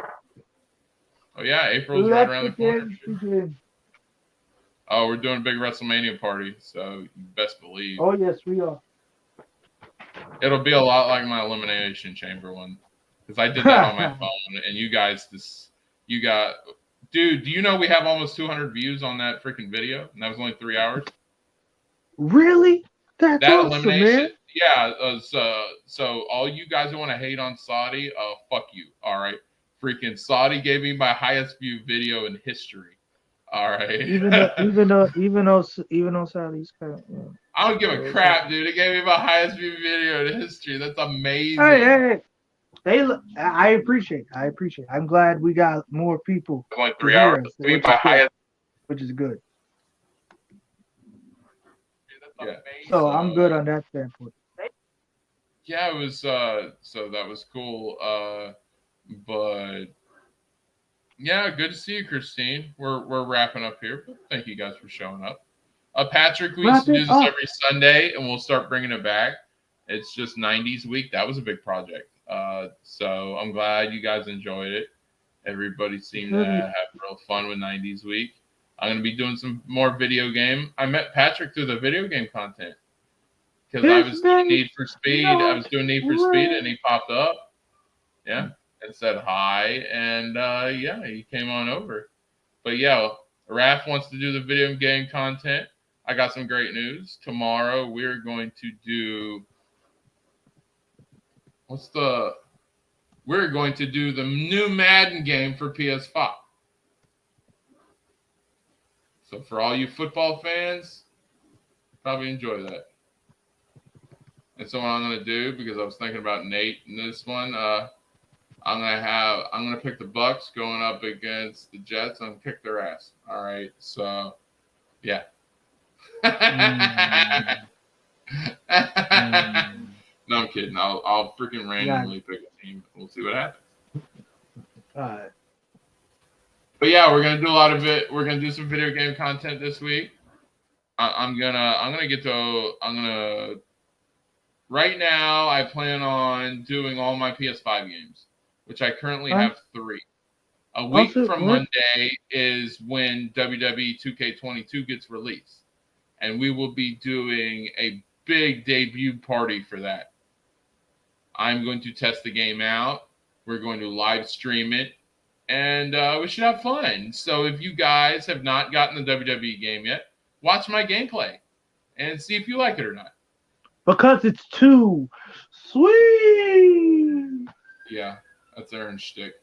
Oh yeah, April's right Let around the the corner. games begin. Oh, we're doing a big WrestleMania party, so you best believe Oh yes, we are. it'll be a lot like my Elimination Chamber one, because I did that on my phone, and you guys dude, do you know we have almost 200 views on that freaking video, and that was only 3 hours? Really? That's That awesome, elimination, man. yeah. So all you guys who want to hate on Saudi, fuck you. All right, freaking Saudi gave me my highest view video in history. All right. Even though Saudi's kind of. Yeah. I don't give a crap, dude. It gave me my highest view video in history. That's amazing. Hey. I appreciate. I'm glad we got more people It's only to 3 hear hours. us, Give me my highest. which is good. Yeah. So I'm good on that standpoint. Yeah, it was. So that was cool. But yeah, good to see you, Christine. We're wrapping up here. But thank you guys for showing up. Patrick, we used to do this every Sunday, and we'll start bringing it back. It's just 90s week. That was a big project. So I'm glad you guys enjoyed it. Everybody seemed to have real fun with 90s week. I'm going to be doing some more video game. I met Patrick through the video game content, because I was doing Need for Speed. I was doing Need for Speed, and he popped up. Yeah. And said hi. And yeah, he came on over. But yeah, Raph wants to do the video game content. I got some great news. Tomorrow we're going to do we're going to do the new Madden game for PS5. So for all you football fans, probably enjoy that. And so what I'm going to do, because I was thinking about Nate in this one, I'm gonna pick the Bucks going up against the Jets. I'm gonna kick their ass. All right, so yeah. No, I'm kidding. I'll freaking randomly pick a team. We'll see what happens. All right. But yeah, we're gonna do a lot of it. We're gonna do some video game content this week. Right now I plan on doing all my PS5 games, which I currently have 3. A week from Monday is when WWE 2K22 gets released, and we will be doing a big debut party for that. I'm going to test the game out. We're going to live stream it, and we should have fun. So if you guys have not gotten the WWE game yet, watch my gameplay and see if you like it or not. Because it's too sweet. Yeah, that's Aaron's shtick.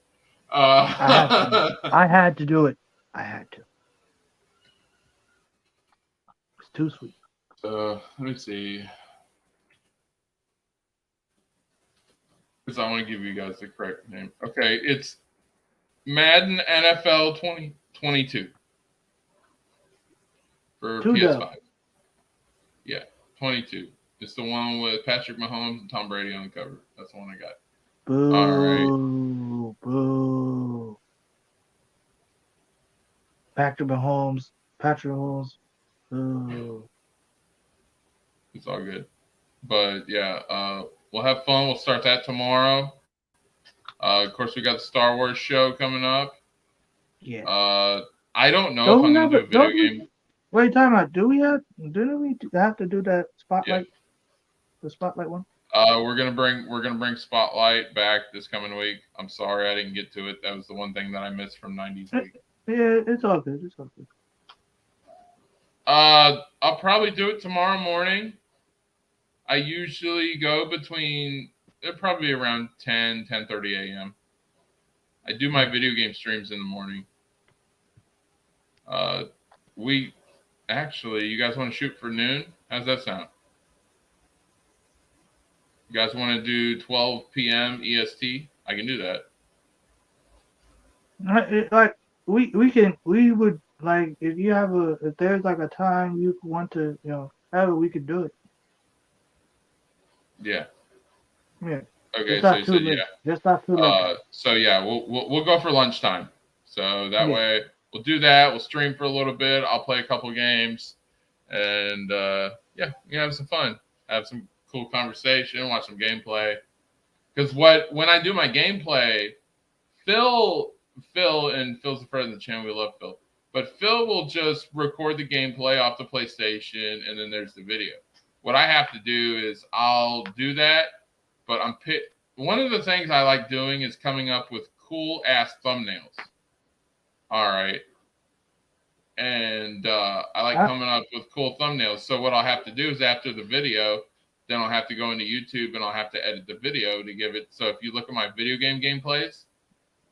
I had to do it. I had to. It's too sweet. Let me see. Because I want to give you guys the correct name. Okay, it's Madden NFL 2022 for PS5. Yeah, 22. It's the one with Patrick Mahomes and Tom Brady on the cover. That's the one I got. Boo. All right. Boo. Patrick Mahomes. Boo. It's all good. But yeah, we'll have fun. We'll start that tomorrow. Of course, we got the Star Wars show coming up. Yeah. I don't know Don't if we I'm have going to do a video don't game. wait, time out. Didn't we have to do that spotlight? The spotlight one? We're gonna bring Spotlight back this coming week. I'm sorry I didn't get to it. That was the one thing that I missed from 90s week. Yeah, it's all good. It's all good. I'll probably do it tomorrow morning. I usually go between probably around 10:30 a.m. I do my video game streams in the morning. We actually, you guys want to shoot for noon? How's that sound? You guys want to do 12 p.m. EST? I can do that. Like we would like if there's like a time you want to have it, we could do it. Yeah. Yeah. Okay, It's so not you too said late. yeah. Just not too late. So yeah, we'll go for lunchtime. So that Yeah. way we'll do that. We'll stream for a little bit. I'll play a couple games, and yeah, you have some fun. Have some cool conversation. Watch some gameplay. Because when I do my gameplay, Phil and Phil's the friend of the channel. We love Phil, but Phil will just record the gameplay off the PlayStation, and then there's the video. What I have to do is I'll do that, but one of the things I like doing is coming up with cool ass thumbnails. All right. And I like coming up with cool thumbnails. So what I'll have to do is after the video, then I'll have to go into YouTube and I'll have to edit the video to give it. So if you look at my video game gameplays,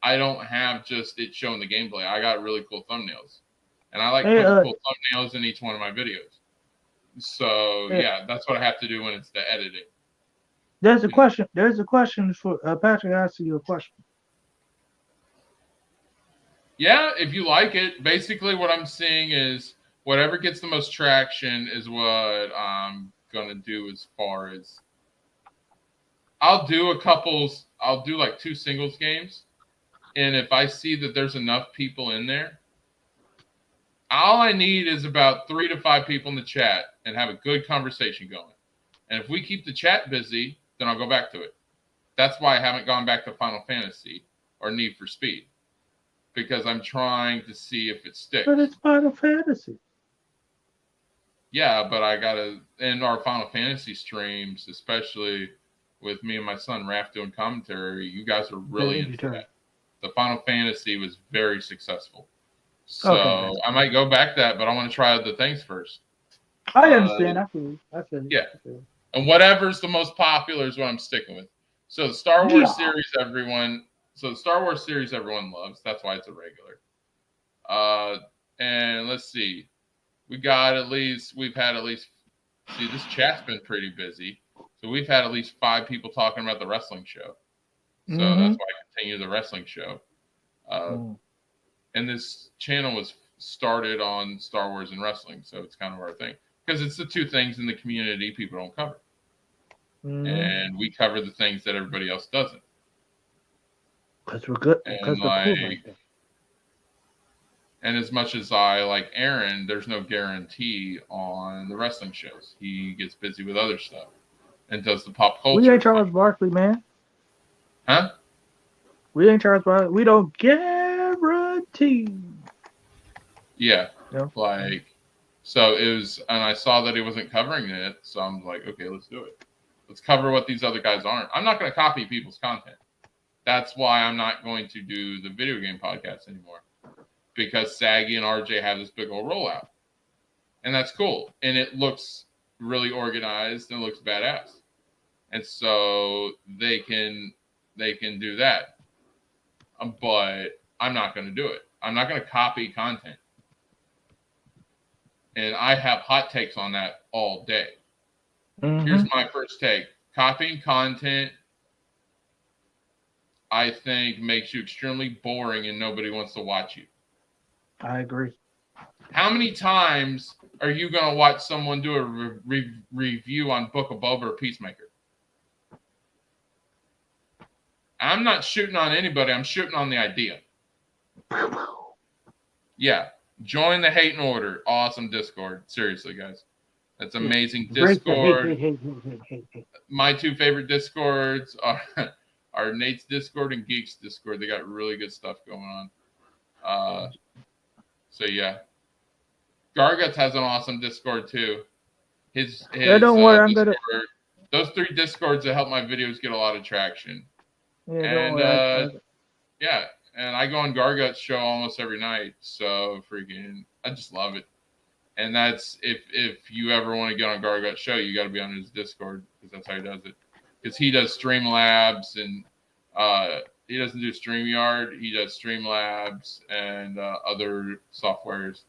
I don't have just it showing the gameplay. I got really cool thumbnails. And I like putting cool thumbnails in each one of my videos. So yeah, that's what I have to do when it's the editing. There's a question. There's a question for Patrick. Asking you a question. Yeah, if you like it, basically what I'm seeing is whatever gets the most traction is what I'm gonna do. As far as I'll do like 2 singles games, and if I see that there's enough people in there, all I need is about 3 to 5 people in the chat and have a good conversation going. And if we keep the chat busy, then I'll go back to it. That's why I haven't gone back to Final Fantasy or Need for Speed, because I'm trying to see if it sticks. But it's Final Fantasy. Yeah, but I gotta in our Final Fantasy streams, especially with me and my son Raph doing commentary. You guys are really into that. The Final Fantasy was very successful, so I might go back to that, but I want to try other things first. I understand. I feel you. Yeah. And whatever's the most popular is what I'm sticking with. So the Star Wars series, everyone loves. That's why it's a regular. And let's see. We've had at least, see, this chat's been pretty busy. So we've had at least 5 people talking about the wrestling show. So that's why I continue the wrestling show. And this channel was started on Star Wars and wrestling. So it's kind of our thing. Because it's the 2 things in the community people don't cover. And we cover the things that everybody else doesn't. Because we're good. Because we're cool like that. And as much as I like Aaron, there's no guarantee on the wrestling shows. He gets busy with other stuff and does the pop culture. We ain't Charles Barkley, man. Huh? We ain't Charles Barkley. We don't guarantee. Yeah. Like, so it was, and I saw that he wasn't covering it. So I'm like, okay, let's do it. Let's cover what these other guys aren't. I'm not going to copy people's content. That's why I'm not going to do the video game podcast anymore. Because Saggy and RJ have this big old rollout. And that's cool. And it looks really organized and looks badass. And so they can do that. But I'm not going to do it. I'm not going to copy content. And I have hot takes on that all day. Here's my first take. Copying content, I think, makes you extremely boring and nobody wants to watch you. I agree. How many times are you going to watch someone do a review on Book of Boba or Peacemaker? I'm not shooting on anybody. I'm shooting on the idea. Yeah. Join the Hate and Order. Awesome Discord. Seriously, guys. That's amazing Discord. My 2 favorite Discords our Nate's Discord and Geeks Discord. They got really good stuff going on. So yeah, Garguts has an awesome Discord too. His don't worry, I'm Discord, gonna. those 3 Discords that help my videos get a lot of traction. Yeah, don't And worry. yeah, and I go on Gargut's show almost every night. So freaking, I just love it. And that's if you ever want to get on Gargut's show, you got to be on his Discord because that's how he does it. Because he does Streamlabs and he doesn't do StreamYard. He does Streamlabs and other softwares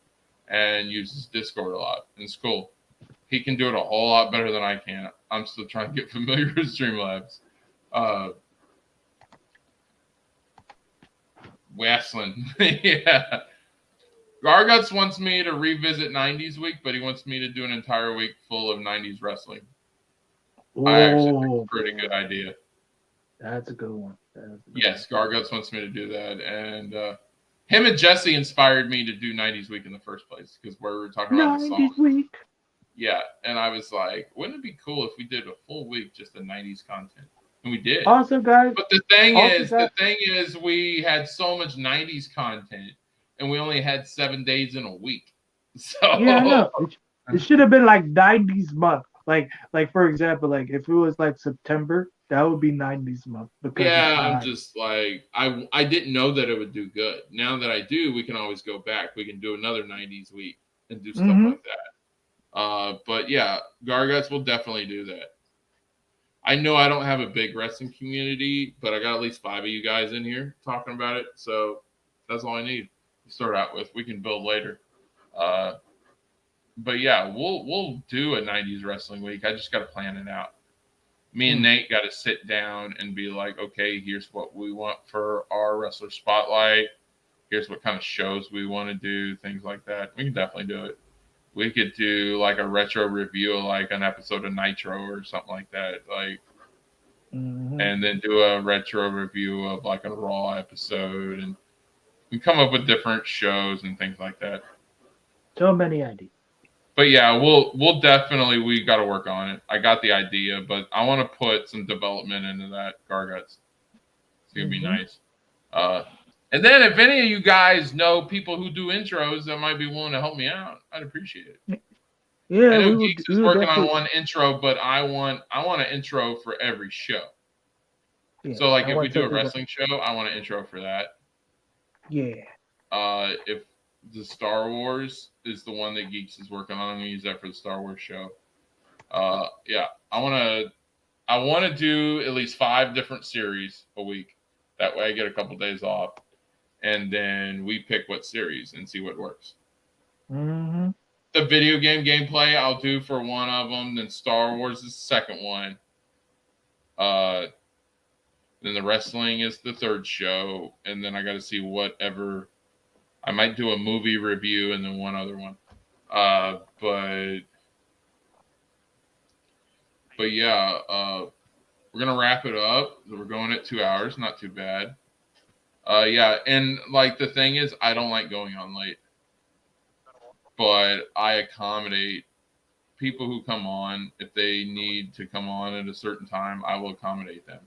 and uses Discord a lot. And it's cool. He can do it a whole lot better than I can. I'm still trying to get familiar with Streamlabs. Wrestling. Yeah. Garguts wants me to revisit 90s week, but he wants me to do an entire week full of 90s wrestling. I actually think it's a pretty good idea. That's a good one. Yes, Garguts wants me to do that. And him and Jesse inspired me to do 90s week in the first place because where we were talking about the 90s song. week. Yeah, and I was like, wouldn't it be cool if we did a full week just of 90s content? And we did. Awesome, guys. But the thing is, we had so much 90s content, and we only had 7 days in a week. So Yeah, I know. It should have been like 90s month. Like for example, like if it was like September, that would be 90s month. Yeah, I'm just like I didn't know that it would do good. Now that I do, we can always go back. We can do another 90s week and do stuff like that. But yeah, Garguts will definitely do that. I know I don't have a big wrestling community, but I got at least 5 of you guys in here talking about it. So that's all I need to start out with. We can build later. But yeah, we'll do a 90s wrestling week. I just got to plan it out. Me and Nate got to sit down and be like, okay, here's what we want for our wrestler spotlight. Here's what kind of shows we want to do, things like that. We can definitely do it. We could do like a retro review of like an episode of Nitro or something like that. Like, and then do a retro review of like a Raw episode, and we come up with different shows and things like that. So many ideas. But yeah, we'll definitely, we got to work on it. I got the idea, but I want to put some development into that Garguts. It's gonna be nice. And then if any of you guys know people who do intros that might be willing to help me out, I'd appreciate it. Yeah, I know Geeks is working on one intro, but I want an intro for every show. Yeah, so like if we do a wrestling show, I want an intro for that. Yeah. If the Star Wars is the one that Geeks is working on, I'm gonna use that for the Star Wars show. Yeah, I want to do at least 5 different series a week. That way I get a couple days off. And then we pick what series and see what works. The video game gameplay I'll do for one of them. Then Star Wars is the second one. Then the wrestling is the third show. And then I got to see whatever. I might do a movie review and then one other one. But yeah, we're going to wrap it up. We're going at 2 hours. Not too bad. Yeah, and like the thing is, I don't like going on late, but I accommodate people who come on. If they need to come on at a certain time, I will accommodate them.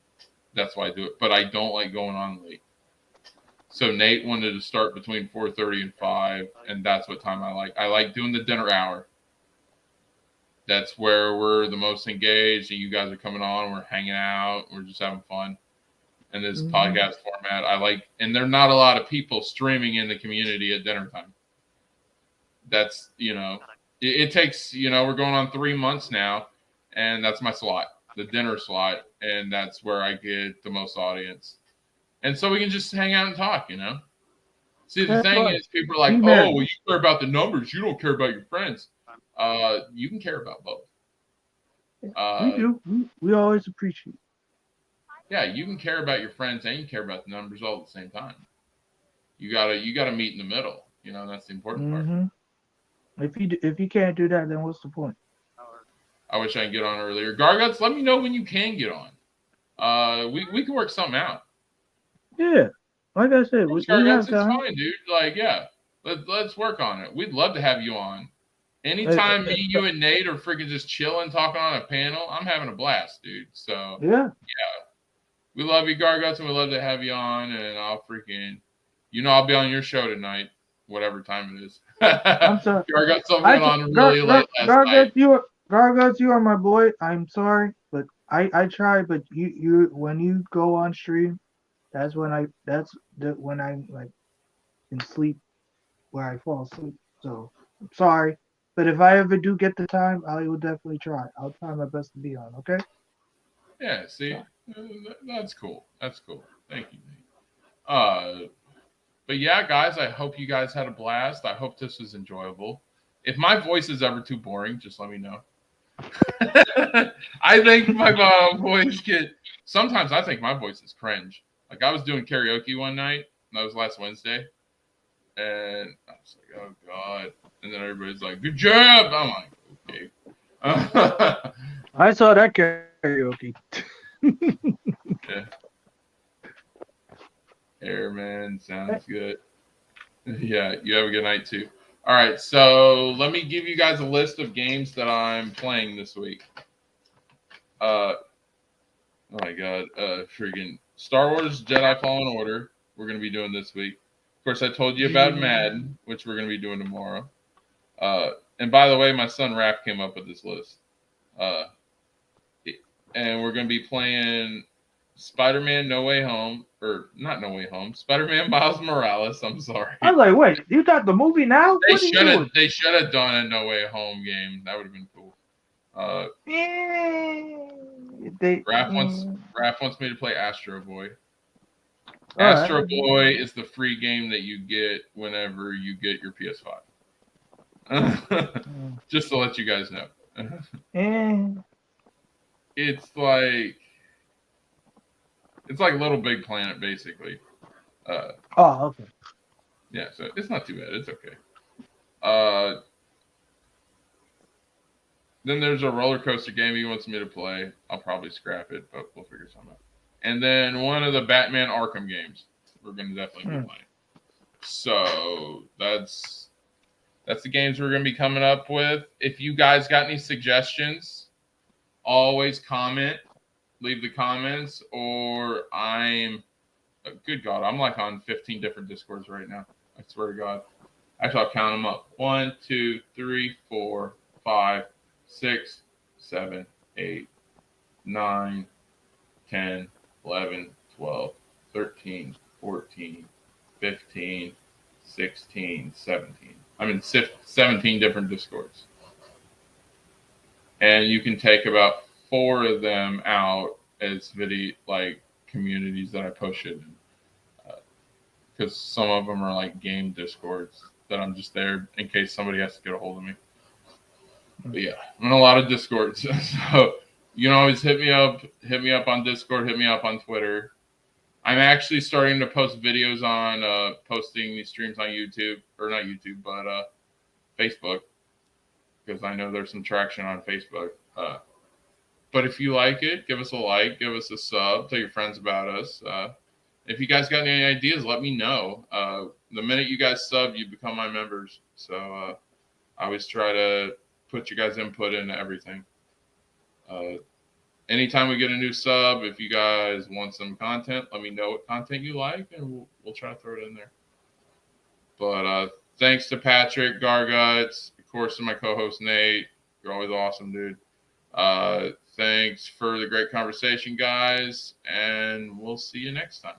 That's why I do it. But I don't like going on late. So Nate wanted to start between 4:30 and 5, and that's what time I like. I like doing the dinner hour. That's where we're the most engaged, and you guys are coming on. We're hanging out. We're just having fun. And this podcast format, I like, and there are not a lot of people streaming in the community at dinner time. That's, it takes, we're going on 3 months now, and that's my slot, the dinner slot, and that's where I get the most audience. And so we can just hang out and talk, See, the thing is, people are like, oh, well, you care about the numbers. You don't care about your friends. You can care about both. We do. We always appreciate. Yeah, you can care about your friends and you care about the numbers all at the same time. You gotta meet in the middle. That's the important part. If you can't do that, then what's the point? I wish I could get on earlier. Garguts, let me know when you can get on. We can work something out. Yeah, like I said, Garguts, it's fine, dude. Like, yeah, let's work on it. We'd love to have you on. Anytime me, you, and Nate are freaking just chilling, talking on a panel, I'm having a blast, dude. So yeah. We love you, Garguts, and we love to have you on. And I'll freaking, I'll be on your show tonight, whatever time it is. I'm sorry. Garguts, something on really late last night. Garguts, you are my boy. I'm sorry, but I try. But you when you go on stream, when I'm like in sleep, where I fall asleep. So I'm sorry, but if I ever do get the time, I will definitely try. I'll try my best to be on. Okay. Yeah, see, that's cool. That's cool. Thank you, Nate. But yeah, guys, I hope you guys had a blast. I hope this was enjoyable. If my voice is ever too boring, just let me know. I think my voice sometimes I think my voice is cringe. Like I was doing karaoke one night, and that was last Wednesday, and I was like, oh God. And then everybody's like, good job. I'm like, okay. I saw that karaoke. Yeah. Airman sounds good. Yeah, you have a good night too. All right, so let me give you guys a list of games that I'm playing this week. Oh my God, freaking Star Wars Jedi Fallen Order. We're gonna be doing this week. Of course, I told you about Madden, which we're gonna be doing tomorrow. And by the way, my son Raph came up with this list. And we're gonna be playing Spider-Man No Way Home, or not No Way Home, Spider-Man Miles Morales. I'm sorry. I was like, wait, you got the movie now? They should have done a No Way Home game. That would have been cool. Raph wants me to play Astro Boy. Astro Boy is the free game that you get whenever you get your PS5. Just to let you guys know. It's like Little Big Planet, basically. Okay. Yeah, so it's not too bad. It's okay. Then there's a roller coaster game he wants me to play. I'll probably scrap it, but we'll figure something out. And then one of the Batman Arkham games we're going to definitely be playing. So that's the games we're going to be coming up with. If you guys got any suggestions, always comment. Leave the comments, or good God, I'm like on 15 different Discords right now. I swear to God. Actually, I'll count them up. 1, 2, 3, 4, 5, 6, 7, 8, 9, 10, 11, 12, 13, 14, 15, 16, 17. I'm in 17 different Discords. And you can take about 4 of them out as communities that I push it in. Because some of them are like game Discords that I'm just there in case somebody has to get a hold of me. But yeah, I'm in a lot of Discords. So you can always hit me up on Discord, hit me up on Twitter. I'm actually starting to post videos on posting these streams on YouTube, or not YouTube, but Facebook, because I know there's some traction on Facebook. But if you like it, give us a like, give us a sub, tell your friends about us. If you guys got any ideas, let me know. The minute you guys sub, you become my members. So I always try to put you guys' input into everything. Anytime we get a new sub, if you guys want some content, let me know what content you like, and we'll try to throw it in there. But thanks to Patrick, Garguts, of course, to my co-host Nate. You're always awesome, dude. Thanks for the great conversation, guys, and we'll see you next time.